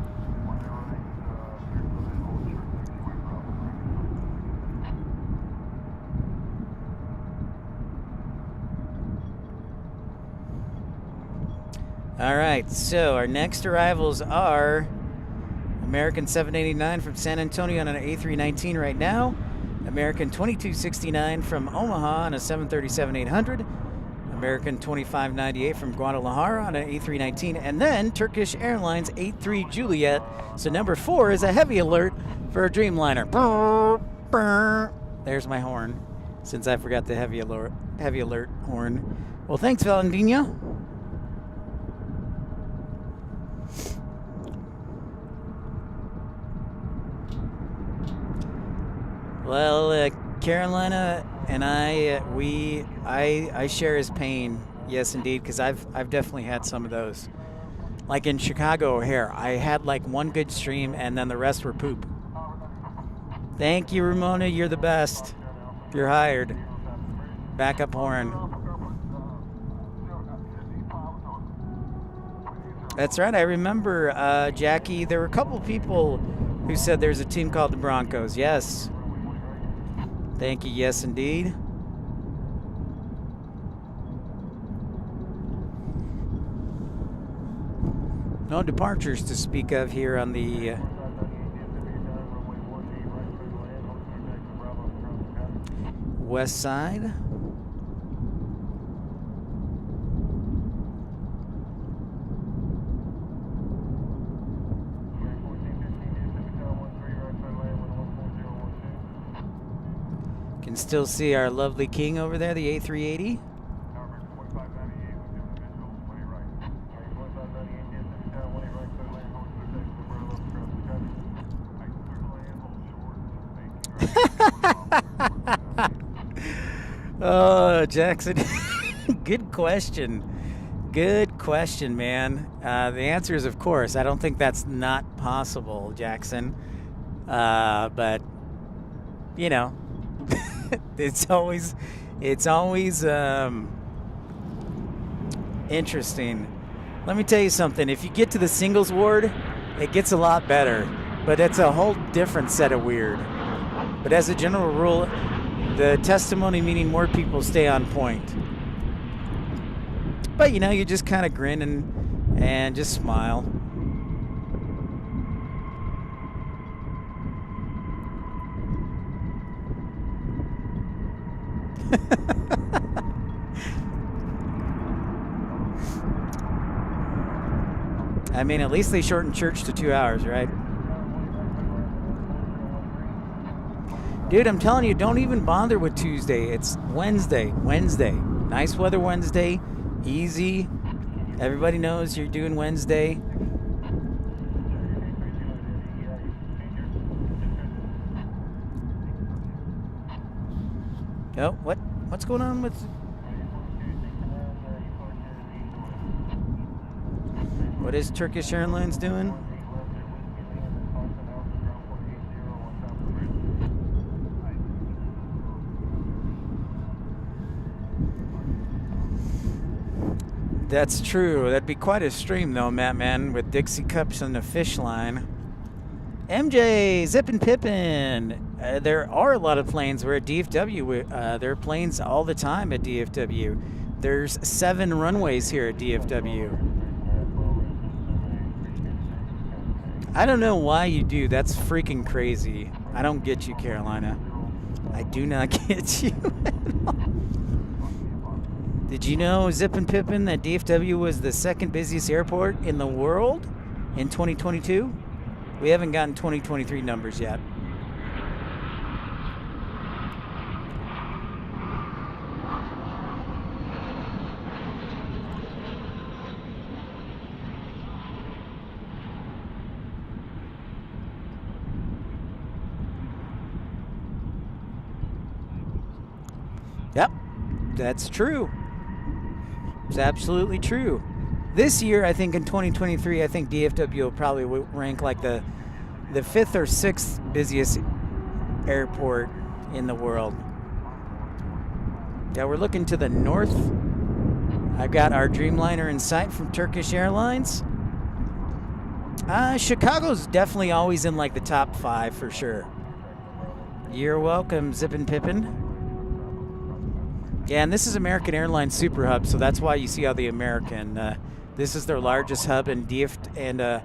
S1: All right, so our next arrivals are American 789 from San Antonio on an A319 right now, American 2269 from Omaha on a 737-800, American 2598 from Guadalajara on an A319, and then Turkish Airlines 83 Juliet. So number 4 is a heavy alert for a Dreamliner. There's my horn, since I forgot the heavy alert horn. Well, thanks, Valentina. Well, Carolina and I share his pain. Yes, indeed, because I've definitely had some of those. Like in Chicago O'Hare, I had like one good stream, and then the rest were poop. Thank you, Ramona. You're the best. You're hired. Backup horn. That's right. I remember, Jackie. There were a couple people who said there's a team called the Broncos. Yes. Thank you. Yes, indeed. No departures to speak of here on the west side. Can still see our lovely king over there, the A380. Oh, Jackson. Good question. Good question, man. The answer is, of course. I don't think that's not possible, Jackson. But, you know, it's always interesting. Let me tell you something. If you get to the singles ward, it gets a lot better. But it's a whole different set of weird. But as a general rule, the testimony meaning more people stay on point. But, you know, you just kind of grin and just smile. I mean, at least they shortened church to 2 hours, right? Dude, I'm telling you, don't even bother with Tuesday. It's Wednesday. Nice weather Wednesday. Easy. Everybody knows you're doing Wednesday. Oh, what's going on with... What is Turkish Airlines doing? That's true. That'd be quite a stream, though, Matt, man, with Dixie Cups and the fish line. MJ, Zippin' Pippin. There are a lot of planes. We're at DFW. There are planes all the time at DFW. There's 7 runways here at DFW. I don't know why you do. That's freaking crazy. I don't get you, Carolina. I do not get you at all. Did you know, Zippin' Pippin, that DFW was the second busiest airport in the world in 2022? We haven't gotten 2023 numbers yet. Yep, that's true. It's absolutely true. This year, I think in 2023, I think DFW will probably rank like the 5th or 6th busiest airport in the world. Yeah, we're looking to the north. I've got our Dreamliner in sight from Turkish Airlines. Chicago's definitely always in like the top 5 for sure. You're welcome, Zippin' Pippin. Yeah, and this is American Airlines Super Hub, so that's why you see all the American. This is their largest hub, and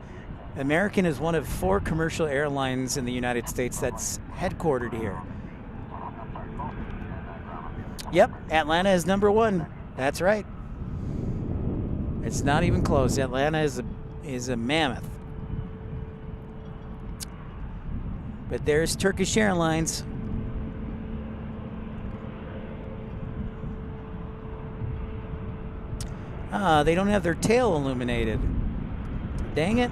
S1: American is one of 4 commercial airlines in the United States that's headquartered here. Yep, Atlanta is number 1. That's right. It's not even close. Atlanta is a mammoth. But there's Turkish Airlines. They don't have their tail illuminated. Dang it.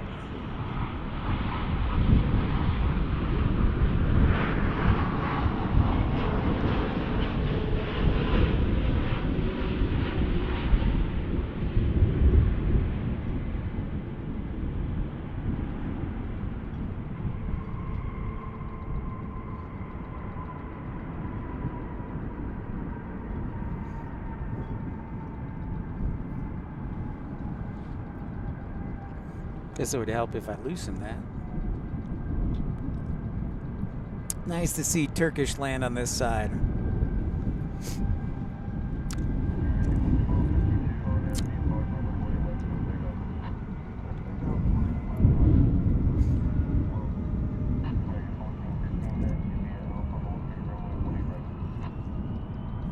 S1: Guess it would help if I loosened that. Nice to see Turkish land on this side.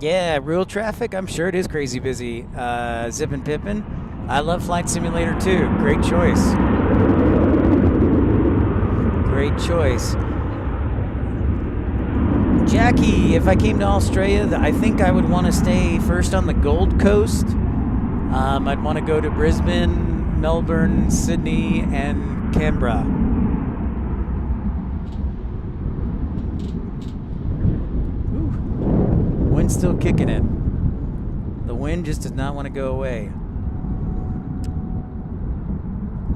S1: Yeah, real traffic. I'm sure it is crazy busy. Zippin' Pippin. I love Flight Simulator too. Great choice. Great choice. Jackie, if I came to Australia, I think I would want to stay first on the Gold Coast. I'd want to go to Brisbane, Melbourne, Sydney, and Canberra. Ooh. Wind's still kicking in. The wind just does not want to go away.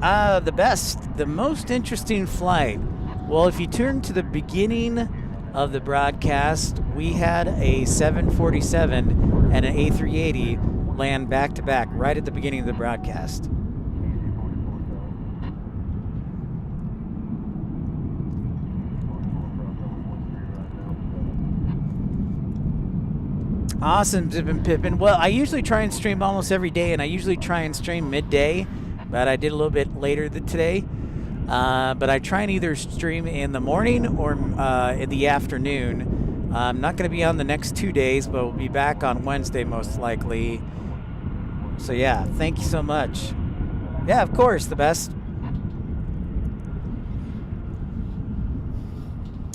S1: The most interesting flight. Well, if you turn to the beginning of the broadcast, we had a 747 and an A380 land back to back right at the beginning of the broadcast. Awesome, Zippin' Pippin. Well, I usually try and stream almost every day, and I usually try and stream midday, but I did a little bit later today. But I try and either stream in the morning or in the afternoon. I'm not going to be on the next 2 days, but we'll be back on Wednesday most likely. So yeah, thank you so much. Yeah, of course, the best.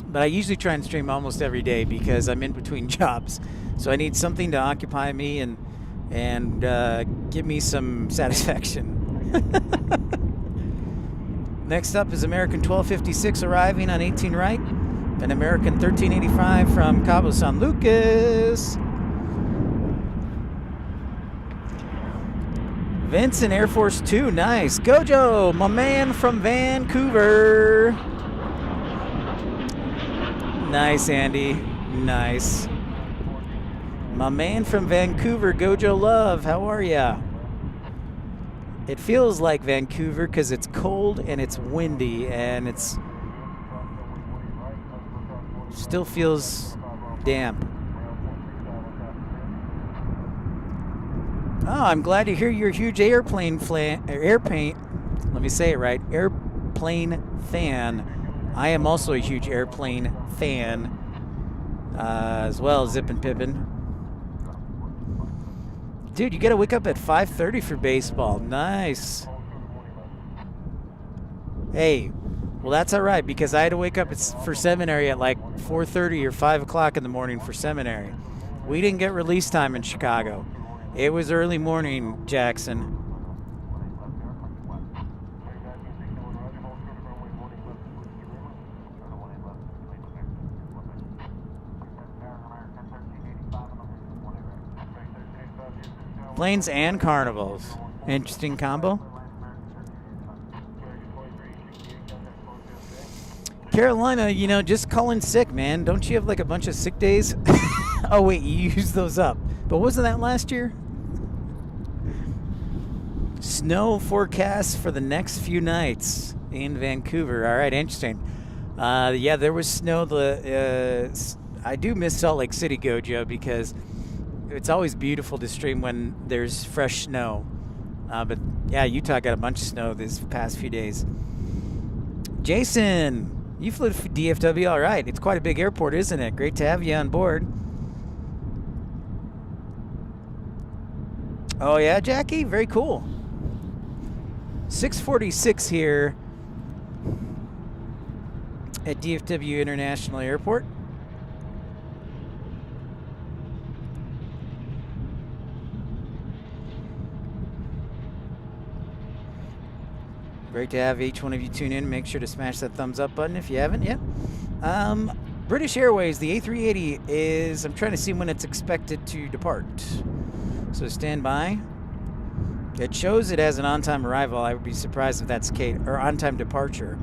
S1: But I usually try and stream almost every day because I'm in between jobs. So I need something to occupy me and give me some satisfaction. Next up is American 1256 arriving on 18 right, and American 1385 from Cabo San Lucas. Vincent, Air Force 2, nice. Gojo, my man from Vancouver. Nice, Andy, nice. My man from Vancouver, Gojo Love, how are ya? It feels like Vancouver because it's cold and it's windy and it's still feels damp. Oh, I'm glad to hear you're a huge airplane fan. Let me say it right. Airplane fan. I am also a huge airplane fan as well, Zippin' Pippin. Dude, you gotta wake up at 5:30 for baseball. Nice. Hey, well that's all right because I had to wake up for seminary at like 4:30 or 5 o'clock in the morning for seminary. We didn't get release time in Chicago. It was early morning, Jackson. Planes and carnivals. Interesting combo. Carolina, you know, just calling sick, man. Don't you have like a bunch of sick days? Oh, wait, you used those up. But wasn't that last year? Snow forecast for the next few nights in Vancouver. All right, interesting. Yeah, there was snow. I do miss Salt Lake City, Gojo, because it's always beautiful to stream when there's fresh snow. But yeah, Utah got a bunch of snow these past few days. Jason, you flew to DFW, all right. It's quite a big airport, isn't it? Great to have you on board. Oh yeah, Jackie, very cool. 646 here at DFW International Airport. Great to have each one of you tune in. Make sure to smash that thumbs up button if you haven't yet. British Airways, the A380 is, I'm trying to see when it's expected to depart. So stand by. It shows it as an on-time arrival. I would be surprised if that's the case, or on-time departure.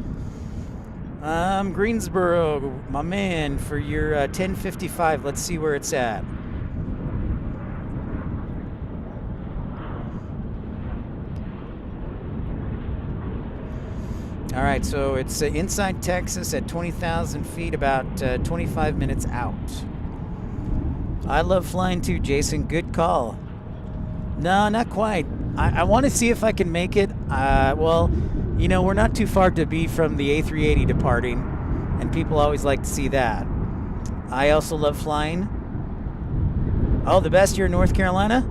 S1: Greensboro, my man, for your 1055. Let's see where it's at. All right, so it's inside Texas at 20,000 feet, about 25 minutes out. I love flying too, Jason. Good call. No, not quite. I want to see if I can make it. Well, you know, we're not too far to be from the A380 departing, and people always like to see that. I also love flying. Oh, the best, you're in North Carolina?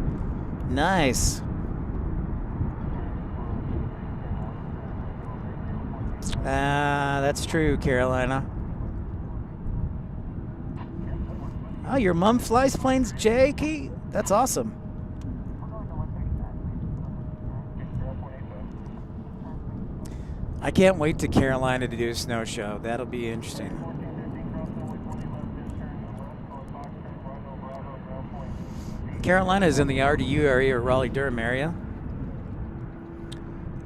S1: Nice. That's true, Carolina. Oh, your mom flies planes, Jake? That's awesome. I can't wait to Carolina to do a snow show. That'll be interesting. Carolina is in the RDU area or Raleigh-Durham area.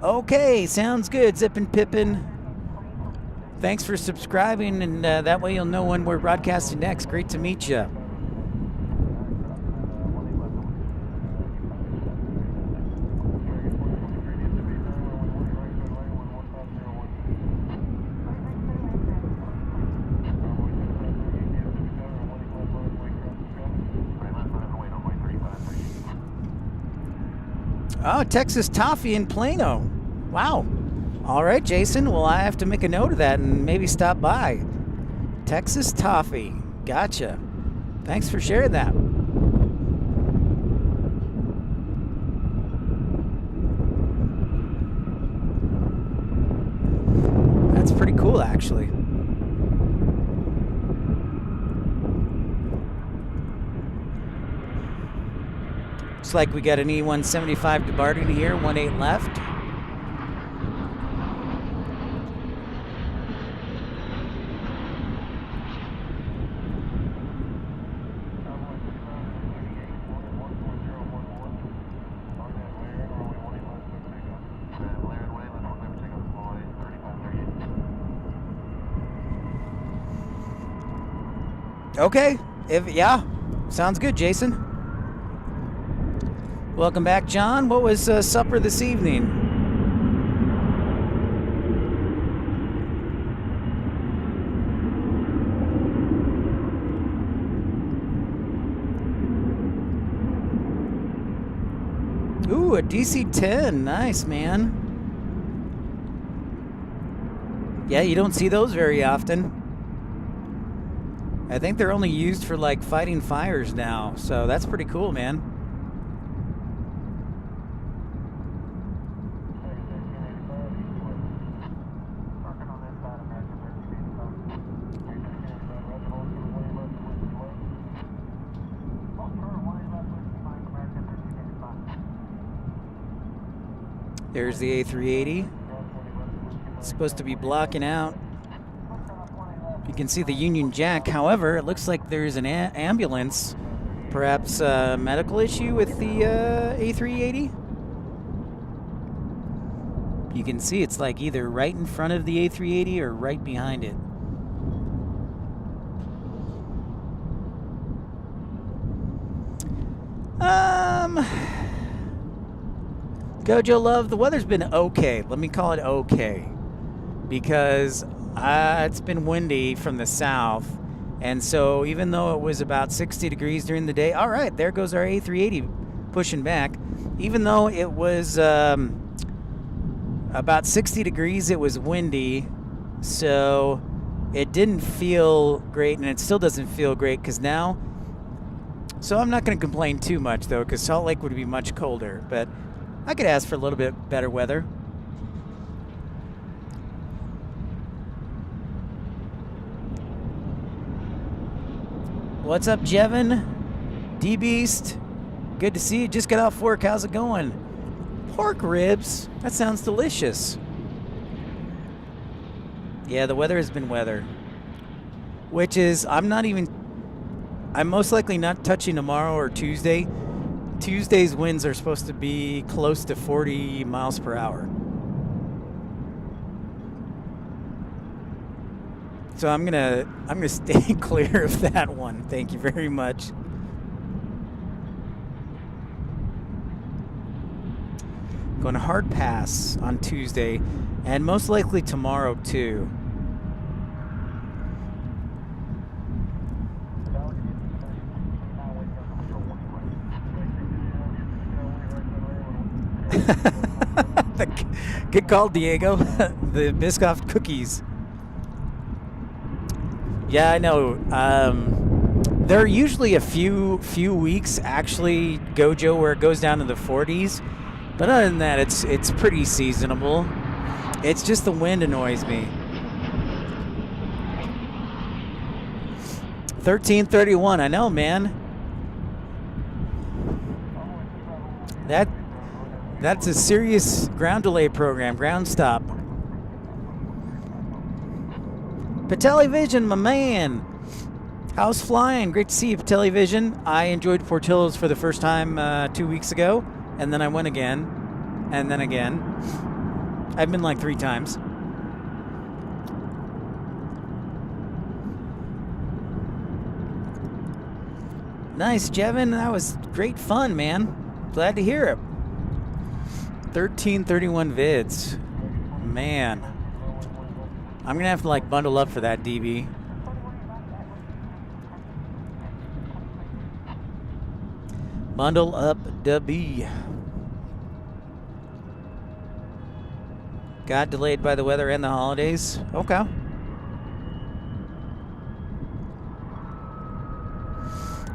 S1: Okay, sounds good, Zippin' Pippin. Thanks for subscribing, and that way you'll know when we're broadcasting next. Great to meet you. Oh, Texas Toffee in Plano. Wow. All right, Jason. Well, I have to make a note of that and maybe stop by. Texas Toffee. Gotcha. Thanks for sharing that. That's pretty cool, actually. Looks like we got an E175 departing here, 18 left. Okay, yeah, sounds good, Jason. Welcome back, John. What was supper this evening? Ooh, a DC-10. Nice, man. Yeah, you don't see those very often. I think they're only used for like fighting fires now, so that's pretty cool, man. There's the A380. It's supposed to be blocking out. You can see the Union Jack. However, it looks like there's an ambulance. Perhaps a medical issue with the A380? You can see it's like either right in front of the A380 or right behind it. Gojo Love, the weather's been okay. Let me call it okay. Because it's been windy from the south. And so even though it was about 60 degrees during the day, all right, there goes our A380 pushing back. Even though it was about 60 degrees, it was windy. So it didn't feel great, and it still doesn't feel great because now. So I'm not going to complain too much, though, because Salt Lake would be much colder. But I could ask for a little bit better weather. What's up, Jevin? D-Beast? Good to see you. Just got off work. How's it going? Pork ribs? That sounds delicious. Yeah, the weather has been weather. Which is, I'm most likely not touching tomorrow or Tuesday. Tuesday's winds are supposed to be close to 40 miles per hour. So I'm gonna stay clear of that one. Thank you very much. Going to hard pass on Tuesday, and most likely tomorrow too. Good call, Diego. The Biscoff cookies. Yeah, I know. There are usually a few weeks, actually, Gojo, where it goes down to the 40s. But other than that, it's pretty seasonable. It's just the wind annoys me. 1331. I know, man. That's a serious ground delay program, ground stop. Television, my man. How's flying? Great to see you, Television. I enjoyed Portillo's for the first time 2 weeks ago, and then I went again, and then again. I've been like 3 times. Nice, Jevin. That was great fun, man. Glad to hear it. 1331 vids. Man. I'm going to have to like bundle up for that, DB. Bundle up, DB. Got delayed by the weather and the holidays. Okay.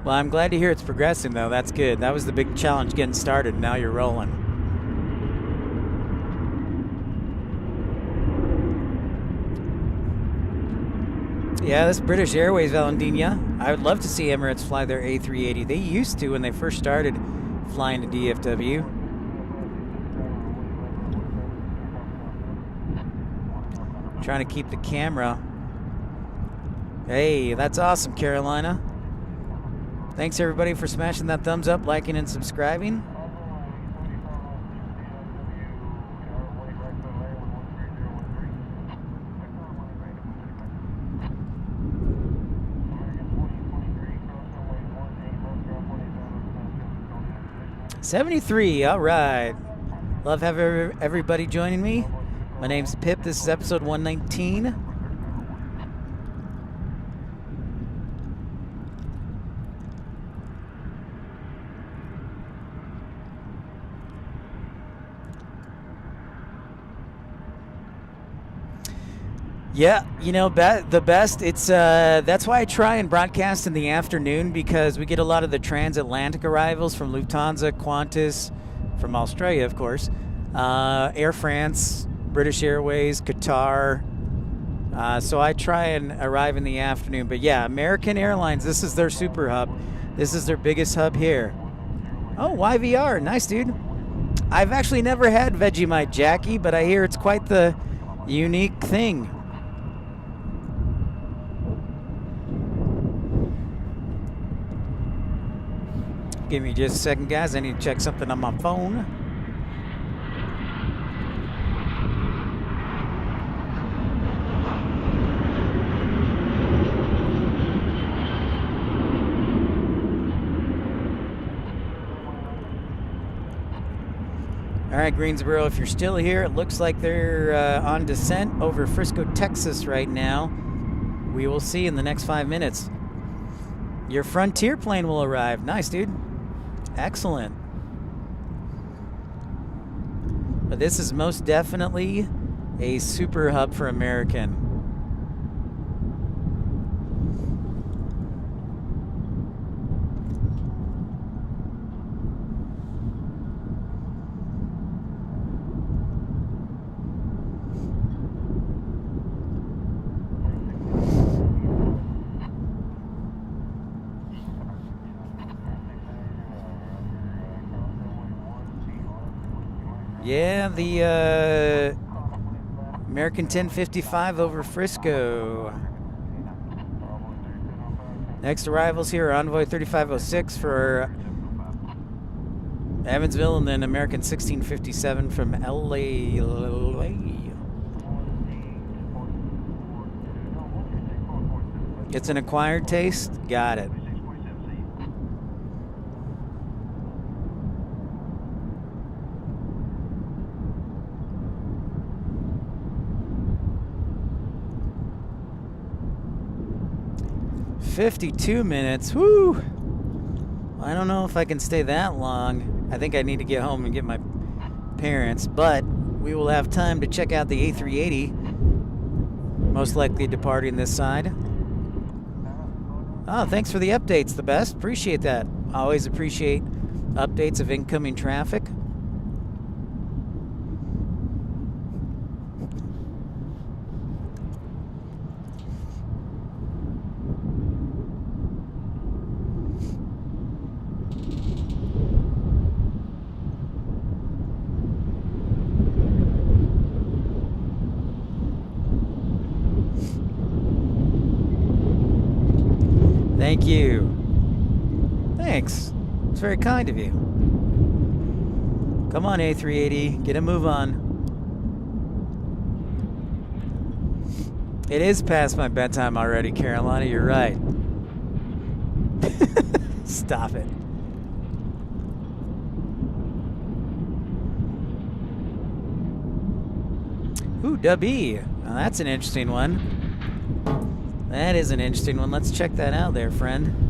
S1: Well, I'm glad to hear it's progressing, though. That's good. That was the big challenge getting started. Now you're rolling. Yeah, this British Airways, Valentina. I would love to see Emirates fly their A380. They used to when they first started flying to DFW. Trying to keep the camera. Hey, that's awesome, Carolina. Thanks, everybody, for smashing that thumbs up, liking, and subscribing. $73, all right. Love having everybody joining me. My name's Pip. This is episode 119. Yeah, you know, the best. It's that's why I try and broadcast in the afternoon, because we get a lot of the transatlantic arrivals from Lufthansa, Qantas, from Australia, of course, Air France, British Airways, Qatar. So I try and arrive in the afternoon. But yeah, American Airlines, this is their super hub. This is their biggest hub here. Oh, YVR, nice, dude. I've actually never had Vegemite Jackie, but I hear it's quite the unique thing. Give me just a second, guys. I need to check something on my phone. All right, Greensboro, if you're still here, it looks like they're on descent over Frisco, Texas right now. We will see in the next 5 minutes. Your Frontier plane will arrive. Nice, dude. Excellent. But this is most definitely a super hub for American. Yeah, the American 1055 over Frisco. Next arrivals here are Envoy 3506 for Evansville, and then American 1657 from LA. It's an acquired taste? Got it. $52 minutes. Woo! I don't know if I can stay that long. I think I need to get home and get my parents, but we will have time to check out the A380. Most likely departing this side. Oh, thanks for the updates, the best. Appreciate that. Always appreciate updates of incoming traffic. Thank you. Thanks. It's very kind of you. Come on, A380. Get a move on. It is past my bedtime already, Carolina. You're right. Stop it. Ooh, W. Now that's an interesting one. That is an interesting one. Let's check that out there, friend.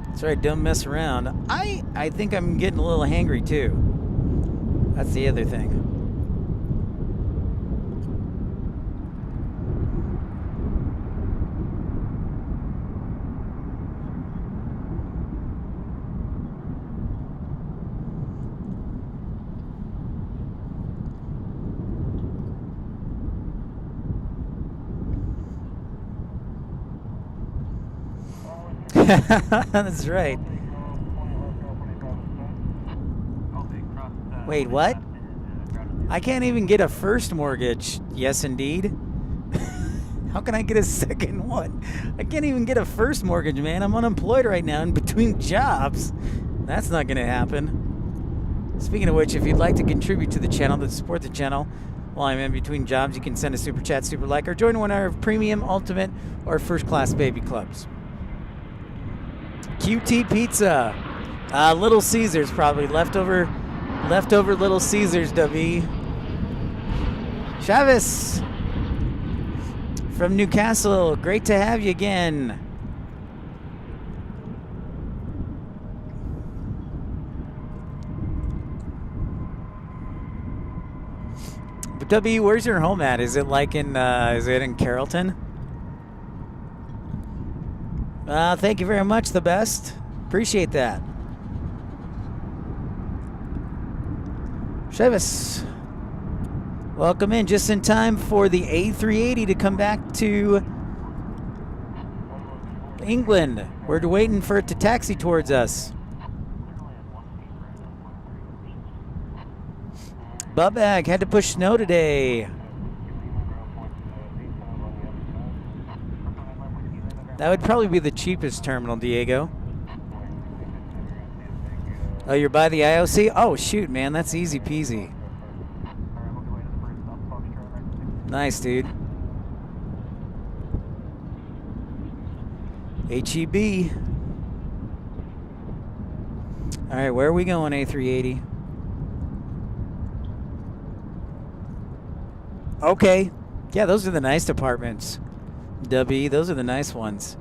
S1: That's right, don't mess around. I think I'm getting a little hangry too. That's the other thing. That's right. Wait, what? I can't even get a first mortgage. Yes, indeed. How can I get a second one? I can't even get a first mortgage, man. I'm unemployed right now in between jobs. That's not going to happen. Speaking of which, if you'd like to contribute to the channel, to support the channel while I'm in between jobs, you can send a super chat, super like, or join one of our premium, ultimate, or first class baby clubs. QT Pizza, Little Caesars probably leftover Little Caesars. W. Chavez from Newcastle, great to have you again. But W, where's your home at? Is it like in is it in Carrollton? Thank you very much, the best. Appreciate that. Chavis, welcome in just in time for the A380 to come back to England. We're waiting for it to taxi towards us. Bubbag had to push snow today. That would probably be the cheapest terminal, Diego. Oh, you're by the IOC? Oh, shoot, man. That's easy peasy. Nice, dude. HEB. All right, where are we going, A380? Okay. Yeah, those are the nice apartments. W, those are the nice ones.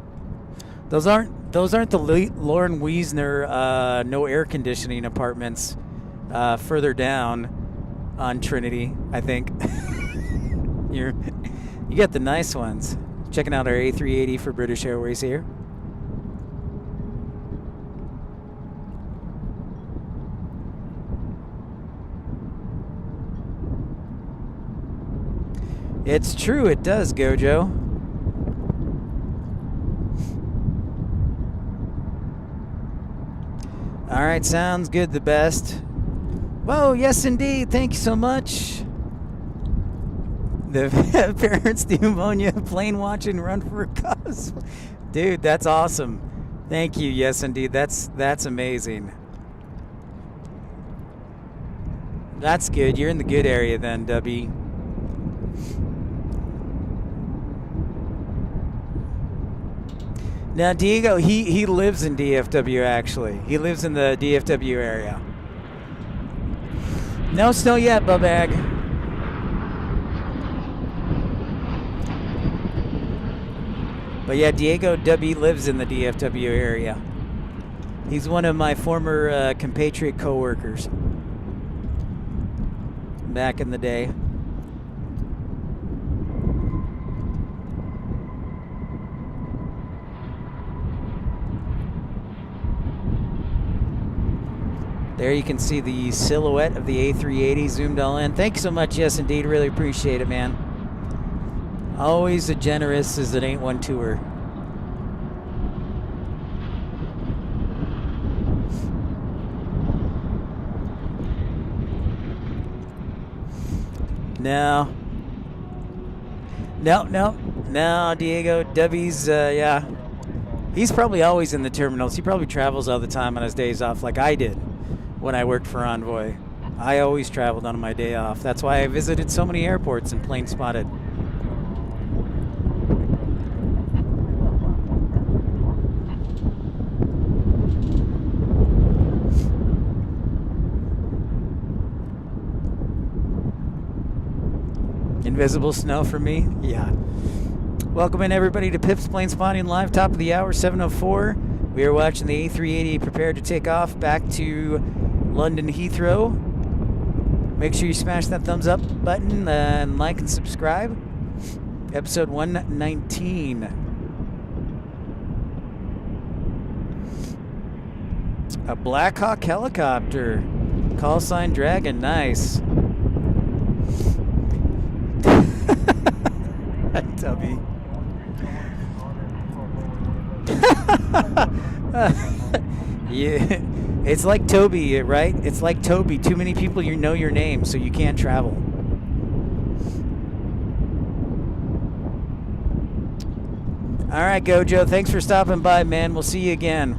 S1: Those aren't the Lauren Wiesner no air conditioning apartments further down on Trinity, I think. You got the nice ones. Checking out our A380 for British Airways here. It's true, it does, Gojo. All right, sounds good, the best. Whoa, yes, indeed. Thank you so much. The parents, the pneumonia, plane watching, run for a cause. Dude, that's awesome. Thank you. Yes, indeed. That's amazing. That's good. You're in the good area then, W. Now, Diego, he lives in DFW, actually. He lives in the DFW area. No snow yet, Bubag. But yeah, Diego W lives in the DFW area. He's one of my former compatriot co-workers. back in the day. There you can see the silhouette of the A380 zoomed all in. Thank you so much. Yes, indeed. Really appreciate it, man. Always as generous as it ain't one tour. No, Diego. Debbie's, yeah. He's probably always in the terminals. He probably travels all the time on his days off like I did when I worked for Envoy. I always traveled on my day off. That's why I visited so many airports and plane spotted. Invisible snow for me? Yeah. Welcome in everybody to Pip's Plane Spotting Live, top of the hour, 7:04. We are watching the A380 prepared to take off back to London Heathrow. Make sure you smash that thumbs up button and like and subscribe. Episode 119. A Black Hawk helicopter. Call sign Dragon, nice. Tubby. Yeah, it's like Toby, right? It's like Toby. Too many people you know your name, so you can't travel. All right, Gojo. Thanks for stopping by, man. We'll see you again.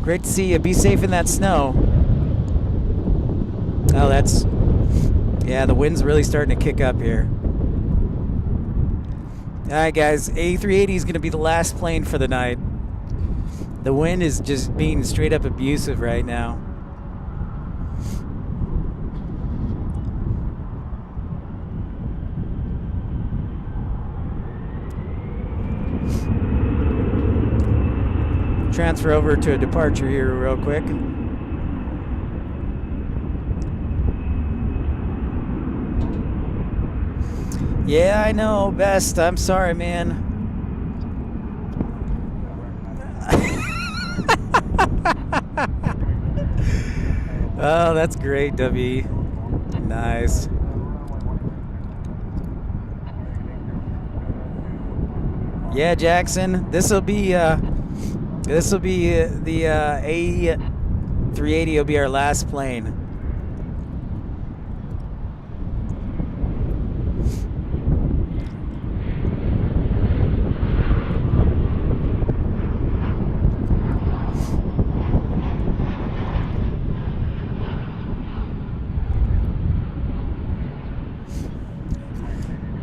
S1: Great to see you. Be safe in that snow. Oh, that's... Yeah, the wind's really starting to kick up here. Alright guys, A380 is going to be the last plane for the night. The wind is just being straight up abusive right now. Transfer over to a departure here real quick. Yeah, I know, Best. I'm sorry, man. Oh, that's great, W. Nice. Yeah, Jackson. This'll be the A380 will be our last plane.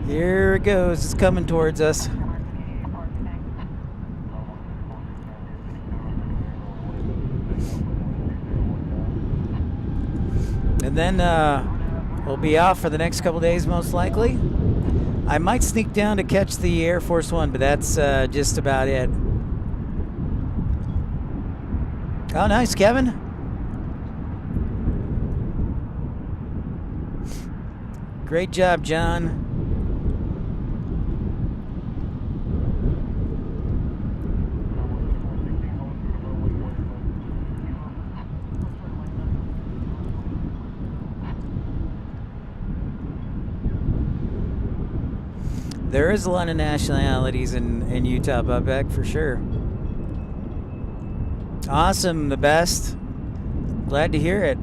S1: Here it goes. It's coming towards us. And then we'll be off for the next couple days, most likely. I might sneak down to catch the Air Force One, but that's just about it. Oh, nice, Kevin. Great job, John. There is a lot of nationalities in Utah, Bubbeck, for sure. Awesome, the best. Glad to hear it.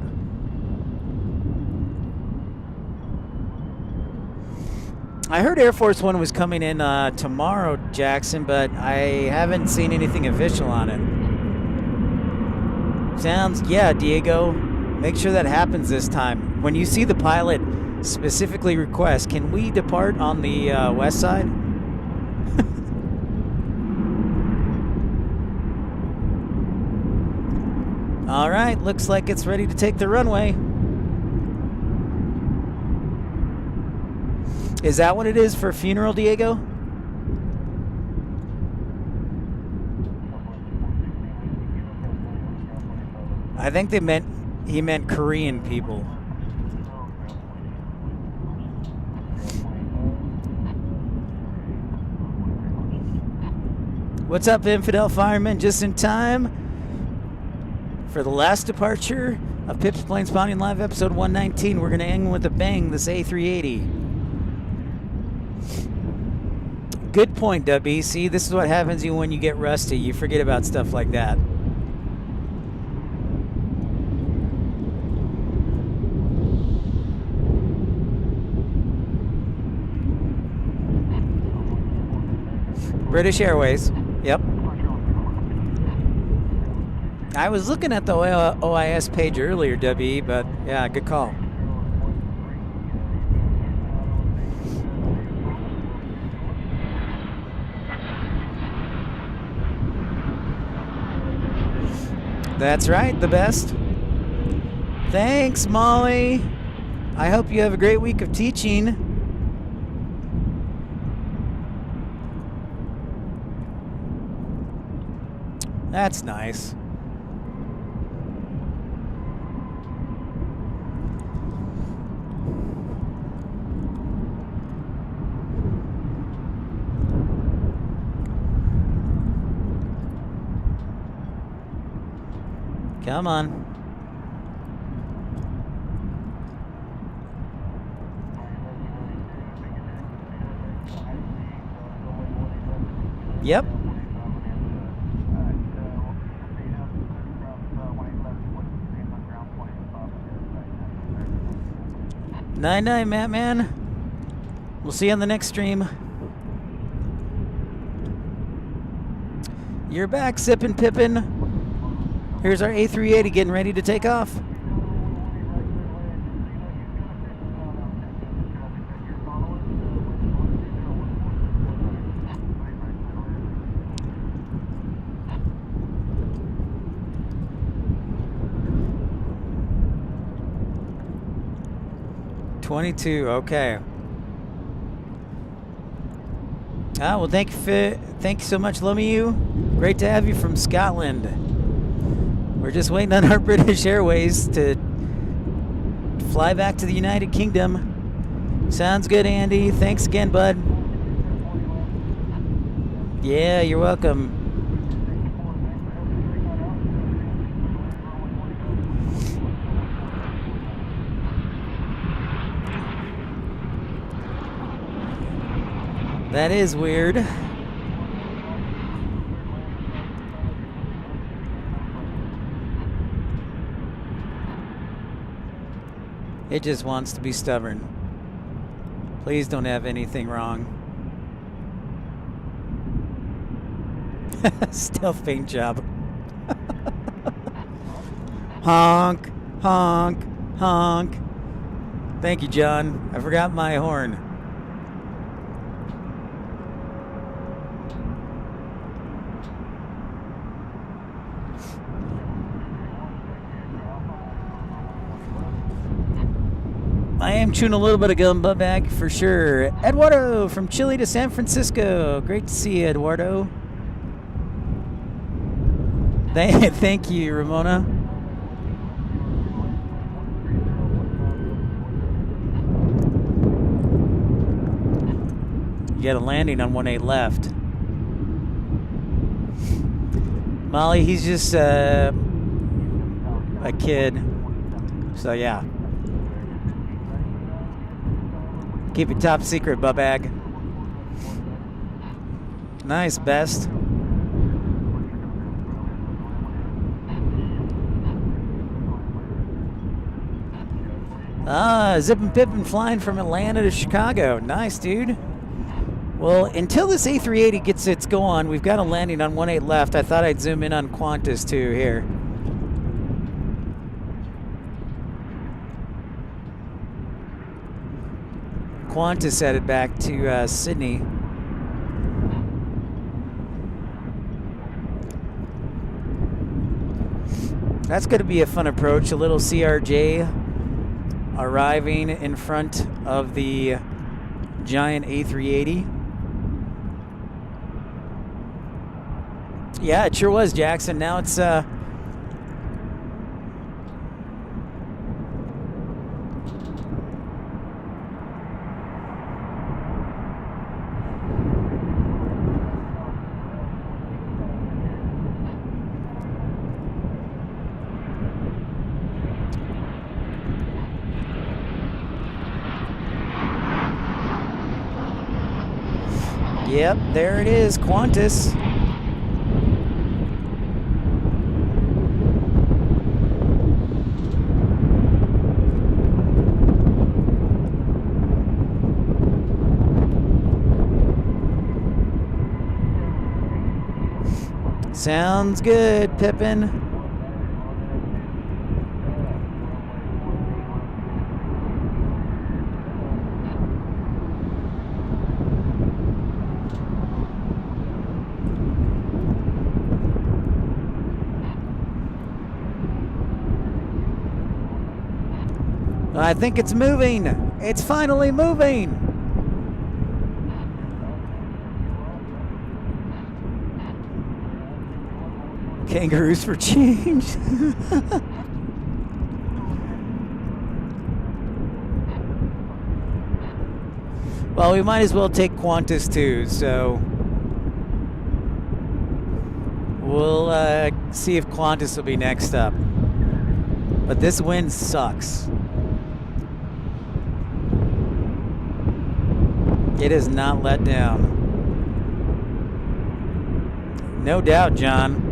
S1: I heard Air Force One was coming in tomorrow, Jackson, but I haven't seen anything official on it. Sounds, yeah, Diego. Make sure that happens this time. When you see the pilot specifically request, can we depart on the west side? All right, looks like it's ready to take the runway. Is that what it is for funeral, Diego? I think he meant Korean people. What's up, Infidel Fireman? Just in time for the last departure of Pip's Planespotting Live episode 119. We're going to end with a bang, this A380. Good point, Dubby. See, this is what happens to you when you get rusty. You forget about stuff like that. British Airways. Yep. I was looking at the OIS page earlier, W, but yeah, good call. That's right, the best. Thanks, Molly. I hope you have a great week of teaching. That's nice. Come on. Yep. Night, Matt Man. We'll see you on the next stream. You're back, Sippin' Pippin'. Here's our A380 getting ready to take off. $22, okay. Well, thank you so much, Lomiu. Great to have you from Scotland. We're just waiting on our British Airways to fly back to the United Kingdom. Sounds good, Andy. Thanks again, bud. Yeah, you're welcome. That is weird. It just wants to be stubborn. Please don't have anything wrong. Stealth paint job. Honk, honk, honk. Thank you, John. I forgot my horn. I am chewing a little bit of gum butt bag for sure. Eduardo from Chile to San Francisco. Great to see you, Eduardo. Thank you, Ramona. You got a landing on 18 left. Molly, he's just a kid. So yeah. Keep it top secret, Bubag. Nice, best. Zippin' Pippin' flying from Atlanta to Chicago. Nice, dude. Well, until this A380 gets its go on, we've got a landing on 18 left. I thought I'd zoom in on Qantas too here. Qantas headed back to Sydney. That's going to be a fun approach. A little CRJ arriving in front of the giant A380. Yeah, it sure was, Jackson. Now it's Yep, there it is, Qantas. Sounds good, Pippin. I think it's moving. It's finally moving. Kangaroos for change. Well, we might as well take Qantas too, so we'll see if Qantas will be next up. But this wind sucks. It is not let down. No doubt, John.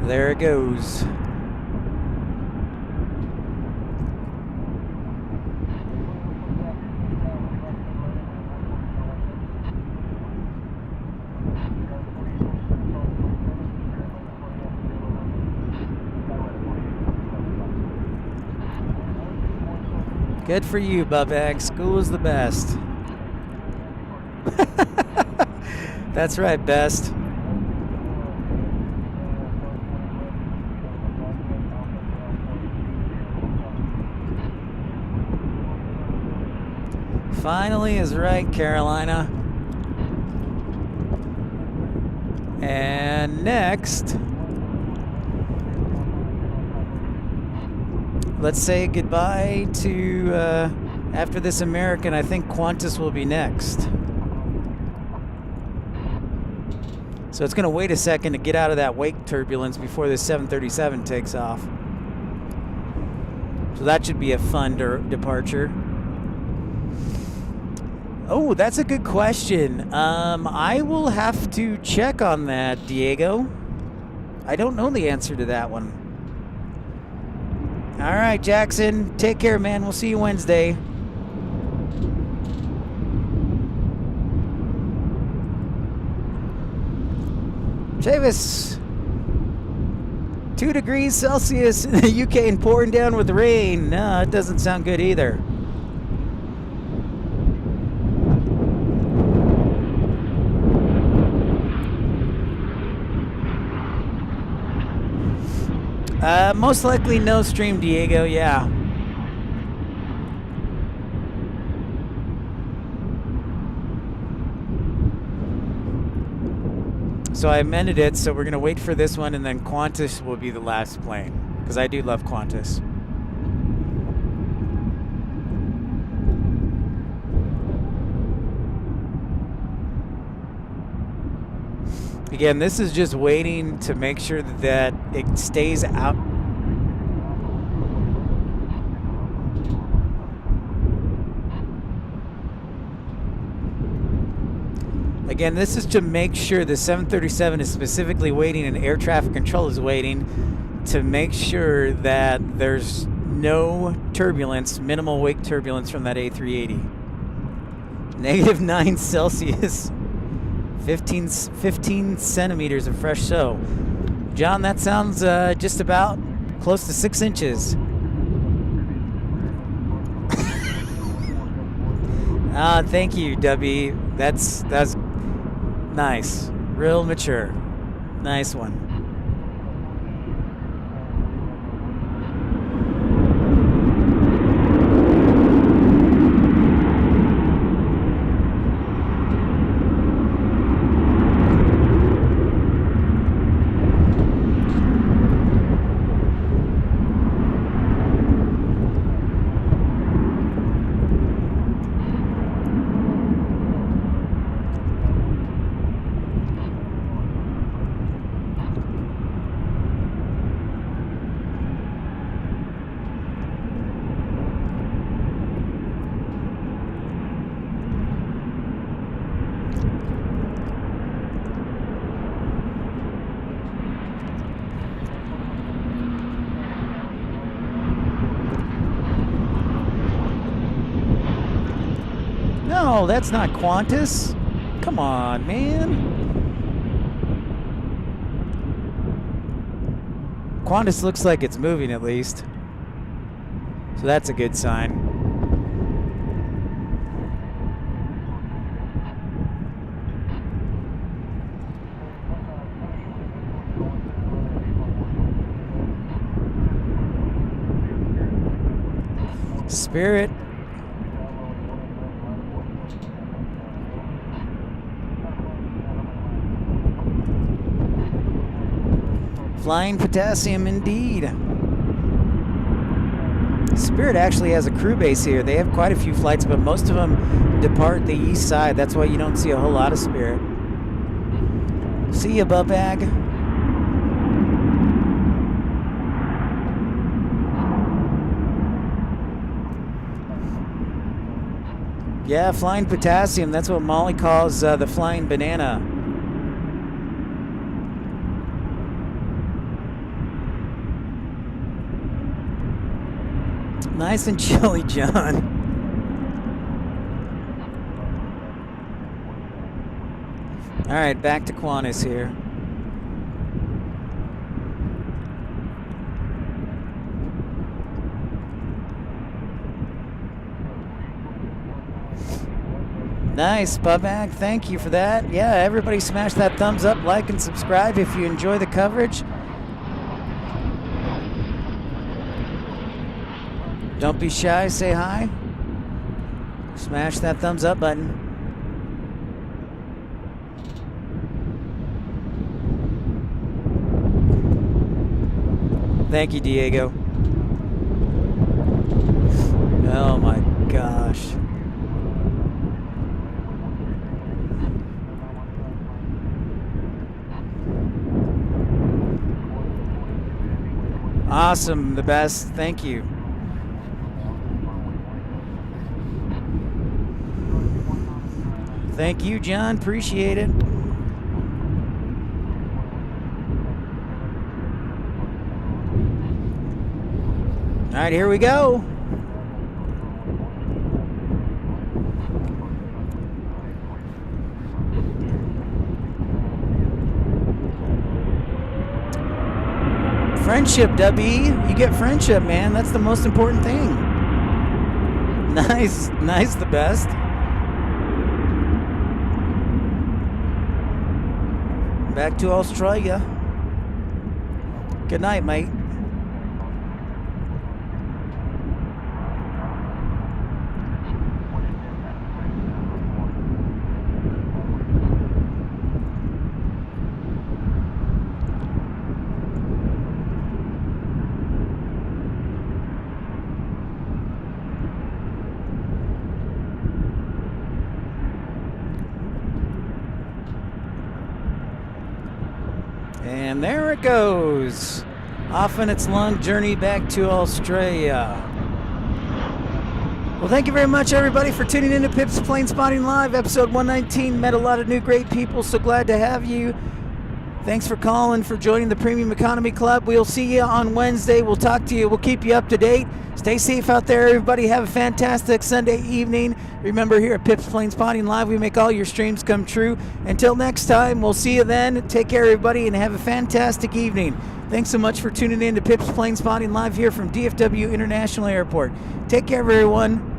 S1: There it goes. Good for you, Bubback. School is the best. That's right, best. Finally is right, Carolina. And next, let's say goodbye to, after this American, I think Qantas will be next. So it's going to wait a second to get out of that wake turbulence before this 737 takes off. So that should be a fun departure. Oh, that's a good question. I will have to check on that, Diego. I don't know the answer to that one. All right, Jackson. Take care, man. We'll see you Wednesday. Chavis. 2 degrees Celsius in the UK and pouring down with rain. No, it doesn't sound good either. Most likely no stream, Diego, yeah. So I amended it, so we're going to wait for this one, and then Qantas will be the last plane, because I do love Qantas. Again, this is just waiting to make sure that it stays out. Again, this is to make sure the 737 is specifically waiting and air traffic control is waiting to make sure that there's no turbulence, minimal wake turbulence from that A380. -9 Celsius. 15 centimeters of fresh snow. John, that sounds just about close to 6 inches. Thank you, W. That's nice. Real mature. Nice one. No, that's not Qantas. Come on, man. Qantas looks like it's moving at least. So that's a good sign. Spirit. Flying potassium indeed. Spirit actually has a crew base here. They have quite a few flights, but most of them depart the east side. That's why you don't see a whole lot of Spirit. See ya, Bubag. Yeah, flying potassium. That's what Molly calls the flying banana. Nice and chilly, John. All right, back to Qantas here. Nice, Bubag. Thank you for that. Yeah, everybody smash that thumbs up, like, and subscribe if you enjoy the coverage. Don't be shy, say hi. Smash that thumbs up button. Thank you, Diego. Oh my gosh. Awesome, the best. Thank you. Thank you, John. Appreciate it. All right, here we go. Friendship, W. You get friendship, man. That's the most important thing. Nice, nice, the best. Back to Australia. Good night, mate. And there it goes, off on its long journey back to Australia. Well, thank you very much, everybody, for tuning in to Pip's Planespotting Live, episode 119. Met a lot of new great people, so glad to have you. Thanks for calling, for joining the Premium Economy Club. We'll see you on Wednesday. We'll talk to you. We'll keep you up to date. Stay safe out there, everybody. Have a fantastic Sunday evening. Remember, here at Pip's Planespotting Live, we make all your streams come true. Until next time, we'll see you then. Take care, everybody, and have a fantastic evening. Thanks so much for tuning in to Pip's Planespotting Live here from DFW International Airport. Take care, everyone.